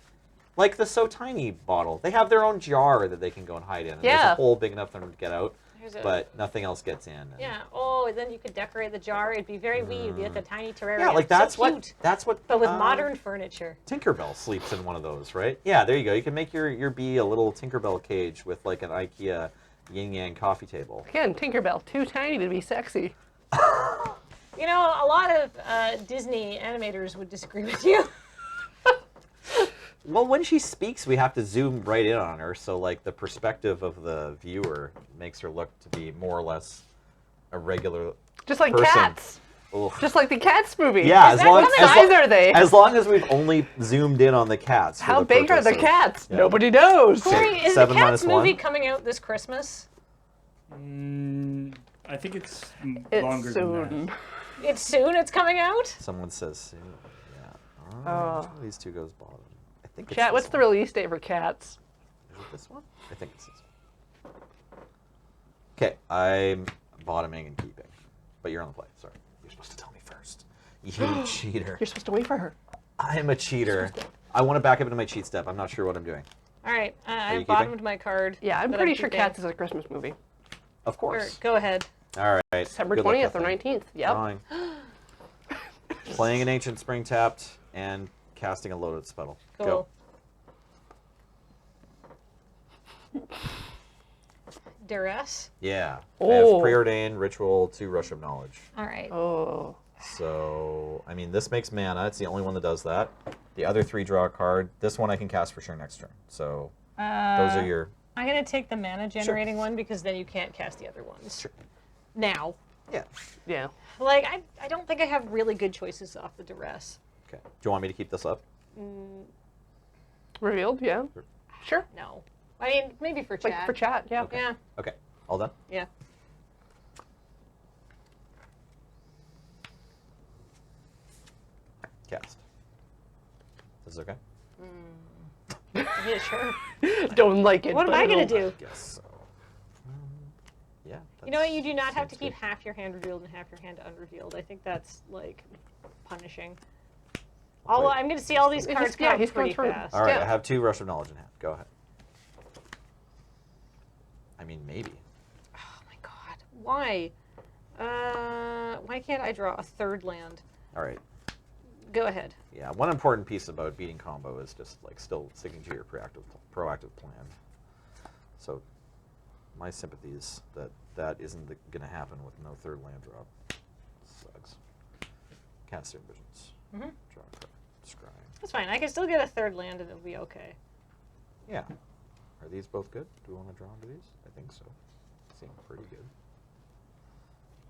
Like the So Tiny bottle. They have their own jar that they can go and hide in. And There's Yeah. a hole big enough for them to get out, There's a- but nothing else gets in. And- Yeah. Oh, and then you could decorate the jar. It'd be very wee. It'd be like a tiny terrarium. Yeah, like So that's cute, what. But with modern furniture. Tinkerbell sleeps in one of those, right? Yeah, there you go. You can make your bee a little Tinkerbell cage with like an IKEA yin yang coffee table. Again, Tinkerbell, too tiny to be sexy. You know, a lot of Disney animators would disagree with you. Well, when she speaks, we have to zoom right in on her, so like the perspective of the viewer makes her look to be more or less a regular Just like person. cats. Ugh. Just like the Cats movie. Yeah, Is as that long, what as, size lo- are they? as long as we've only zoomed in on the cats. for How the big are purpose the of- cats? Yeah. Nobody knows. Corey, is the 7 Cats minus movie 1? coming out this Christmas? I think it's It's longer soon. than that. It's soon. It's coming out. Someone says soon. Yeah. Oh. Which one of these two goes bottom? I think it's Chat, this what's the one. release date for Cats? Is it this one? I think it's this one. Okay, I'm bottoming and keeping. But you're on the play. Sorry. You're supposed to tell me first. You cheater. You're supposed to wait for her. I'm a cheater. I want to back up into my cheat step. I'm not sure what I'm doing. All right. you I keeping? bottomed my card. Yeah, I'm that pretty sure keeping. Cats is a Christmas movie. Of Or, course. go ahead. All right. December Good luck, 20th or Kathleen. 19th. Yep. Drawing. Playing an Ancient Spring tapped and casting a loaded spell. Cool. Go. Duress. Yeah. I Oh. have Preordained, Ritual, 2 Rush of Knowledge. All right. Oh. So, I mean, this makes mana. It's the only one that does that. The other 3 draw a card. This one I can cast for sure next turn. So, those are your... I'm gonna take the mana generating one because then you can't cast the other ones. Sure. Now. Yeah. Yeah. Like, I don't think I have really good choices off the Duress. Okay. Do you want me to keep this up? Revealed, yeah. Sure. No. I mean, maybe for chat. Like for chat, yeah. Yeah. Okay. All done? Yeah. Cast. This is okay? Yeah, sure. Don't like it. What am but I gonna it'll- do? Guess so. Yeah. You know what? You that's- do not have to seems keep good. half your hand revealed and half your hand unrevealed. I think that's like punishing. Although Wait. I'm going to see all these He's- cards yeah, come he's going pretty through. fast. All right, Yeah. I have 2 Rush of Knowledge in hand. Go ahead. I mean, maybe. Oh my god. Why? Why can't I draw a third land? All right. Go ahead. Yeah, one important piece about beating combo is just like still sticking to your proactive plan. So, my sympathies that that isn't going to happen with no third land drop. Sucks. Casting Visions. Mhm. Draw a card. Scrying. That's fine. I can still get a third land and it'll be okay. Yeah. Are these both good? Do we want to draw into these? I think so. Seem pretty good.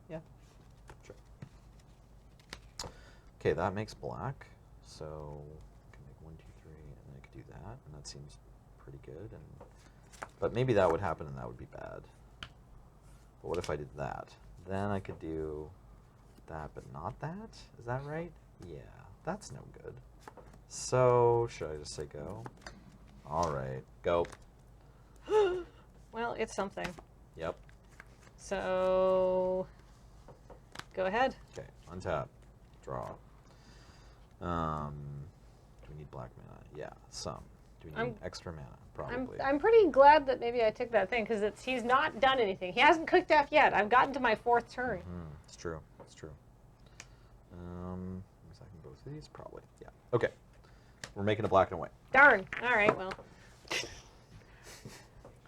Yeah. Sure. Okay, that makes black. So I can make 1, 2, 3, and then I could do that, and that seems pretty good. But maybe that would happen, and that would be bad. But what if I did that? Then I could do that, but not that. Is that right? Yeah, that's no good. So should I just say go? All right, go. Well, it's something. Yep. So go ahead. Okay, untap, draw. Do we need black mana? Yeah, some. Do we need extra mana? Probably. I'm pretty glad that maybe I took that thing because he's not done anything. He hasn't cooked F yet. I've gotten to my 4th turn. It's true. It's true. Recycling both of these? Probably. Yeah. Okay. We're making a black and white. Darn. All right, well.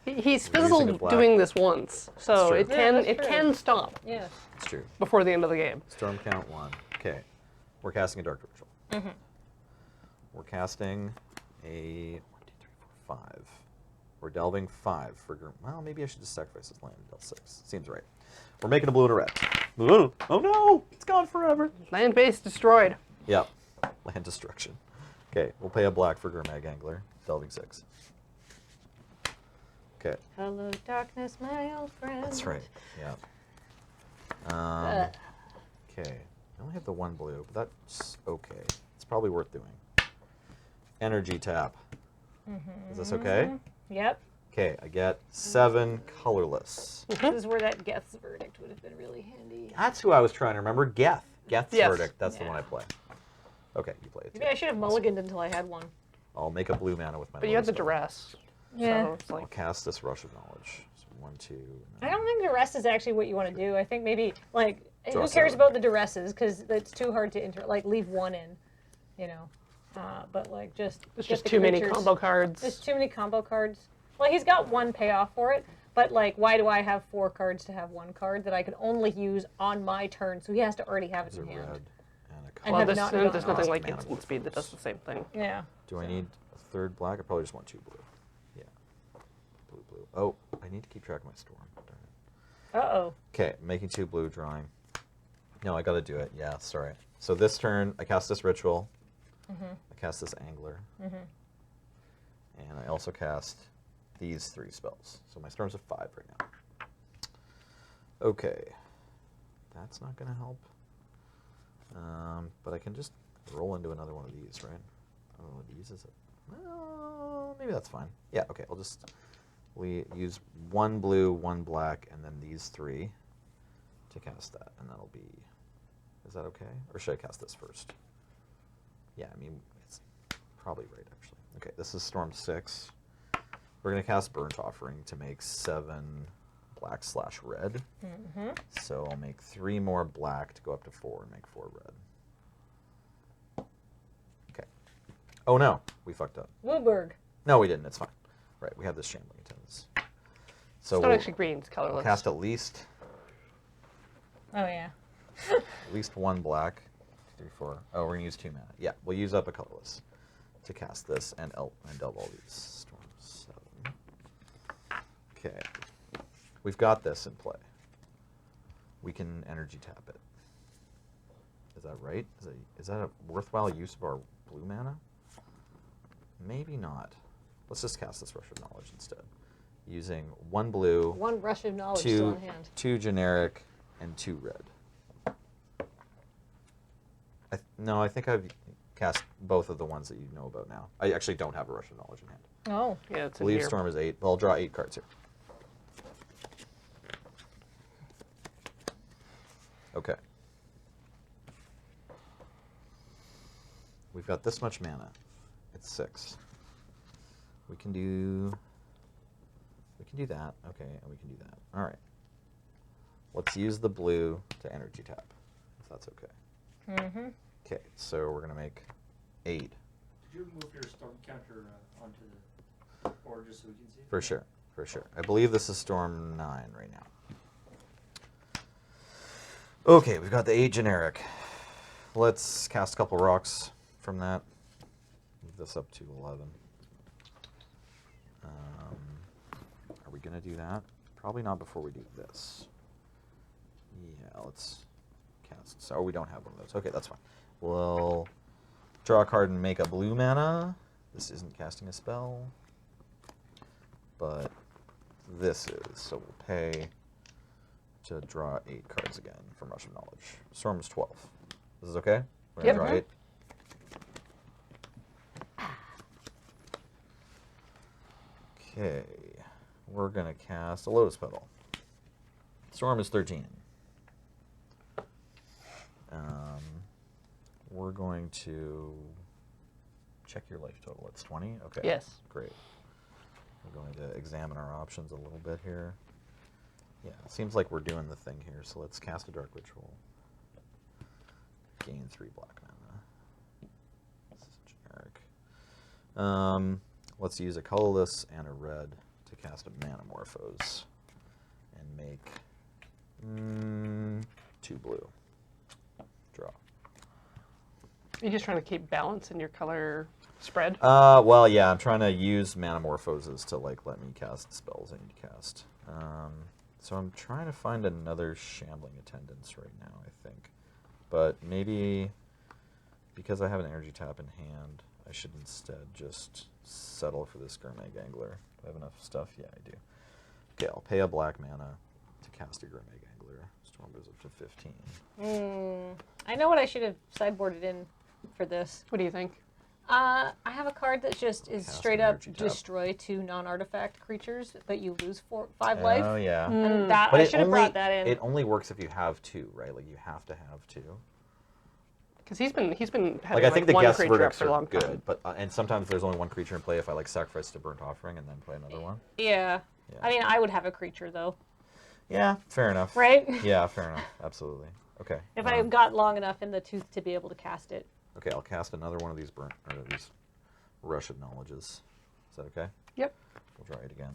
He's We're using a fizzled black. doing this once, so true. it Yeah, can that's it true. can stop Yeah. It's true. before the end of the game. Storm count 1. Okay. We're casting a dark ritual. Mm-hmm. We're casting a 1, 2, 3, 4, 5. We're delving 5 for. Well, maybe I should just sacrifice this land and delve 6. Seems right. We're making a blue and a red. Ooh. Oh no! It's gone forever. Land base destroyed. Yep. Land destruction. Okay, we'll pay a black for Gurmag Angler. Delving 6. Okay, Hello, darkness, my old friend. that's right. Yeah. Okay. I only have the 1 blue, but that's okay. It's probably worth doing. Energy tap. Is this okay? Yep. Okay, I get 7 colorless. This is where that Geth's verdict would have been really handy. That's who I was trying to remember. Geth. Geth's Yes. verdict. That's the Yeah. one I play. Okay, you play it too. Maybe I should have mulliganed until I had one. I'll make a blue mana with my. But you had the lowest spell. duress. Yeah. So it's I'll like cast this Rush of Knowledge. So 1, 2. I don't think duress is actually what you want to do. I think maybe like Draw who cares 7. about the duresses because it's too hard to leave one in, you know. But like just it's get just the too many creatures. combo cards. There's too many combo cards. Well, he's got 1 payoff for it, but like, why do I have 4 cards to have 1 card that I could only use on my turn? So he has to already have it There's a in red hand. and a And color. Well, have there's, not there's gone nothing off. like Mana instant speed that does the same thing. Yeah. Do I need a 3rd black? I probably just want 2 blue. Yeah. Blue, blue. Oh, I need to keep track of my storm. Darn it. Uh-oh. Okay, making 2 blue, drawing. No, I gotta do it. Yeah, sorry. So this turn, I cast this ritual. I cast this angler. And I also cast these 3 spells. So my storm's a 5 right now. Okay. That's not gonna help. But I can just roll into another one of these, right? Oh, these is it. Well, maybe that's fine. Yeah, okay, I'll just use 1 blue, 1 black, and then these 3 to cast that, and that'll be. Is that okay? Or should I cast this first? Yeah, I mean, it's probably right, actually. Okay, this is Storm 6. We're going to cast Burnt Offering to make 7 black/red. So I'll make 3 more black to go up to 4 and make 4 red. Okay. Oh no, we fucked up. Wooburg. No, we didn't. It's fine. Right, we have this Shambling Attendants. So It's not actually green, it's colorless. we'll cast at least Oh yeah. 1 black. 3, 4. Oh, we're gonna use 2 mana. Yeah, we'll use up a colorless to cast this and delve all these. Storm 7. Okay, we've got this in play. We can energy tap it. Is that right? Is that a worthwhile use of our blue mana? Maybe not. Let's just cast this Rush of Knowledge instead, using 1 blue, 1 rush of knowledge still in hand. 2 generic, and 2 red. No, I think I've cast both of the ones that you know about now. I actually don't have a Rush of Knowledge in hand. Oh. Yeah, it's I in believe here. Storm is 8. Well, I'll draw 8 cards here. Okay. We've got this much mana. It's 6. We can do that. Okay, and we can do that. All right. Let's use the blue to energy tap, if that's okay. Okay, so we're gonna make 8 Did you move your storm counter onto the board just so we can see? for sure. For sure. I believe this is Storm 9 right now. Okay, we've got the 8 generic. Let's cast a couple rocks from that. Move this up to 11. Are we going to do that? Probably not before we do this. Yeah, let's cast. So we don't have one of those. Okay, that's fine. We'll draw a card and make a blue mana. This isn't casting a spell, but this is. So we'll pay to draw 8 cards again from Rush of Knowledge. Storm is 12. This is okay? We're going to draw 8. Okay. We're going to cast a Lotus Petal. Storm is 13. We're going to check your life total. It's 20? Okay. Yes. Great. We're going to examine our options a little bit here. Yeah, it seems like we're doing the thing here. So let's cast a Dark Ritual. Gain 3 black mana. This is generic. Let's use a colorless and a red to cast a Manamorphose and make 2 blue. Draw. You're just trying to keep balance in your color spread. Well, yeah, I'm trying to use Manamorphoses to like let me cast spells I need to cast. So I'm trying to find another Shambling Attendance right now, I think. But maybe because I have an energy tap in hand, I should instead just settle for this Gourmet Gangler. Do I have enough stuff? Yeah, I do. Okay, I'll pay a black mana to cast a Gourmet Gangler. Storm goes up to 15. I know what I should have sideboarded in for this. What do you think? I have a card that just is Cast straight an up energy tap. destroy 2 non-artifact creatures, but you lose 5 life. Oh, yeah. And that But I should have brought that in. It only works if you have 2, right? Like, you have to have 2. Because he's been having Like, I think the one guest creature up verdicts for a are long good, time. but and sometimes there's only one creature in play if I like sacrifice to Burnt Offering and then play another one. Yeah. Yeah. I mean, I would have a creature though, Yeah, fair enough. right? Yeah, fair enough. Absolutely. Okay. If I got long enough in the tooth to be able to cast it. Okay, I'll cast another one of these these Rush of Knowledges. Is that okay? Yep. We'll try it again.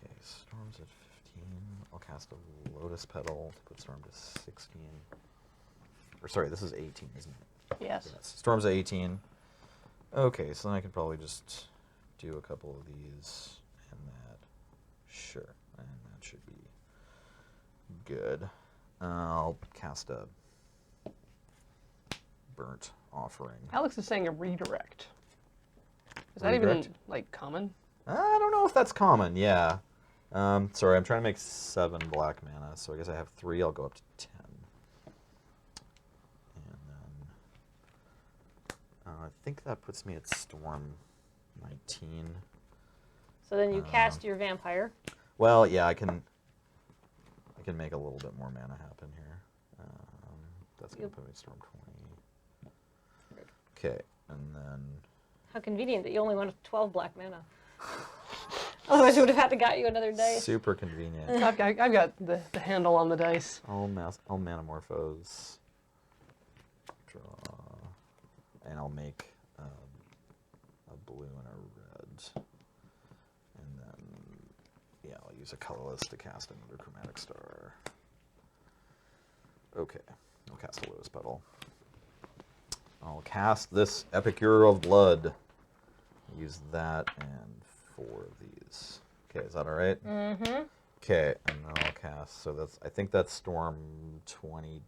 Okay, Storm's at 15. I'll cast a Lotus Petal to put Storm to 16. Or sorry, this is 18, isn't it? Yes. Yes. Storm's at 18. Okay, so then I can probably just do a couple of these and that. Sure. And that should be good. I'll cast a Burnt Offering. Alex is saying a redirect. Is that Redirect? even like common? I don't know if that's common, yeah. Sorry, I'm trying to make 7 black mana, so I guess I have 3. I'll go up to 10. And then I think that puts me at Storm 19. So then you cast your vampire. Well, yeah, I can make a little bit more mana happen here. That's going to put me at Storm 20. Okay, and then... How convenient that you only went 12 black mana. Otherwise, it would have had to got you another dice. Super convenient. I've got the handle on the dice. I'll Manamorphose. Draw. And I'll make a blue and a red. And then, yeah, I'll use a colorless to cast another Chromatic Star. Okay, I'll cast a Lotus Petal. I'll cast this Epicure of Blood. Use that and 4 of these. Okay, is that all right? Mm-hmm. Okay, and then I'll cast. So that's, I think that's Storm 24.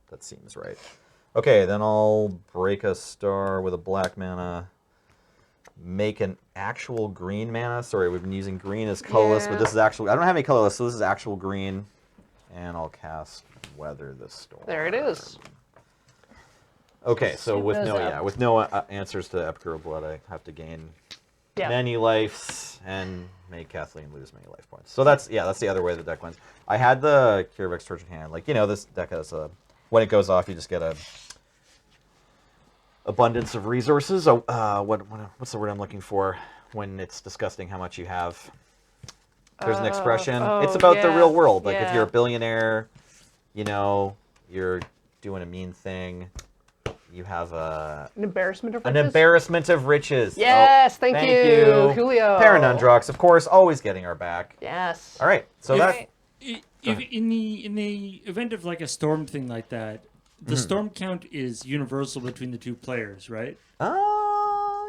That seems right. Okay, then I'll break a star with a black mana. Make an actual green mana. Sorry, we've been using green as colorless, but Yeah. this is actual. I don't have any colorless, so this is actual green. And I'll cast Weather the Storm. There it is. Okay, so Scoop with those no up. with no answers to Epicure of Blood, I have to gain Yeah. many lives and make Kathleen lose many life points. So that's that's the other way the deck wins. I had the Cure of Extortion hand. Like, this deck has a, when it goes off, you just get a abundance of resources. What's the word I'm looking for when it's disgusting how much you have? There's an expression. It's about the yeah, real world. Like, if yeah. you're a billionaire, you're doing a mean thing. You have An embarrassment of an riches? embarrassment of riches. Yes, Oh, thank you, Julio. Paranundrox, of course, always getting our back. Yes. All right, so Right. If in the event of like a storm thing like that, the storm count is universal between the 2 players, right?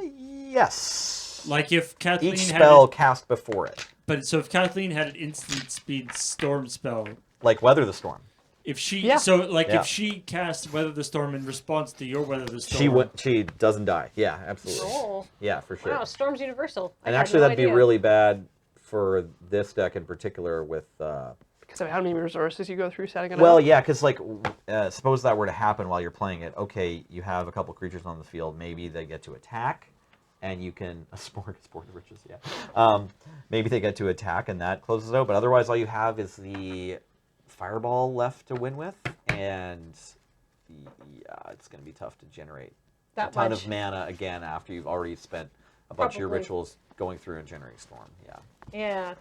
Yes. Like if Kathleen Each had spell cast before it, but if Kathleen had an instant speed storm spell, like Weather the Storm. if she Yeah. if she cast Weather the Storm in response to your Weather the Storm, She doesn't die. Yeah, absolutely. Oh. Yeah, for sure. Wow, Storm's universal. I And had actually, no that'd be idea. really bad for this deck in particular with. Because of how many resources you go through setting it Well, up. yeah, because suppose that were to happen while you're playing it. Okay, you have a couple creatures on the field. Maybe they get to attack, and you can a sport of riches. Yeah, maybe they get to attack, and that closes it out. But otherwise, all you have is the fireball left to win with, and yeah, it's going to be tough to generate That a ton much. of mana again after you've already spent a bunch of your Probably. rituals going through and generating storm. Yeah. Yeah.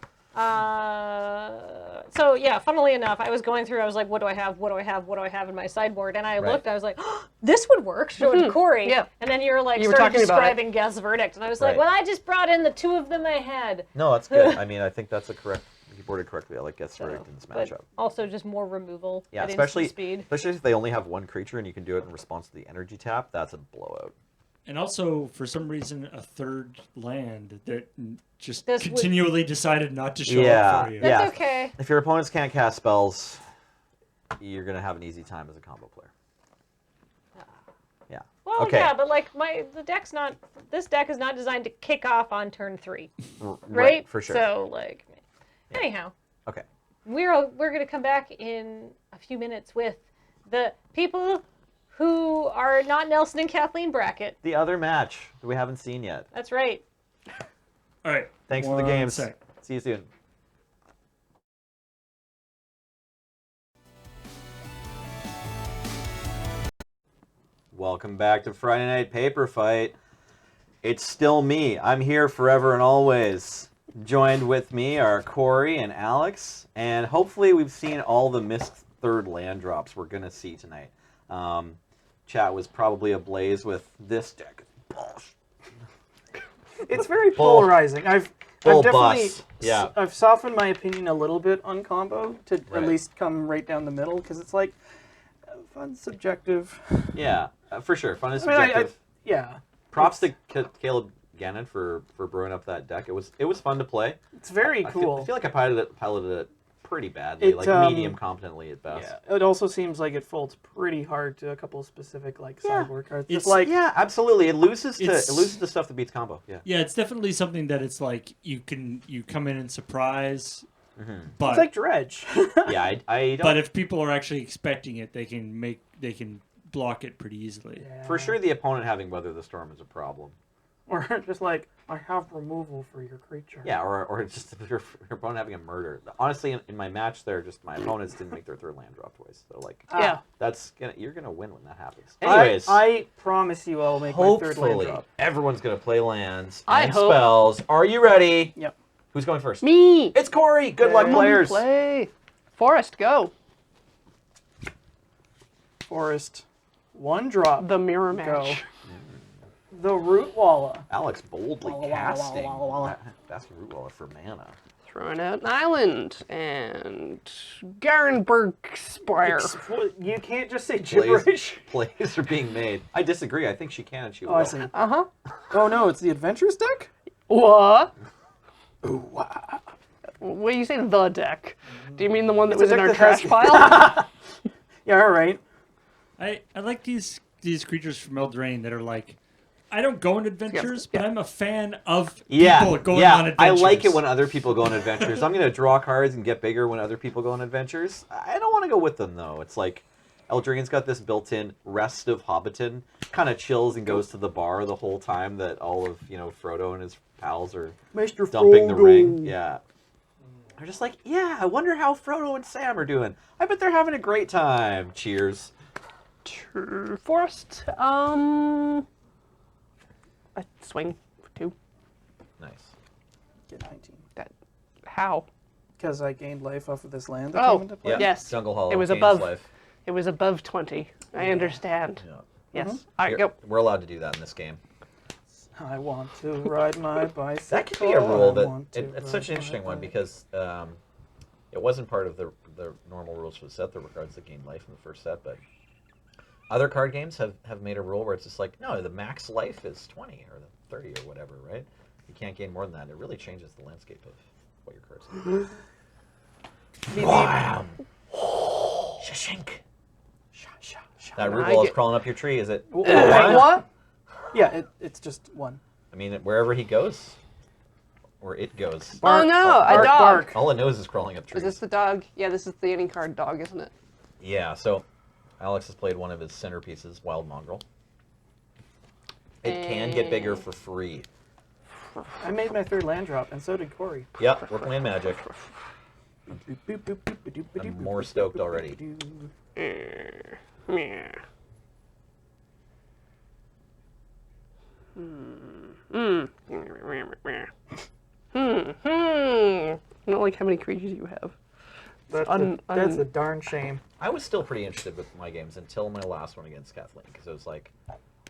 So yeah, funnily enough, I was going through. I was like, "What do I have? What do I have? What do I have in my sideboard?" And I looked. I was like, oh, "This would work." Showed it to Corey. Yeah. And then you were like, You were started talking about it. describing Guess Verdict, and I was like, Right. "Well, I just brought in the two of them I had." No, that's good. I mean, I think that's a correct. You boarded correctly. I like Guess Verdict in this But matchup. also just more removal. Yeah, at especially instant speed. especially if they only have one creature and you can do it in response to the energy tap. That's a blowout. And also, for some reason, a third land that just This would- continually decided not to show Yeah. up for you. That's Yeah. okay. If your opponents can't cast spells, you're gonna have an easy time as a combo player. Yeah. Well, Okay. yeah, but like this deck is not designed to kick off on turn 3, Right. right? For sure. So like, anyhow, Okay. we're gonna come back in a few minutes with the people who are not Nelson and Kathleen bracket. The other match that we haven't seen yet. That's right. All right. Thanks for the One games. sec. See you soon. Welcome back to Friday Night Paper Fight. It's still me. I'm here forever and always. Joined with me are Corey and Alex, and hopefully we've seen all the missed third land drops we're going to see tonight. Chat was probably ablaze with this deck. It's very polarizing. I've Bull definitely bus. Yeah. I've softened my opinion a little bit on combo to Right. at least come right down the middle because it's like fun's subjective. Yeah, for sure. Fun is I mean, subjective. yeah, Props to Caleb Gannon for brewing up that deck. It was fun to play. it's very I cool. feel like I piloted it pretty badly, It, like medium competently at best. Yeah, it also seems like it folds pretty hard to a couple of specific like sideboard cards. It's It's- like Yeah, absolutely. It loses It's- to stuff that beats combo. Yeah. Yeah, it's definitely something that it's like you come in and surprise, but it's like dredge. Yeah, I don't. but if people are actually expecting it, they can block it pretty easily. For sure, the opponent having Weather the Storm is a problem. Or just like I have removal for your creature. Yeah, or just your opponent having a murder. Honestly, in my match there, just my opponents didn't make their third land drop twice. So like, Yeah. you're gonna win when that happens. I, Anyways, I promise you I'll make my third land hopefully drop. everyone's gonna play lands I and hope. spells. Are you ready? Yep. Who's going first? Me. It's Corey. Good luck, Come players. Play. Forest, go. Forest. One drop. The mirror Go. match. The Root Walla. Alex boldly Walla, walla, casting. walla, walla. That's root waller for mana. Throwing out an island and Garenberg Spire. You can't just say Plays, gibberish. plays are being made. I disagree. I think she can and she will. Oh, I see. Uh huh. Oh no, it's the Adventures deck? What? Ooh, wow. When you say the deck, do you mean the one that It's a was in deck our that trash has- pile? Yeah, alright. I like these creatures from Eldraine that are like, I don't go on adventures, but I'm a fan of people going on adventures. I like it when other people go on adventures. I'm going to draw cards and get bigger when other people go on adventures. I don't want to go with them, though. It's like Eldraine's got this built-in rest of Hobbiton. Kind of chills and goes to the bar the whole time that all of, Frodo and his pals are Mr. dumping the Frodo. ring. Yeah. They're just like, yeah, I wonder how Frodo and Sam are doing. I bet they're having a great time. Cheers. Forest. A swing for 2. Nice. Get 19. How? Because I gained life off of this land that Oh, came into play. Yeah. Yes. Jungle Hollow. It was gains above. life. It was above 20. I understand. Yeah. Yes. Mm-hmm. All right, go. We're allowed to do that in this game. I want to ride my bicycle. That could be a rule I that want to it's such an ride interesting my one bike. because it wasn't part of the normal rules for the set that regards the game life in the first set, but other card games have made a rule where it's just like, no, the max life is 20 or the 30 or whatever, right? You can't gain more than that. It really changes the landscape of what your cards do. Wow. Shashink. That root I wall is get- crawling up your tree, is it? What? Yeah, it's just one. I mean, wherever he goes, or it goes. Oh no, a bark, dog. bark. All it knows is crawling up trees. Is this the dog? Yeah, this is the any card dog, isn't it? Yeah, so Alex has played one of his centerpieces, Wild Mongrel. It can get bigger for free. I made my third land drop, and so did Corey. Yep, we're playing Magic. I'm more stoked already. Yeah. I don't like how many creatures you have. That's a darn shame. I was still pretty interested with my games until my last one against Kathleen, because it was like,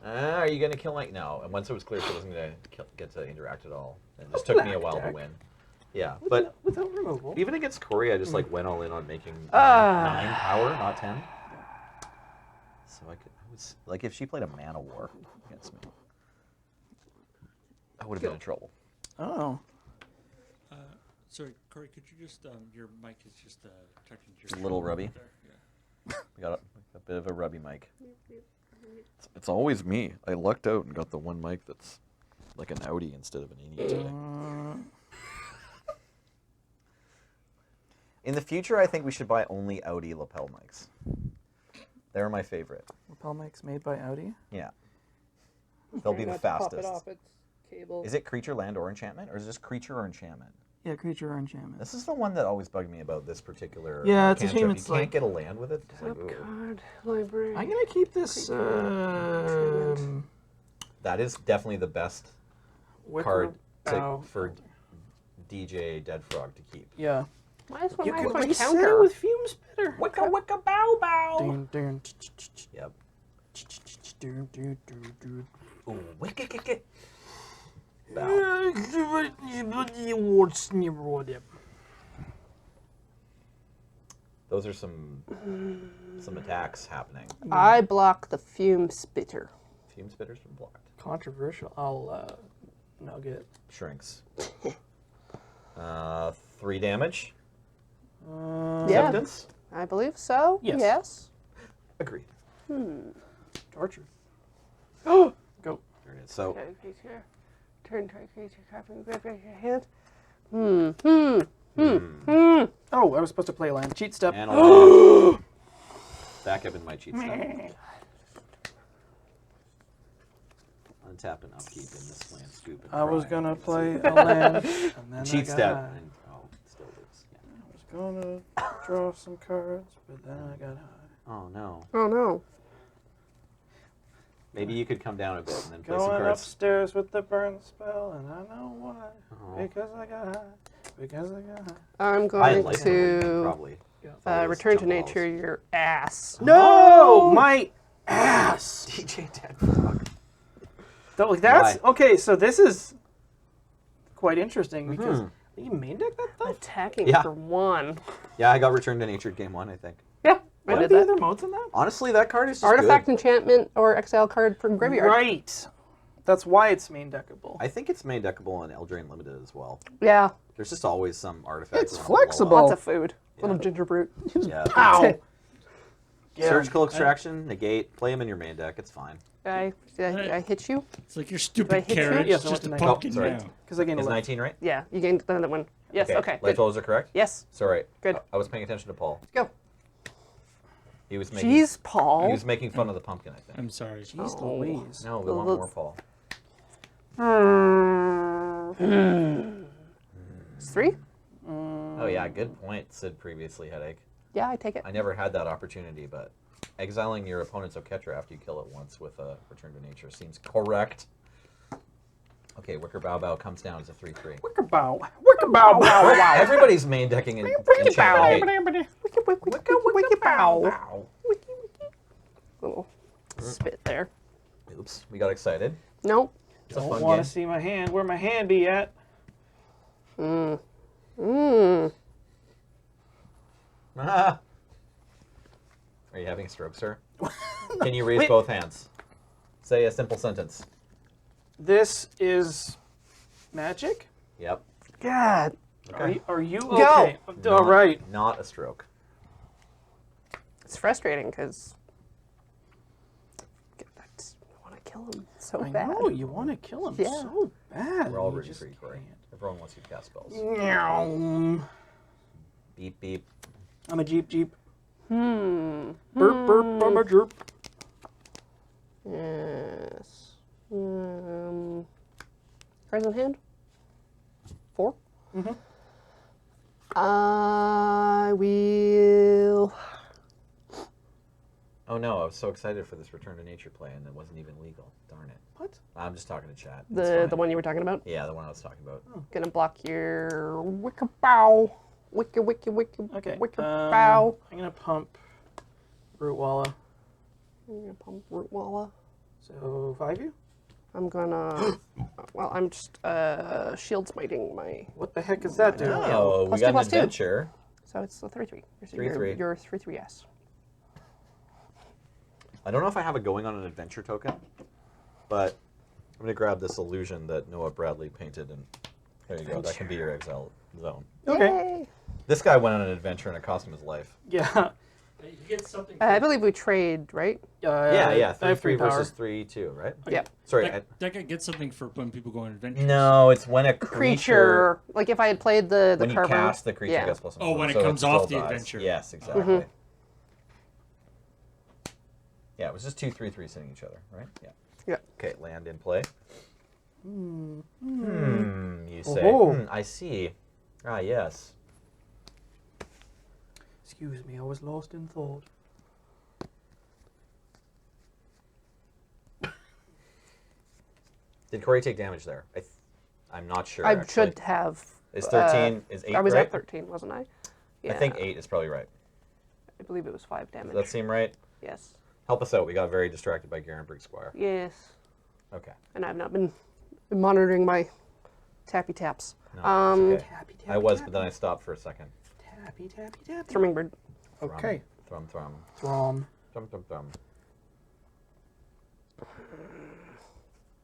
are you going to kill my... No. And once it was clear she wasn't going to get to interact at all, it just took me a while to win. Yeah, but Without removal. even against Corey, I just like went all in on making 9 power, not 10. So I was like, if she played a Man of War against me, I would have been in trouble. Oh. Sorry, Corey, could you just, your mic is just tucked into your... Little rubby. There. Yeah. We got a bit of a rubby mic. It's always me. I lucked out and got the one mic that's like an Audi instead of an Innie today. In the future, I think we should buy only Audi lapel mics. They're my favorite. Lapel mics made by Audi. Yeah. They'll be the fastest. It's cable. Is it creature, land, or enchantment? Or is it just creature or enchantment? Yeah, creature or enchantment. This is the one that always bugged me about this particular Yeah, it's a cantrip. shame You it's can't like- get a land with it. It's like, Top ooh. card library. I'm gonna keep this That is definitely the best wicker card bow. for DJ Dead Frog to keep. Yeah. Might as well You might as could well reset it counter. with fume spitter. Wicka wicka bow bow. Dun, dun, Yep. dun, dun, dun, dun. Ooh, wicka kicka. Bow. Those are some attacks happening. I block the fume spitter. Fume spitter's been blocked. Controversial. I'll nugget. Shrinks. 3 damage. Yeah, Acceptance. I believe so. Yes. Yes. Agreed. Torture. Go. There it is. So Target creature. Turn target creature card from your graveyard to your hand. Oh, I was supposed to play a land. Cheat step. and I'll back up in my cheat step. Untap and upkeep in this land scoop. And I was cry. gonna play a land, and then cheat I got step. high. And, oh, still lose. Yeah. I was gonna draw some cards, but then I got high. Oh no. Oh no. Maybe you could come down a bit and then play some Going cards. upstairs with the burn spell, and I know why. Oh. Because I got high. Because I got high. I'm I going like it, to probably. Always return to jump balls. nature your ass. No, my ass. DJ Dead Frog. That's Why? okay. So this is quite interesting because you main deck that stuff. Attacking Yeah. for 1. Yeah, I got returned to nature game 1, I think. Yeah, I What are did the that. other modes in that? Honestly, that card is just Artifact, good. enchantment, or exile card from graveyard. Right. That's why it's main deckable. I think it's main deckable on Eldraine Limited as well. Yeah, There's just always some artifact. It's around to blow flexible. up. lots of food. Little Yeah. ginger brute. Yeah. Ow. Get him. Surgical extraction, negate, play them in your main deck. It's fine. I hit you? It's like your Did I stupid hit you? carrot. Yes, It's I just a went to pumpkin sorry. now. Because I gained Is 11. 19 right? Yeah, you gained another one. Yes, okay. Life Good. totals are correct? Yes, Sorry. Good. I was paying attention to Paul. go. He was making Jeez, Paul. He was making fun of the pumpkin, I think. I'm sorry. Jeez Oh. Louise. No, we want Let's- more Paul. It's 3? Oh yeah, good point. Sid previously headache. Yeah, I take it. I never had that opportunity, but exiling your opponent's Oketra after you kill it once with a Return to Nature seems correct. Okay, Wicker Bow Bow comes down as a 3/3. Wicker bow. Wicker bow. Wow. Wow. Everybody's main decking in enchantment. Wiki bow. Bow. Little spit there. Oops, we got excited. Nope. It's a Don't fun want game. to see my hand. Where my hand be at? Ah. Are you having a stroke, sir? Can you raise both hands? Say a simple sentence. This is magic. Yep. God. Are you Go. okay? All right. Not a stroke. It's frustrating because I want to kill him so I bad. know you want to kill him Yeah. so bad. We're all you rooting just for you, Corey. can't. Everyone wants you to cast spells. Meow. Beep, beep. I'm a jeep. Burp, burp, I'm a jerp. Yes. Cards in hand? 4? Mm-hmm. I will. Oh no, I was so excited for this Return to Nature play and it wasn't even legal. Darn it. What? I'm just talking to chat. It's The one you were talking about? Yeah, the one I was talking about. Gonna block your wicka bow. Wicka wicka wicka Okay. wicka bow. I'm gonna pump Rootwalla. I'm gonna pump Rootwalla. So 5 you? I'm gonna well, I'm just shield smiting my What the heck is that doing? Oh, we Plus got two, an plus two. adventure. so it's the 3/3. 3/3. You're 3/3s. I don't know if I have it going on an adventure token, but I'm gonna grab this illusion that Noah Bradley painted, and there you go. That can be your exile zone. Okay. Yay. This guy went on an adventure and it cost him his life. Yeah. You get something. I believe we trade, right? Yeah. I have 3 3 power. versus 3/2, right? Yeah. Sorry. That guy gets something for when people go on adventures. No, it's when a Creature. Like if I had played the when you carver. cast the creature yeah. gets plus 1. Oh, when it so comes still off the dies. adventure. Yes, exactly. Yeah, it was just 2/3/3 sitting each other, right? Yeah. Yeah. Okay, land in play. You say. Oh. I see. Ah, yes. Excuse me, I was lost in thought. Did Corey take damage there? I'm not sure. I actually. should have. Is 13? Is 8 I was right? at 13, wasn't I? Yeah. I think 8 is probably right. I believe it was 5 damage. Does that seem right? Yes. Help us out. We got very distracted by Garen Squire. Yes. Okay. And I've not been monitoring my tappy taps. No, it's okay. Tappy, tappy, I was, tappy. but then I stopped for a second. Tappy, tappy, tappy. Thrumming Okay. Thrum. Throm. Thrum.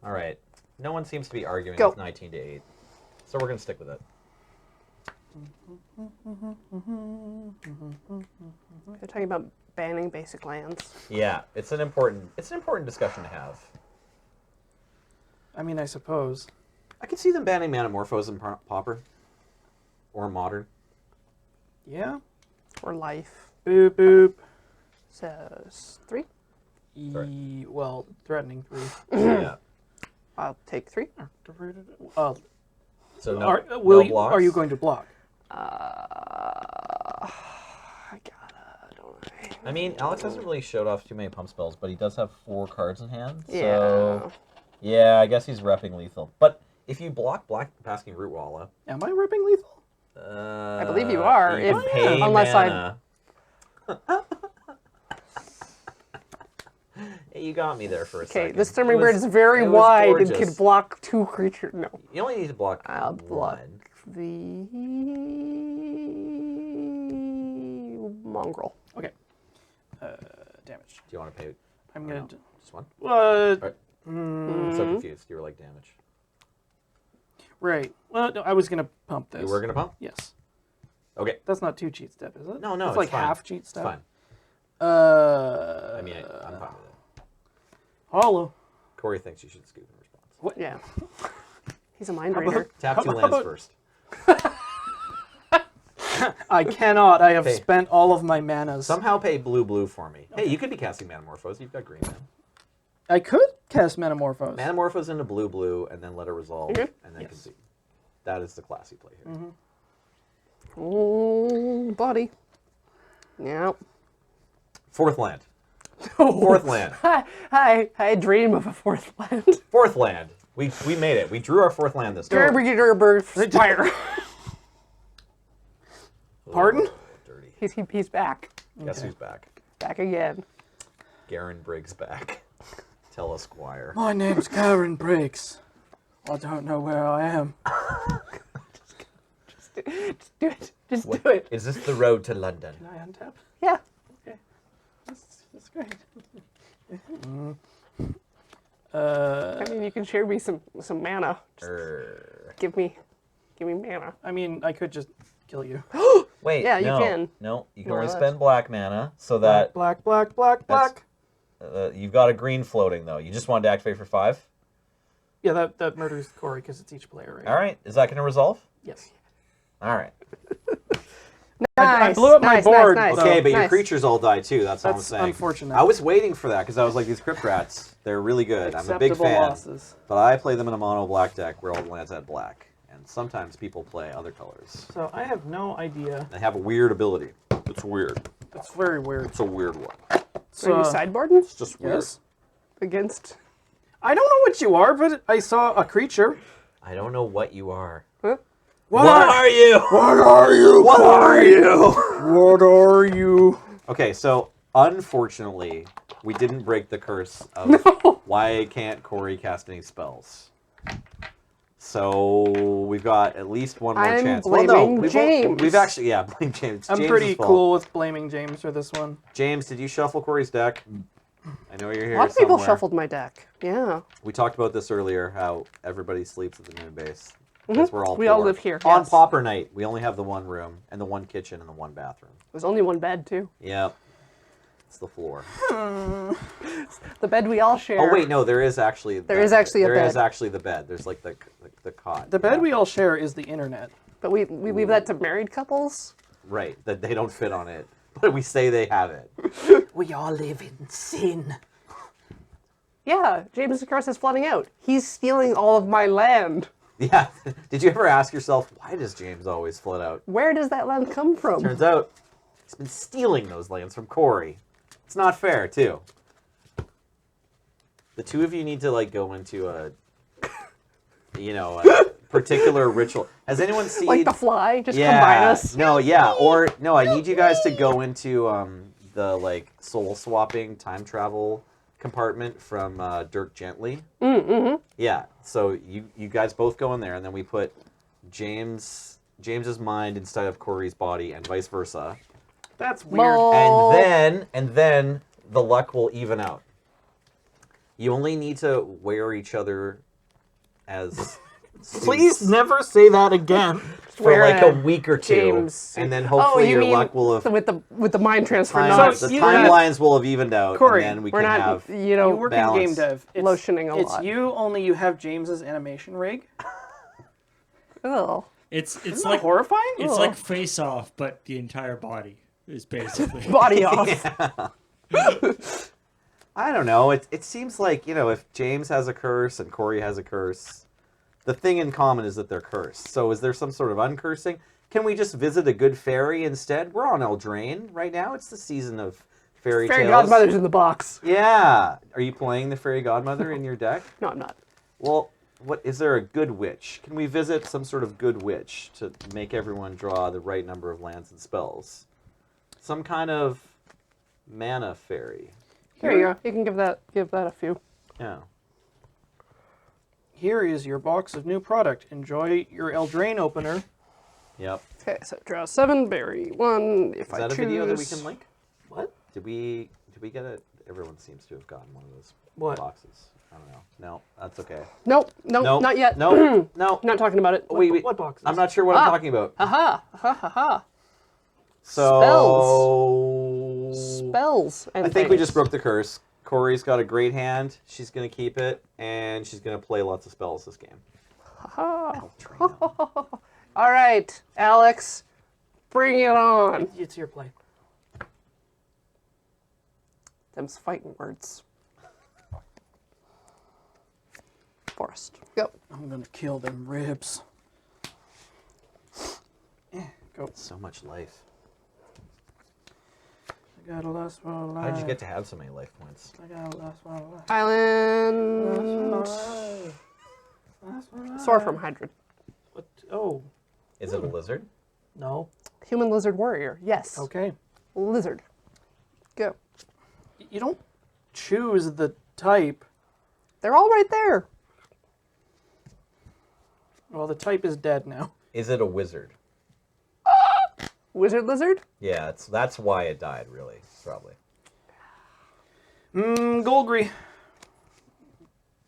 All right. No one seems to be arguing Go. with 19 to 8. So we're going to stick with it. They're talking about banning basic lands. Yeah, it's an important discussion to have. I mean, I suppose. I could see them banning Manamorphose and Pauper. Or Modern. Yeah. Or life. Boop, boop. So 3. Well, threatening 3. Yeah. I'll take 3. So no, will no you, blocks? are you going to block? I gotta, don't I? I mean, Alex hasn't really showed off too many pump spells, but he does have 4 cards in hand. Yeah. So, yeah, I guess he's repping lethal. But if you block Pasking Rootwalla... Am I ripping lethal? I believe you are, You can if- pay unless I- mana. Hey, you got me there for a second. Okay, this Thrumming It was- Bird is very it was wide and gorgeous. can block 2 creatures. No. You only need to block I'll block one. the mongrel. Okay. Damage. Do you want to pay I'm gonna. just one? What? I'm so confused. You were like damage. Right. Well, no, I was gonna pump this. You were going to pump? Yes. Okay. That's not 2 cheat step, is it? No, It's it's like fine. half cheat It's step. fine. I I mean, I'm fine with it. Hollow. Corey thinks you should scoop in response. What? Yeah. He's a mind How reader. about- Tap 2 How lands about- first. I cannot. I have Hey. spent all of my manas. Somehow pay blue for me. Hey, you could be casting Manamorphose. You've got green mana. I could cast Metamorphose. Manamorphose into blue, and then let it resolve, Mhm. and then Yes. concede. That is the classy play here. Body. Yeah. 4th land. 4th land. I dream of a 4th land. 4th land. We made it. We drew our 4th land this time. Gerber Spire. Pardon? Oh, dirty. He's back. Guess who's back? Back again. Garen Briggs back. Tell us, Squire. My name's Karen Briggs. I don't know where I am. Just do it. Just What- do it. Is this the road to London? Can I untap? Yeah. That's great. I mean, you can share me some mana. Just give me mana. I mean, I could just kill you. Wait, Yeah, you no, can. No, you can More or only less. spend black mana, so that Black. That's- you've got a green floating, though. You just wanted to activate for 5? Yeah, that murders Corey because it's each player, right? All right. Is that going to resolve? Yes. All right. I blew up my board. Nice, Okay, but your nice. creatures all die, too. That's all I'm That's saying. unfortunate. I was waiting for that, because I was like, these Crypt Rats, they're really good. I'm a big Acceptable fan. losses. But I play them in a mono black deck where all the lands had black. And sometimes people play other colors. So I have no idea. They have a weird ability. It's weird. It's very weird. It's a weird one. So are you So, sideboarding It's just weird. yes. against? I don't know what you are, but I saw a creature. I don't know what you are. Huh? What are you? What are you? What are you? What are you? Okay, so unfortunately, we didn't break the curse of why can't Corey cast any spells. So we've got at least one more I'm chance. blaming we've James. We've actually, yeah, blame James. I'm James's pretty fault. cool with blaming James for this one. James, did you shuffle Corey's deck? I know you're here A lot of people somewhere. shuffled my deck. Yeah. We talked about this earlier, how everybody sleeps at the moon base. Because we're all We all poor. live here, On yes. Pauper night, we only have the one room, and the one kitchen, and the one bathroom. There's only one bed, too. Yep. It's the floor. The bed we all share. Oh, wait, no, there is actually... There is actually a There bed. is actually the bed. There's like the cot. The bed yeah. we all share is the internet. But we leave that to married couples? Right, that they don't fit on it. But we say they have it. We all live in sin. Yeah, James Curse is flooding out. He's stealing all of my land. Yeah. Did you ever ask yourself, why does James always flood out? Where does that land come from? Turns out, he's been stealing those lands from Corey. It's not fair, too. The two of you need to, like, go into a particular ritual. Has anyone seen... Like the fly? Just combine us? No, yeah. Or, no, I need you guys to go into the, like, soul-swapping time travel compartment from Dirk Gently. Mm-hmm. Yeah, so you guys both go in there, and then we put James's mind inside of Corey's body, and vice versa. That's weird. Mo- And then the luck will even out. You only need to wear each other as Please suits never say that again. for wear like a a week or two, James and then Oh, hopefully you your mean luck will have with the mind transfer time, not So the you- timelines will have evened out, Corey, and then we we're can not have You work in balance. game dev. It's, lotioning a it's lot. you, only you have James's animation rig. Ugh. It's Isn't that like horrifying? it's Ugh. like Face Off, but the entire body is basically. Body off. I don't know. It seems like, if James has a curse and Corey has a curse, the thing in common is that they're cursed. So is there some sort of uncursing? Can we just visit a good fairy instead? We're on Eldraine right now. It's the season of fairy Fairy tales. Godmother's in the box. Yeah. Are you playing the fairy godmother in your deck? No, I'm not. Well, what is there a good witch? Can we visit some sort of good witch to make everyone draw the right number of lands and spells? Some kind of mana fairy. Here you go. You can give that a few. Yeah. Here is your box of new product. Enjoy your Eldraine opener. Yep. Okay, so draw 7, bury 1. If Is I that a choose. video that we can link? What? Did we get it? Everyone seems to have gotten one of those What? boxes. I don't know. No, that's okay. Nope, No, not yet. No, no. Not talking about it. Wait. What boxes? I'm not sure what I'm talking about. Haha, ha ha ha. So Spells. And I think we things. just broke the curse. Corey's got a great hand. She's gonna keep it, and she's gonna play lots of spells this game. Ha. All right, Alex, bring it on. It's your play. Them's fighting words. Forest. Go. I'm gonna kill them ribs. Go. So much life. I got a last one alive. How did you get to have so many life points? I got a last one alive. Island. Last one alive. Soar from Hydra. What? Oh, Is it a lizard? no. Human lizard warrior. Yes. Okay. Lizard. Go. You don't choose the type. They're all right there. Well, the type is dead now. Is it a wizard? Wizard lizard. Yeah, that's why it died. Really, probably. Golgri.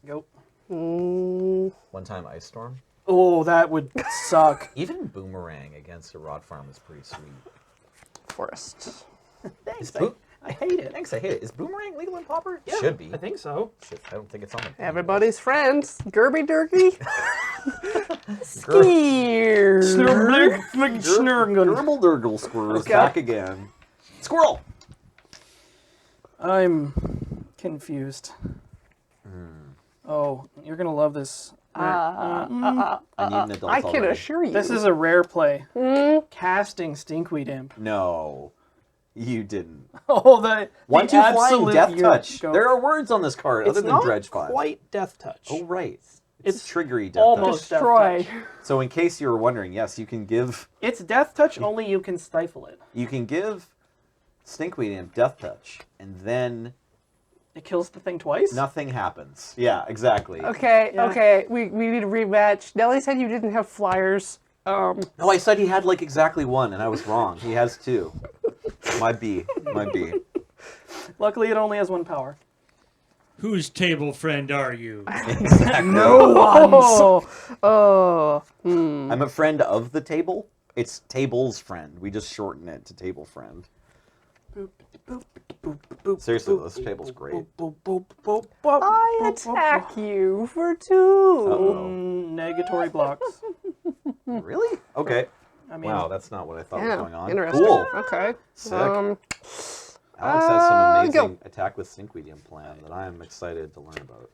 Go. One time ice storm. Oh, that would suck. Even boomerang against a rod farm is pretty sweet. Forest. Thanks. Boo- I hate it. Thanks, I hate it. Is boomerang legal in Pauper? Yeah, Should be. I think so. Shit, I don't think it's on the Everybody's friends. Gerby Durkey. Skier. Gerbil Durgle Squirrel is Okay. back again. Squirrel! I'm confused. Oh, you're gonna love this. I need an adult I can already. assure you. This is a rare play. Casting Stinkweed Imp. No. You didn't. Oh, the 1/2 flying absolute death you touch. go. There are words on this card It's other than not dredge 5. quite death touch. Oh right. It's triggery death almost touch. Destroy. death touch. So in case you were wondering, yes, you can give It's death touch, only you can stifle it. Stinkweed death touch, and then It kills the thing twice? nothing happens. Yeah, exactly. Okay, Yeah. okay. We need a rematch. Nelly said you didn't have flyers. No, I said he had like exactly one, and I was wrong. He has 2. My B. Luckily, it only has 1 power. Whose table friend are you? No one's. Oh. I'm a friend of the table. It's table's friend. We just shorten it to table friend. Seriously, this table's great. I attack you for 2. Uh-oh. Negatory blocks. Really? Okay. I mean, Wow, that's not what I thought was Yeah, going on. interesting. Cool. Okay. Sick. Alex has some go. amazing attack with Stinkweedium plan that I am excited to learn about.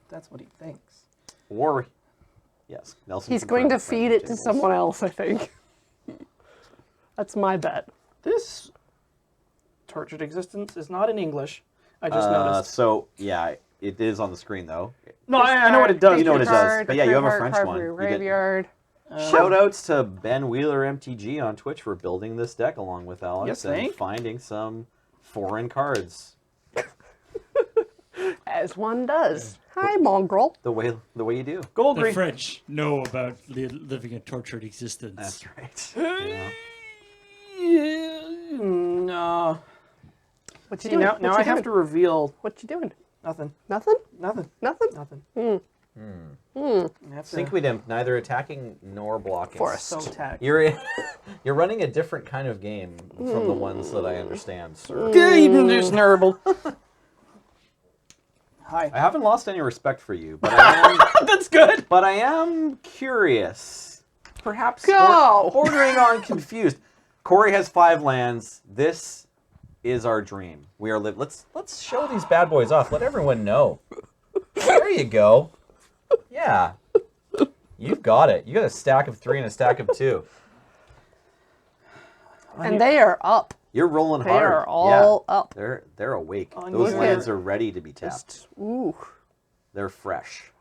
that's what he thinks. Or, yes, Nelson. He's going to feed it to someone else, I think. That's my bet. This tortured existence is not in English. I just noticed. So, yeah, it is on the screen, though. No, I know what it does. You know what it does. Discard, But yeah, you have a graveyard, French one. Harbour, You get- Graveyard. Shoutouts to Ben Wheeler MTG on Twitch for building this deck along with Alex Yes, and thank. finding some foreign cards. As one does. Hi, mongrel. The way you do. Gold The green. French know about living a tortured existence. That's right. No. What you See, doing? now What you I have doing? to reveal What you doing? nothing. Nothing? Nothing. Nothing? Nothing. Hmm. That's Stinkweed neither attacking nor blocking. Forest. so tacky. You're running a different kind of game from the ones that I understand, sir. There's Nurble. Hi. I haven't lost any respect for you, but I am, That's good. but I am curious. Perhaps Go! bordering on confused. Corey has 5 lands. This is our dream. We are Let's show these bad boys off. Let everyone know. There you go. Yeah. You've got it. You got a stack of 3 and a stack of 2. And they are up. You're rolling They hard. are all yeah. up. They're awake. On Those your- lands are ready to be tapped. Ooh. They're fresh.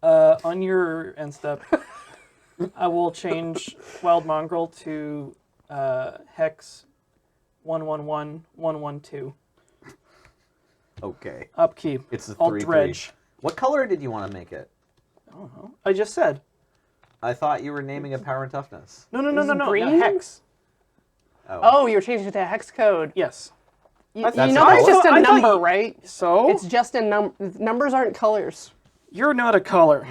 On your end step, I will change Wild Mongrel to Hex 111112. Okay. Upkeep. It's a I'll 3/3. dredge. What color did you want to make it? I don't know. I just said. I thought you were naming a power and toughness. No. Is it No, green? Hex. Oh, you're changing it to a hex code. Yes. You That's know a that's color? just a I thought number, you- right? So? It's just a numbers aren't colors. You're not a color.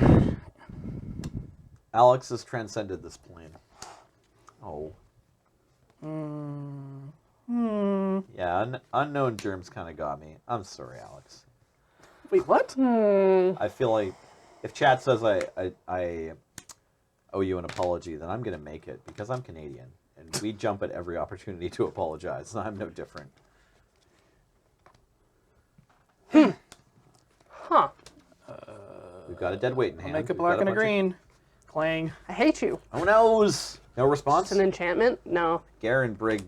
Alex has transcended this plane. Oh. Yeah, unknown germs kind of got me. I'm sorry, Alex. Wait, what? I feel like if chat says I owe you an apology, then I'm going to make it because I'm Canadian. And we jump at every opportunity to apologize. I'm no different. Huh. We've got a dead weight in hand. Make a We've black got and a bunch of- green. Clang. I hate you. Oh, noes. No response? It's an enchantment? No. Garen Brigg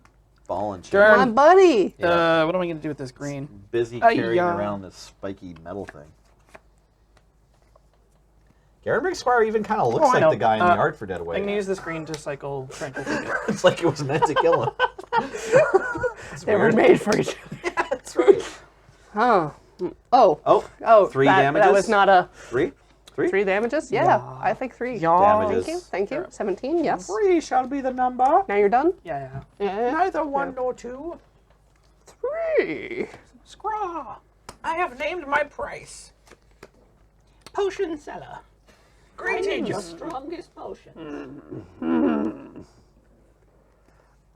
ball and chain. Darn. My buddy. Yeah. What am I going to do with this green? Busy Ay, carrying ya. around this spiky metal thing. Garen Brigg Squire even kind of looks Oh, I like know. the guy in the art for Dead I'm Weight. going to use this green to cycle Tranquil Thicket. It's like it was meant to kill him. They were made for each other. That's right. Huh. Oh. Oh, Oh. 3 That damages? was not a 3? 3? 3 damages? Yeah. I think 3. Damages. Thank you. Thank you. 17. Yes. 3 shall be the number. Now you're done? Yeah. Yeah. Neither 1 nor 2. 3. Scraw! I have named my price. Potion seller. Greetings. Your strongest potion.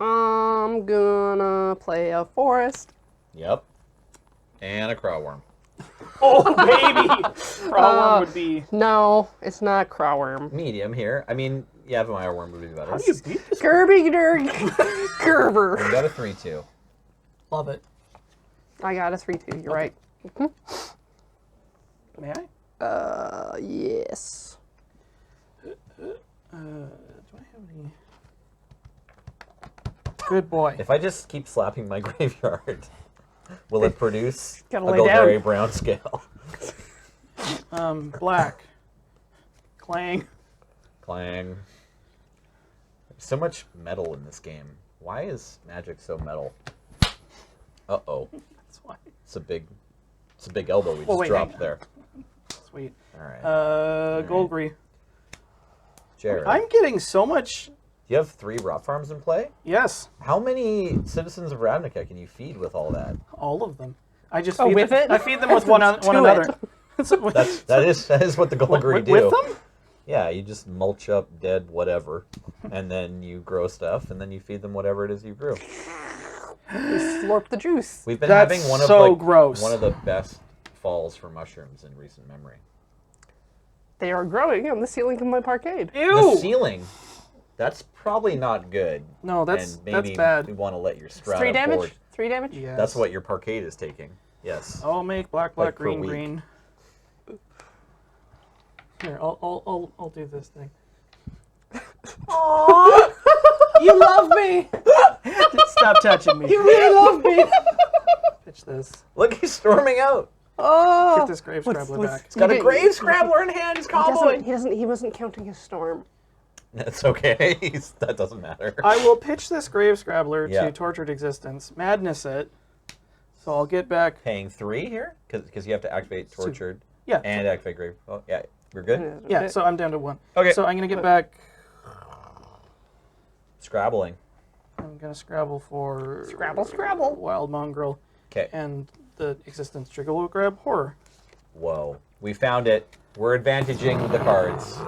I'm gonna play a forest. Yep. And a crowworm. Oh, baby! Crowworm would be... No, it's not Crowworm. Medium here. I mean, yeah, but my worm would be better. How do you beat this? Gerby Gerber. We got a 3-2. Love it. I got a 3-2. You're right. May I? Yes. Do I have any... Good boy. If I just keep slapping my graveyard, will it produce a Gotta lay down. Golgari Brown scale? Black. Clang. Clang. There's so much metal in this game. Why is Magic so metal? Uh-oh. That's why. It's a big elbow we just wait, dropped hang on. there. Sweet. All right. Golgari. Jared, I'm getting so much. you have 3 rot farms in play? Yes, How many citizens of Ravnica can you feed with all that? all of them. I just Oh, feed with them, it? I feed them with one To another. it. That is what the Golgari do. With them? Yeah, you just mulch up dead whatever, and then you grow stuff, and then you feed them whatever it is you grew. Slurp the juice. We've been That's having one of so gross. one of the best falls for mushrooms in recent memory. They are growing on the ceiling of my parkade. The Ew! ceiling, that's probably not good. No, that's and maybe bad. we want to let your strata 3 damage. forward. 3 damage. Yes. That's what your parkade is taking. Yes. I'll make black, Like per green, week. green. Here, I'll do this thing. Aww, you love me. Stop touching me. You really love me. Pitch this. Look, he's storming out. Oh. Get this grave scrabbler back. He's got a didn't- grave scrabbler in hand. He's comboing. He wasn't counting his storm. That's okay. That doesn't matter. I will pitch this grave scrabbler Yeah. to Tortured Existence, madness it. So I'll get back. Paying 3 here because you have to activate tortured Yeah. and activate grave. Oh, yeah, we're good. Yeah. So I'm down to 1. Okay. So I'm gonna get back. Scrabbling. I'm gonna scrabble for Scrabble. Wild Mongrel Okay. and the Existence trigger will grab Horror. Whoa. We found it. We're advantaging the cards.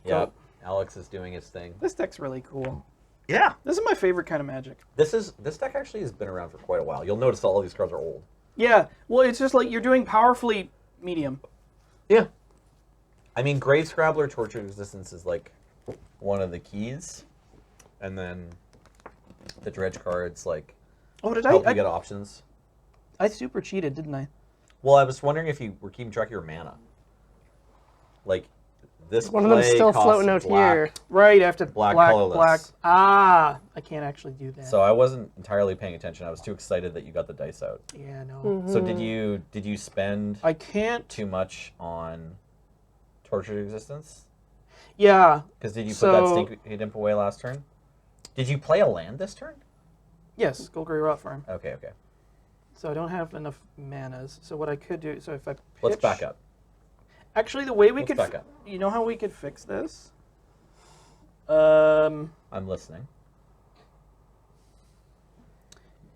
Yep. Alex is doing his thing. This deck's really cool. Yeah. This is my favorite kind of Magic. This deck actually has been around for quite a while. You'll notice that all these cards are old. Yeah. Well, it's just like you're doing powerfully medium. Yeah. I mean, Grave Scrabbler Tortured Existence is like one of the keys. And then the dredge cards like Oh, did help you I get options. I super cheated, didn't I? Well, I was wondering if you were keeping track of your mana. Like this One of them's play still costs floating out black. here. Right, I have to Black black. colorless. Ah, I can't actually do that. So I wasn't entirely paying attention. I was too excited that you got the dice out. yeah, no. So did you spend I can't. too much on Tortured Existence? Yeah. Because did you put So- that Stinky Dimp away last turn? Did you play a land this turn? Yes, Golgari Rot Farm. Okay. So I don't have enough manas. So what I could do, so if I pitch, Let's back up. Actually, the way we Let's could, back up. you know how we could fix this? Um, I'm listening.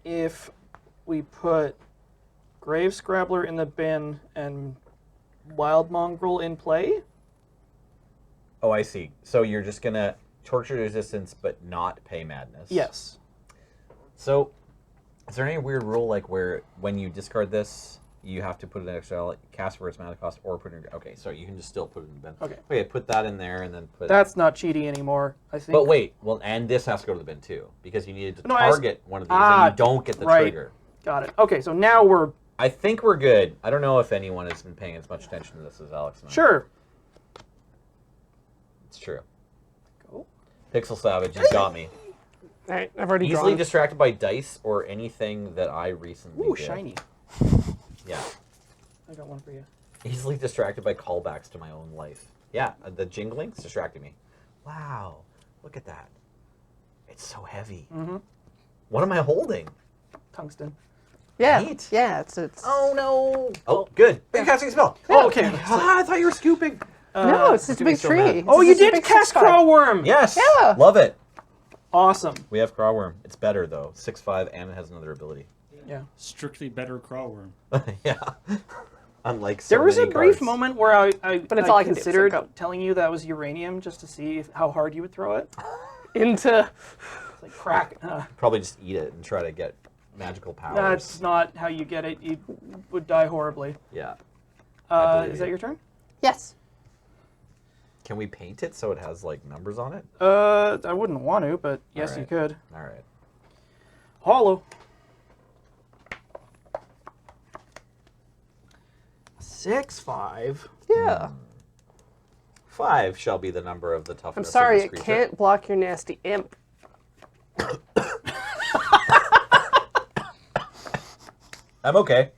if we put Grave Scrabbler in the bin and Wild Mongrel in play. Oh, I see. So you're just gonna Tortured Resistance, but not pay Madness. Yes. So, is there any weird rule like where when you discard this, you have to put an extra cast for its mana cost, or put it in? Okay, so you can just still put it in the bin. Okay. Okay, put that in there, and then put. That's not cheaty anymore, I think. But wait, well, and this has to go to the bin too because you needed to No, I was- target one of these, and you don't get the right. trigger. Got it. Okay, so now we're I think we're good. I don't know if anyone has been paying as much attention to this as Alex and I. sure. It's true. Cool. Pixel Savage has got me. All right, I've already Easily drawn. distracted by dice or anything that I recently Ooh, did. shiny. Yeah. I got one for you. Easily distracted by callbacks to my own life. Yeah, the jingling's distracting me. Wow, look at that. It's so heavy. Mm-hmm. What am I holding? Tungsten. Yeah, Neat. yeah, it's Oh no! Oh, good. You're casting a spell. Oh, okay. Ah, I thought you were scooping. no, it's just a doing big so tree. mad. It's Oh, you just a did big cast 6/5. Crawworm! Yes. Yeah. Love it. Awesome. We have Crawworm. It's better though. 6/5 and it has another ability. Yeah. Strictly better Crawworm. Yeah. Unlike so There was a many brief cards. moment where I But it's all I can do, so considered go. telling you that was uranium just to see how hard you would throw it. Into It's like crack. Probably just eat it and try to get magical powers. That's not how you get it. You would die horribly. Yeah. I believe Is that you. your turn? yes. Can we paint it so it has like numbers on it? I wouldn't want to, but yes, you Alright. could. All right. Hollow. 6/5. Yeah. 5 shall be the number of the I'm toughness. sorry, of this it creature. can't block your nasty imp. I'm okay.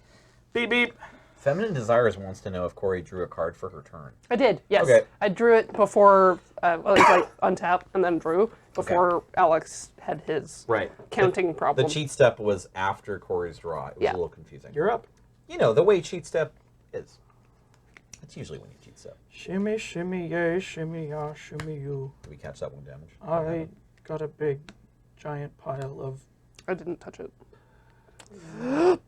Beep beep. Feminine Desires wants to know if Corey drew a card for her turn. I did, yes. Okay. I drew it before, well, it was like untap and then drew before Alex had his Right. counting The problem. cheat step was after Corey's draw. It was Yeah. a little confusing. You're up. You know, the way cheat step is. That's usually when you cheat step. Shimmy, shimmy, yay, shimmy, ya, shimmy, you. Did we catch that one damage? I got a big, giant pile of. I didn't touch it. Is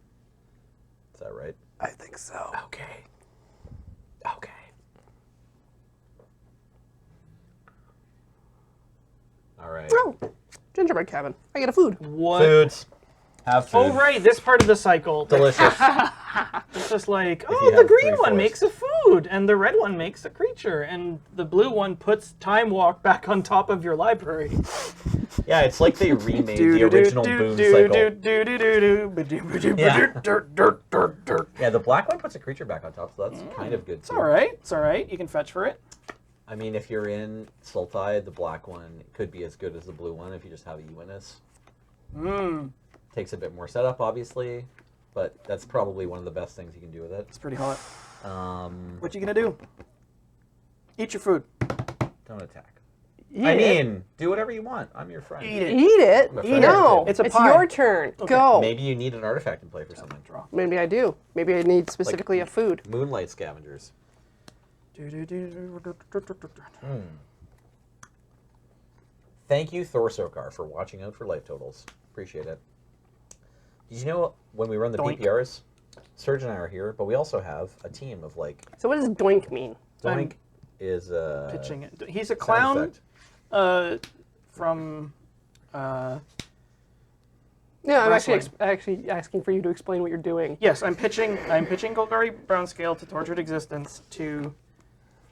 that right? I think so. Okay. Okay. All right. Oh, gingerbread cabin. I get a food. What? Foods. Have food. Oh, right, this part of the cycle. Delicious. It's just like, you oh, the have green 3/4. one makes a food, and the red one makes a creature, and the blue one puts Time Walk back on top of your library. Yeah, it's like they remade the original Boon cycle. Yeah, the black one puts a creature back on top, so that's kind of good too. It's all right. It's all right. You can fetch for it. I mean, if you're in Sultai, the black one could be as good as the blue one if you just have Ewenus. Takes a bit more setup, obviously, but that's probably one of the best things you can do with it. It's pretty hot. Um, What you gonna do? Eat your food. don't attack. Eat I it. mean, do whatever you want. I'm your friend. Eat it. Eat it. I'm a friend. No, It's a it's pie. your turn. Go. Maybe you need an artifact in play for something. Draw. Maybe I do. Maybe I need specifically a food. Moonlight Scavengers. Thank you, Thorsokar, for watching out for life totals. Appreciate it. Did you know when we run the Doink. PPRs, Serge and I are here, but we also have a team of like So what does doink mean? Doink is Pitching it. He's a sound clown effect. from. Yeah, I'm Wrestling. actually asking for you to explain what you're doing. Yes, I'm pitching Golgari Brownscale to Tortured Existence to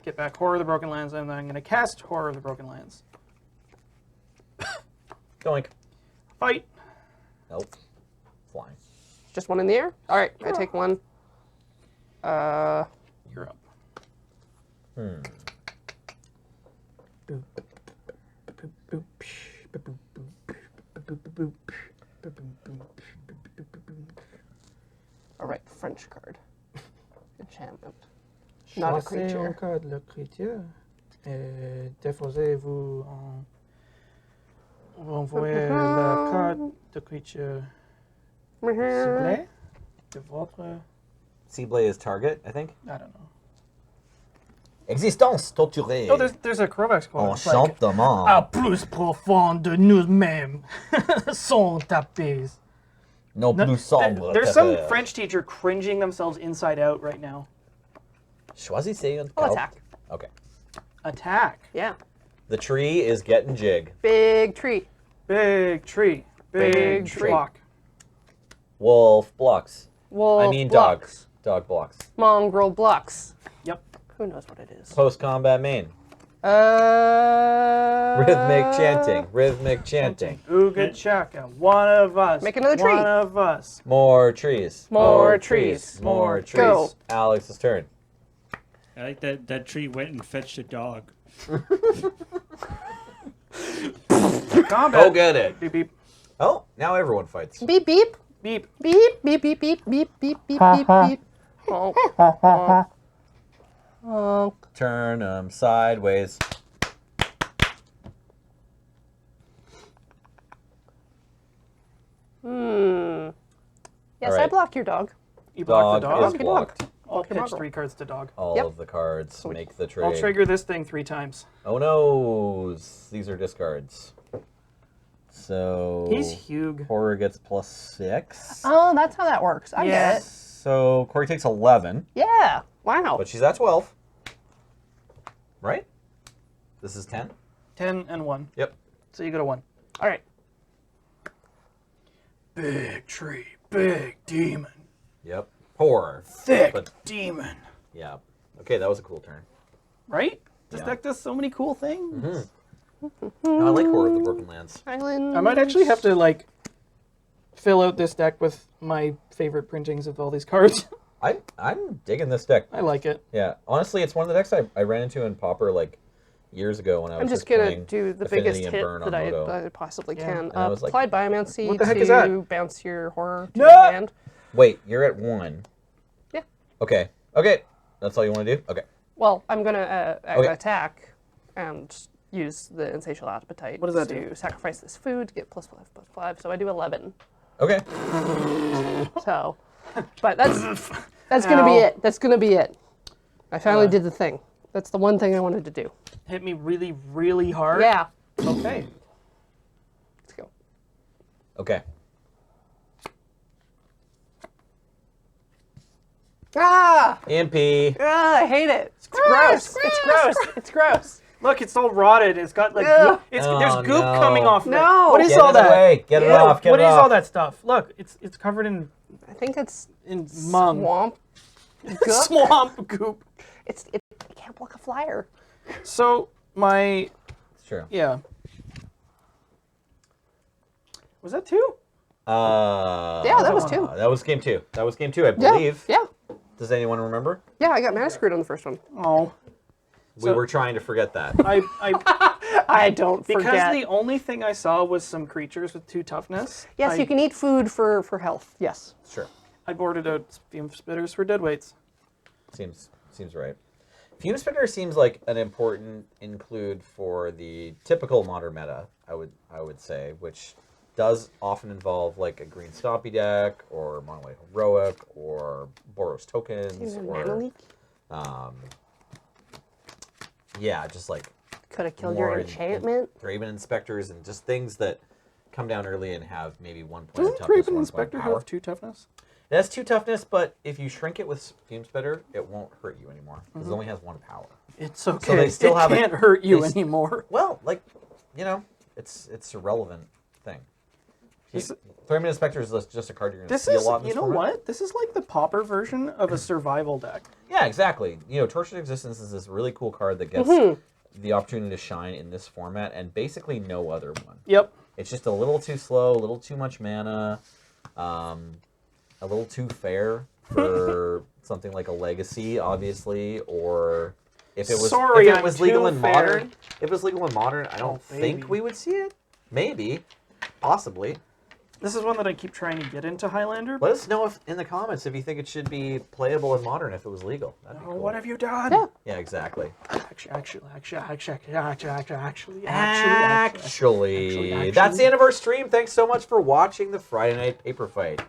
get back Horror of the Broken Lands, and then I'm going to cast Horror of the Broken Lands. Doink. Fight. Nope. Flying. Just one in the air? All right, I take one. You're up. Hmm. Boop. Boop, boop, psh, boop, boop, boop, boop, boop, boop, boop, boop, boop, boop, boop, boop, boop. All right, French card. Enchantment. Not a Choisissez creature. un card de la créature et déposez-vous en renvoyez la carte de créature ciblée de votre. Cible is target, I think. I don't know. Existence torturée. Oh, there's a Krovax quote. It's like, Enchantement. à plus profond de nous-mêmes sont tapés. No No, plus sombre. there's some terreur. French teacher cringing themselves inside out right now. Choisissez un I'll card. attack. Okay. Attack. Yeah. The tree is getting jig. Big tree. Big tree. Big tree. block. Wolf blocks. Wolf I mean blocks. dog. Dog blocks. Mongrel blocks. Yep. Who knows what it is? Post combat main. Rhythmic chanting. Rhythmic chanting. Ooga chaka. One of us. Make another tree. One of us. More trees. More trees. More trees. Go. Alex's turn. I like that tree went and fetched a dog. Combat. Go get it. Beep beep. Oh, now everyone fights. Beep beep. Beep. Beep beep beep beep beep beep beep beep beep. Honk, honk, honk. Turn them sideways. Yes, All I right. block your dog. You block Dog the dog. is blocked. I'll Block your pitch dog. 3 cards to dog. All Yep. of the cards make the trade. I'll trigger this thing 3 times. Oh no, these are discards. So He's Hugh. horror gets +6. Oh, that's how that works. I get it. So Corey takes 11, Yeah. Wow. but she's at 12. Right? This is 10? 10 and 1. Yep. So you go to 1. All right. Big tree. Big demon. Yep. Horror. Thick But- demon. Yeah. Okay, that was a cool turn. Right? This Yeah. deck does so many cool things. No, I like Horror of the Broken Lands. Island. I might actually have to, like, fill out this deck with my favorite printings of all these cards. I'm digging this deck. I like it. Yeah. Honestly, it's one of the decks I ran into in Pauper like years ago when I was I'm just gonna playing do the Affinity biggest and hit Burn on that I Moto. possibly Yeah. can. And I was like, Applied Biomancy what the heck to is that? bounce your horror to No! your hand. Wait, you're at 1. Yeah. Okay. Okay. That's all you want to do? Okay. Well, I'm gonna Okay. attack and use the insatiable appetite. What does that to do? sacrifice this food to get +5/+5. So I do 11. Okay. So, but that's gonna be it. That's gonna be it. I finally did the thing. That's the one thing I wanted to do. Hit me really, really hard. Yeah. Okay. Let's go. Okay. Ah! EMP. I hate it. It's gross. It's gross. It's gross. Look, it's all rotted. It's got like Ugh. goop. There's Oh, goop no. coming off. of it. No. What is Get all it that? away. Get it Ew, off. Get what it is off. all that stuff? Look, it's covered in I think it's mung. swamp. Goop. Swamp goop. It can't block a flyer. So my It's true. yeah. Was that 2? Yeah, that was 2. That was game 2. That was game 2, I Yeah. believe. Yeah. Does anyone remember? Yeah, I got massacred on the first one. Oh, We were trying to forget that. I don't because forget. the only thing I saw was some creatures with 2 toughness. Yes, you can eat food for health. Yes. Sure. I boarded out fume spitters for dead weights. Seems right. Fume Spitter seems like an important include for the typical modern meta, I would say, which does often involve like a green stompy deck or mono white heroic or Boros tokens or yeah, just like Could have killed more your enchantment. Draven Inspectors and just things that come down early and have maybe 1 point of Doesn't toughness, Draven 1 Inspector point of power. have 2 toughness? It has 2 toughness, but if you shrink it with Fume Spitter, it won't hurt you anymore because it only has 1 power. It's okay. they still it have can't hurt you they s- anymore. Well, like, you know, it's a relevant thing. Thramin Inspector is just a card you're going to This see a is, lot in you this know format. what? This is like the Pauper version of a survival deck. Yeah, exactly. You know, Tortured Existence is this really cool card that gets the opportunity to shine in this format and basically no other one. Yep. It's just a little too slow, a little too much mana, a little too fair for something like a Legacy, obviously, or if it was Sorry, if it I'm was legal too in fair. modern. If it was legal in modern, I don't baby. think we would see it. Maybe, possibly. This is one that I keep trying to get into Highlander. Let us know if in the comments if you think it should be playable in modern if it was legal. That'd be Oh, cool. what have you done? Yeah. Yeah, exactly. Actually, That's the end of our stream. Thanks so much for watching the Friday Night Paper Fight.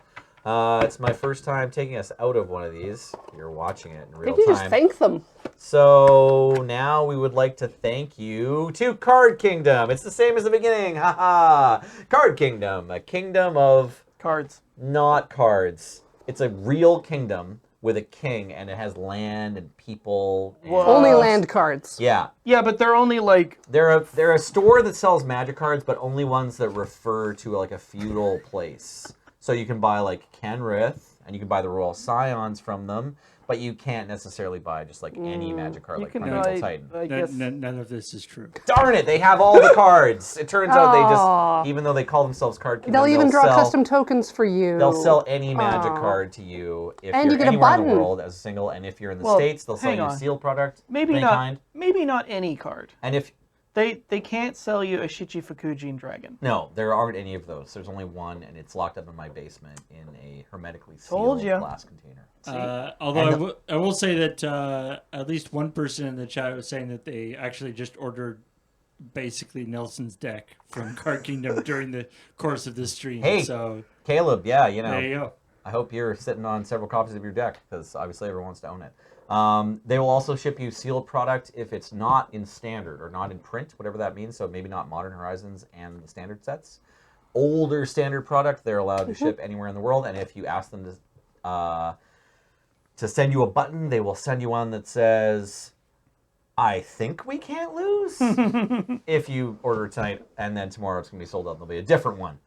It's my first time taking us out of one of these. You're watching it in I real think you just time. thank them. So now we would like to thank you to Card Kingdom. It's the same as the beginning. Haha. Card Kingdom, a kingdom of Cards. not cards. It's a real kingdom with a king, and it has land and people. And, Only land cards. yeah. Yeah, but they're only like They're a store that sells magic cards, but only ones that refer to like a feudal place. So you can buy like Kenrith, and you can buy the Royal Scions from them, but you can't necessarily buy just like any magic card you like can Primeval buy. Titan. I guess None of this is true. Darn it, they have all the cards. It turns out they Aw. just, even though they call themselves Card Kingdom, They'll even draw sell, custom tokens for you. They'll sell any magic Aw. card to you if And you're you get a anywhere in the button. world as a single, and if you're in the Well, States, they'll sell hang you a on. sealed product. maybe of any not. kind. Maybe not any card. And if They can't sell you a Shichifukujin dragon. no, there aren't any of those. There's only one, and it's locked up in my basement in a hermetically Told sealed ya. glass container. Although I will say that at least one person in the chat was saying that they actually just ordered basically Nelson's deck from Card Kingdom during the course of this stream. Hey. So Caleb, yeah, you know, there you go. I hope you're sitting on several copies of your deck because obviously everyone wants to own it. They will also ship you sealed product if it's not in standard or not in print, whatever that means. So maybe not Modern Horizons and the standard sets. Older standard product, they're allowed to ship anywhere in the world. And if you ask them to send you a button, they will send you one that says, I think we can't lose. If you order it tonight, and then tomorrow it's going to be sold out. There'll be a different one.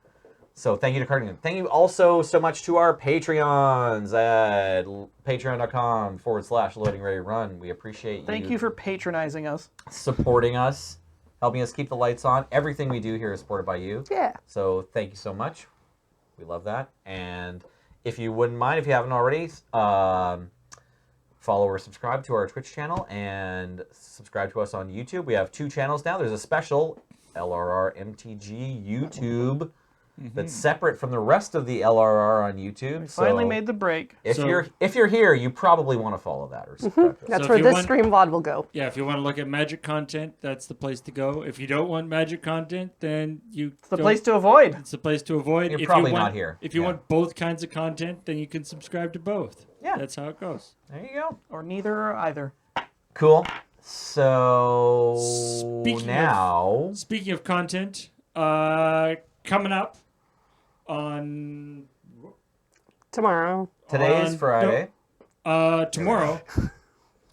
So thank you to Cardinal. Thank you also so much to our Patreons at patreon.com/loading ready run. We appreciate Thank you for patronizing us. supporting us, helping us keep the lights on. Everything we do here is supported by you. Yeah. So thank you so much. We love that. And if you wouldn't mind, if you haven't already, follow or subscribe to our Twitch channel and subscribe to us on YouTube. We have 2 channels now. There's a special LRR MTG YouTube that's separate from the rest of the LRR on YouTube. Finally so made the break. if So- you're here, you probably want to follow that or subscribe to us. That's So where if you this want- stream VOD will go. Yeah, if you want to look at Magic content, that's the place to go. If you don't want Magic content, then It's the place to avoid. It's the place to avoid. You're If probably you want, not here. If you Yeah. want both kinds of content, then you can subscribe to both. Yeah. That's how it goes. There you go. Or neither or either. Cool. So Speaking now, Speaking of content, coming up on Tomorrow. today is on- Friday. tomorrow.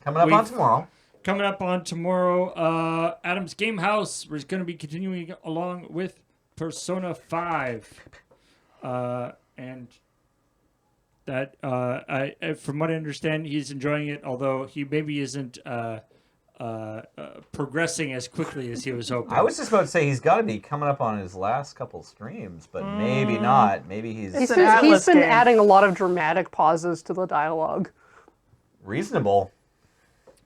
Coming up on tomorrow. Coming up on tomorrow, Adam's Game House. We're going to be continuing along with Persona 5. And that, from what I understand, he's enjoying it, although he maybe isn't progressing as quickly as he was hoping. I was just about to say he's got to be coming up on his last couple streams, but maybe not. Maybe he's He's an been, Atlas game. adding a lot of dramatic pauses to the dialogue. reasonable.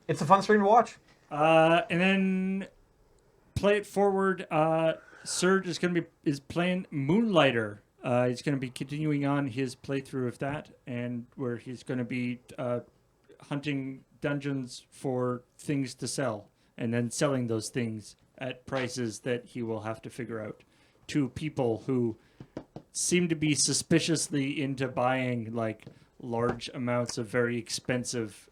It's a fun stream to watch. And then play it forward. Serge is playing Moonlighter. He's going to be continuing on his playthrough of that, and where he's going to be hunting dungeons for things to sell, and then selling those things at prices that he will have to figure out to people who seem to be suspiciously into buying like large amounts of very expensive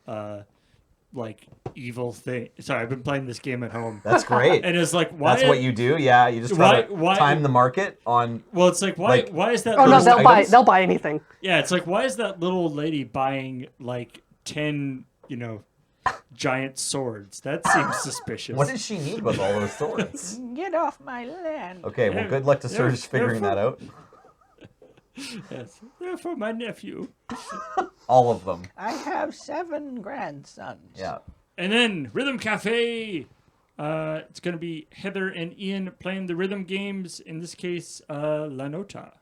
like evil thing. Sorry, I've been playing this game at home. That's great. And it's like, why? That's what you do. Yeah, you just try Why- to time the market on. Well, it's like, why is that? Oh no, Those they'll buy. items? They'll buy anything. Yeah, it's like, why is that little old lady buying like 10, giant swords? That seems suspicious. What does she need with all those swords? Get off my land. Okay, well, good luck to Serge figuring that out. Yes, they're for my nephew. All of them. I have 7 grandsons. Yeah. And then Rhythm Cafe. It's going to be Heather and Ian playing the rhythm games. In this case, La Nota.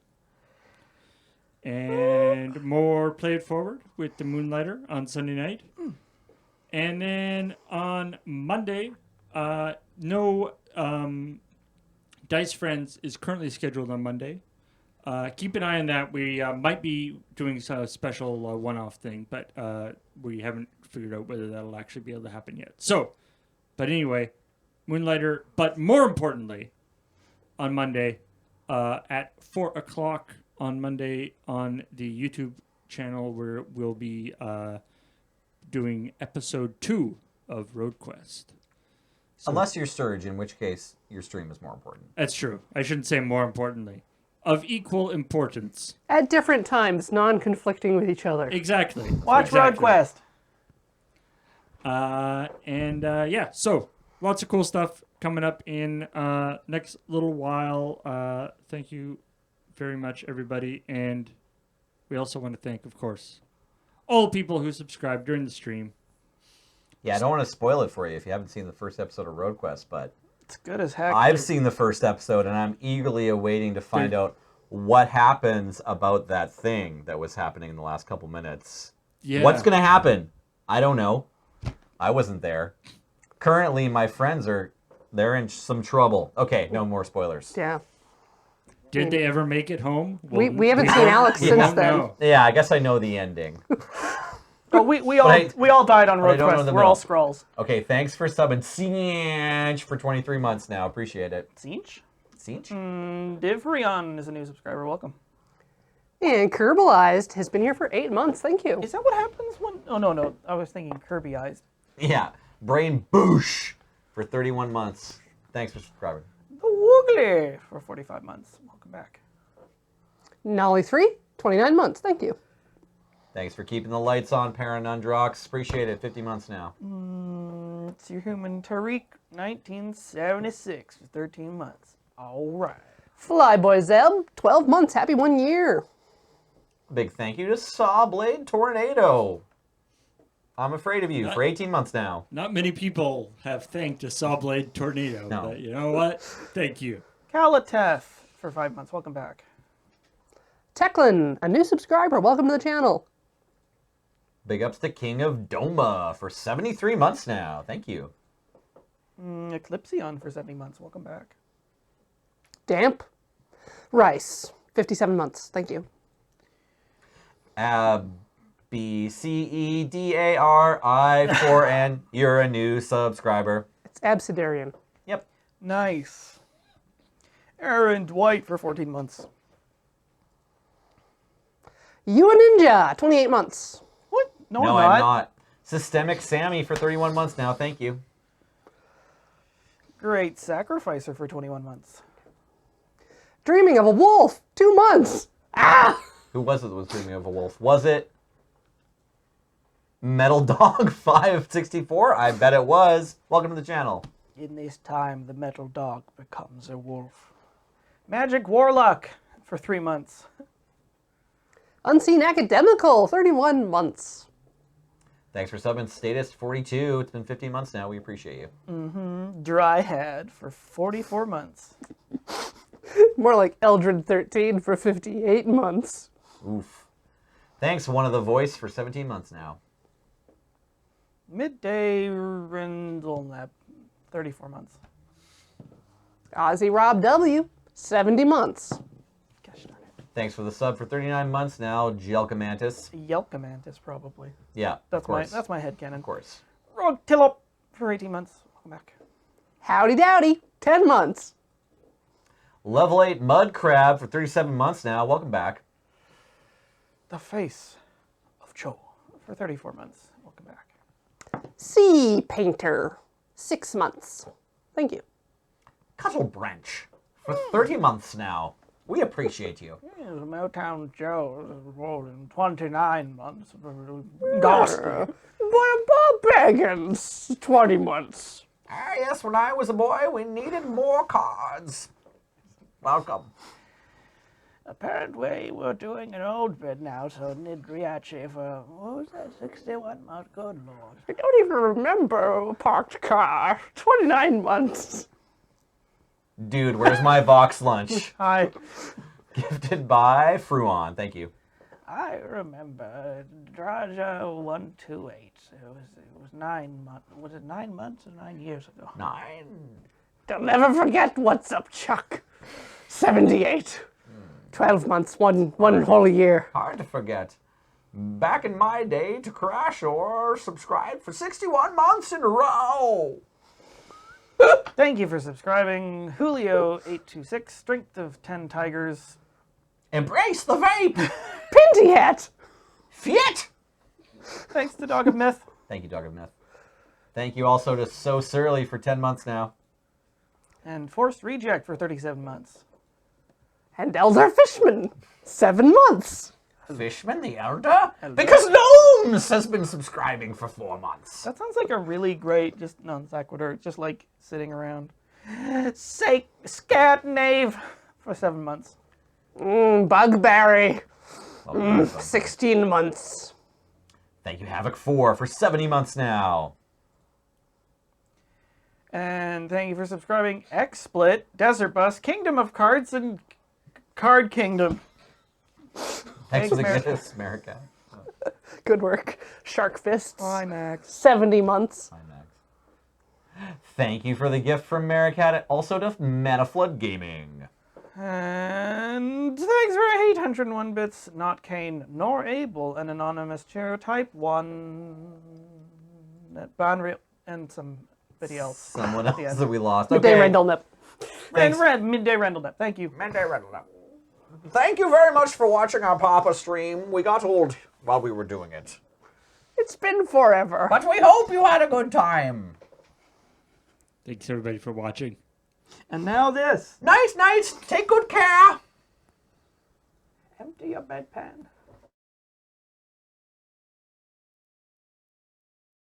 And more Play It Forward with the Moonlighter on Sunday night. And then on Monday, no Dice Friends is currently scheduled on Monday. Keep an eye on that. We might be doing a special one-off thing, but we haven't figured out whether that'll actually be able to happen yet. So, but anyway, Moonlighter. But more importantly, on Monday, at 4 o'clock on Monday on the YouTube channel, where we'll be doing episode 2 of Road Quest. Unless you're Serge, in which case your stream is more important. That's true. I shouldn't say more importantly. Of equal importance. At different times, non-conflicting with each other. Exactly. Watch Road Quest. Yeah, so lots of cool stuff coming up in next little while. Thank you very much, everybody. And we also want to thank, of course, all the people who subscribed during the stream. Yeah, I don't want to spoil it for you if you haven't seen the first episode of Road Quest, but It's good as heck. I've seen the first episode and I'm eagerly awaiting to find out what happens about that thing that was happening in the last couple minutes. Yeah. What's going to happen? I don't know. I wasn't there. Currently, my friends they're in some trouble. Okay, no more spoilers. Yeah. Did they ever make it home? We haven't seen Alex since won't then. know. Yeah, I guess I know the ending. Oh, we all died on I Road don't know Quest. the We're all middle. Skrulls. Okay, thanks for subbing Siege for 23 months now. Appreciate it. Siege? Siege? Divrion is a new subscriber. Welcome. And Kerbalized has been here for 8 months. Thank you. Is that what happens when... Oh, no. I was thinking Kirby-ized. Yeah. Brain Boosh for 31 months. Thanks for subscribing. The Woogly for 45 months. Welcome back. Nolly 3, 29 months. Thank you. Thanks for keeping the lights on, Paranundrox. Appreciate it. 50 months now. It's your human Tariq, 1976 for 13 months. All right. Flyboy Zeb, 12 months. Happy 1 year. Big thank you to Sawblade Tornado. I'm afraid of you for 18 months now. Not many people have thanked a Sawblade Tornado, No. but you know what? Thank you. Kalatef for 5 months. Welcome back. Teclin, a new subscriber. Welcome to the channel. Big ups to King of Doma for 73 months now. Thank you. Eclipsion for 70 months. Welcome back. Damp. Rice, 57 months. Thank you. BCEDARI4N. You're a new subscriber. It's Absidarian. Yep. Nice. Aaron Dwight for 14 months. You a Ninja, 28 months. What? No, No, I'm I'm not. not. Systemic Sammy for 31 months now. Thank you. Great Sacrificer for 21 months. Dreaming of a wolf, 2 months. Ah! Who was it that was dreaming of a wolf? Was it Metal Dog 564? I bet it was. Welcome to the channel. In this time, the metal dog becomes a wolf. Magic Warlock for 3 months. Unseen Academical, 31 months. Thanks for subbing Statist 42. It's been 15 months now. We appreciate you. Dryhead for 44 months. More like Eldred 13 for 58 months. Oof. Thanks, One of the Voice, for 17 months now. Midday Rindlenap, 34 months. Ozzy Rob W, 70 months. Gosh darn it. Thanks for the sub for 39 months now, Jelkamantis. Yelkamantis, probably. Yeah, That's of course. my headcanon. Of course. Rodtillop for 18 months. Welcome back. Howdy Dowdy, 10 months. Level 8 Mud Crab for 37 months now. Welcome back. The Face of Cho for 34 months. Welcome back. Sea Painter, 6 months. Thank you. Cuttle Branch for 30 months now. We appreciate you. Yes, Motown Joe is rolling 29 months. Ghastly. What about Baggins, 20 months. Ah, yes, when I was a boy, we needed more cards. Welcome. Apparently, we're doing an old bit now, so Nidriachi for, what was that, 61 months? Good lord. I don't even remember a parked car. 29 months. Dude, where's my Vox lunch? Hi. Gifted by Fruon. Thank you. I remember Draja 128. It was 9 months. Was it 9 months or 9 years ago? 9. They'll never forget what's up, Chuck. 78. 12 months, one whole year. Hard to forget. Back in my day, to crash or subscribe for 61 months in a row. Thank you for subscribing. Julio826, Strength of 10 Tigers. Embrace the vape. Pinty Hat. Fiat. Thanks to Dog of Myth. Thank you, Dog of Myth. Thank you also to So Surly for 10 months now. And Forced Reject for 37 months. And Elder Fishman, 7 months. Fishman the Elder? Because Gnomes has been subscribing for 4 months. That sounds like a really great, just non sequitur, just like sitting around. Scat Knave for 7 months. Bugberry, Well, 16 months. Thank you, Havoc 4 for 70 months now. And thank you for subscribing. XSplit, Desert Bus, Kingdom of Cards, and Card Kingdom. Thanks for the America. gifts, America. Good work. Shark Fists, Bye, Max. 70 months. Hi, Max. Thank you for the gift from Maricat, also to Manaflood Gaming. And thanks for 801 bits, not Kane nor Abel, an anonymous chair type 1, Banreal, and somebody else. Someone at the else end. that we lost. Midday Okay. Rendell Nip. Thanks. Midday Rendell. Thank you. Midday Rendell. Thank you very much for watching our Papa stream. We got old while we were doing it. It's been forever. But we hope you had a good time. Thanks everybody for watching. And now this. Night, night. Take good care. Empty your bedpan.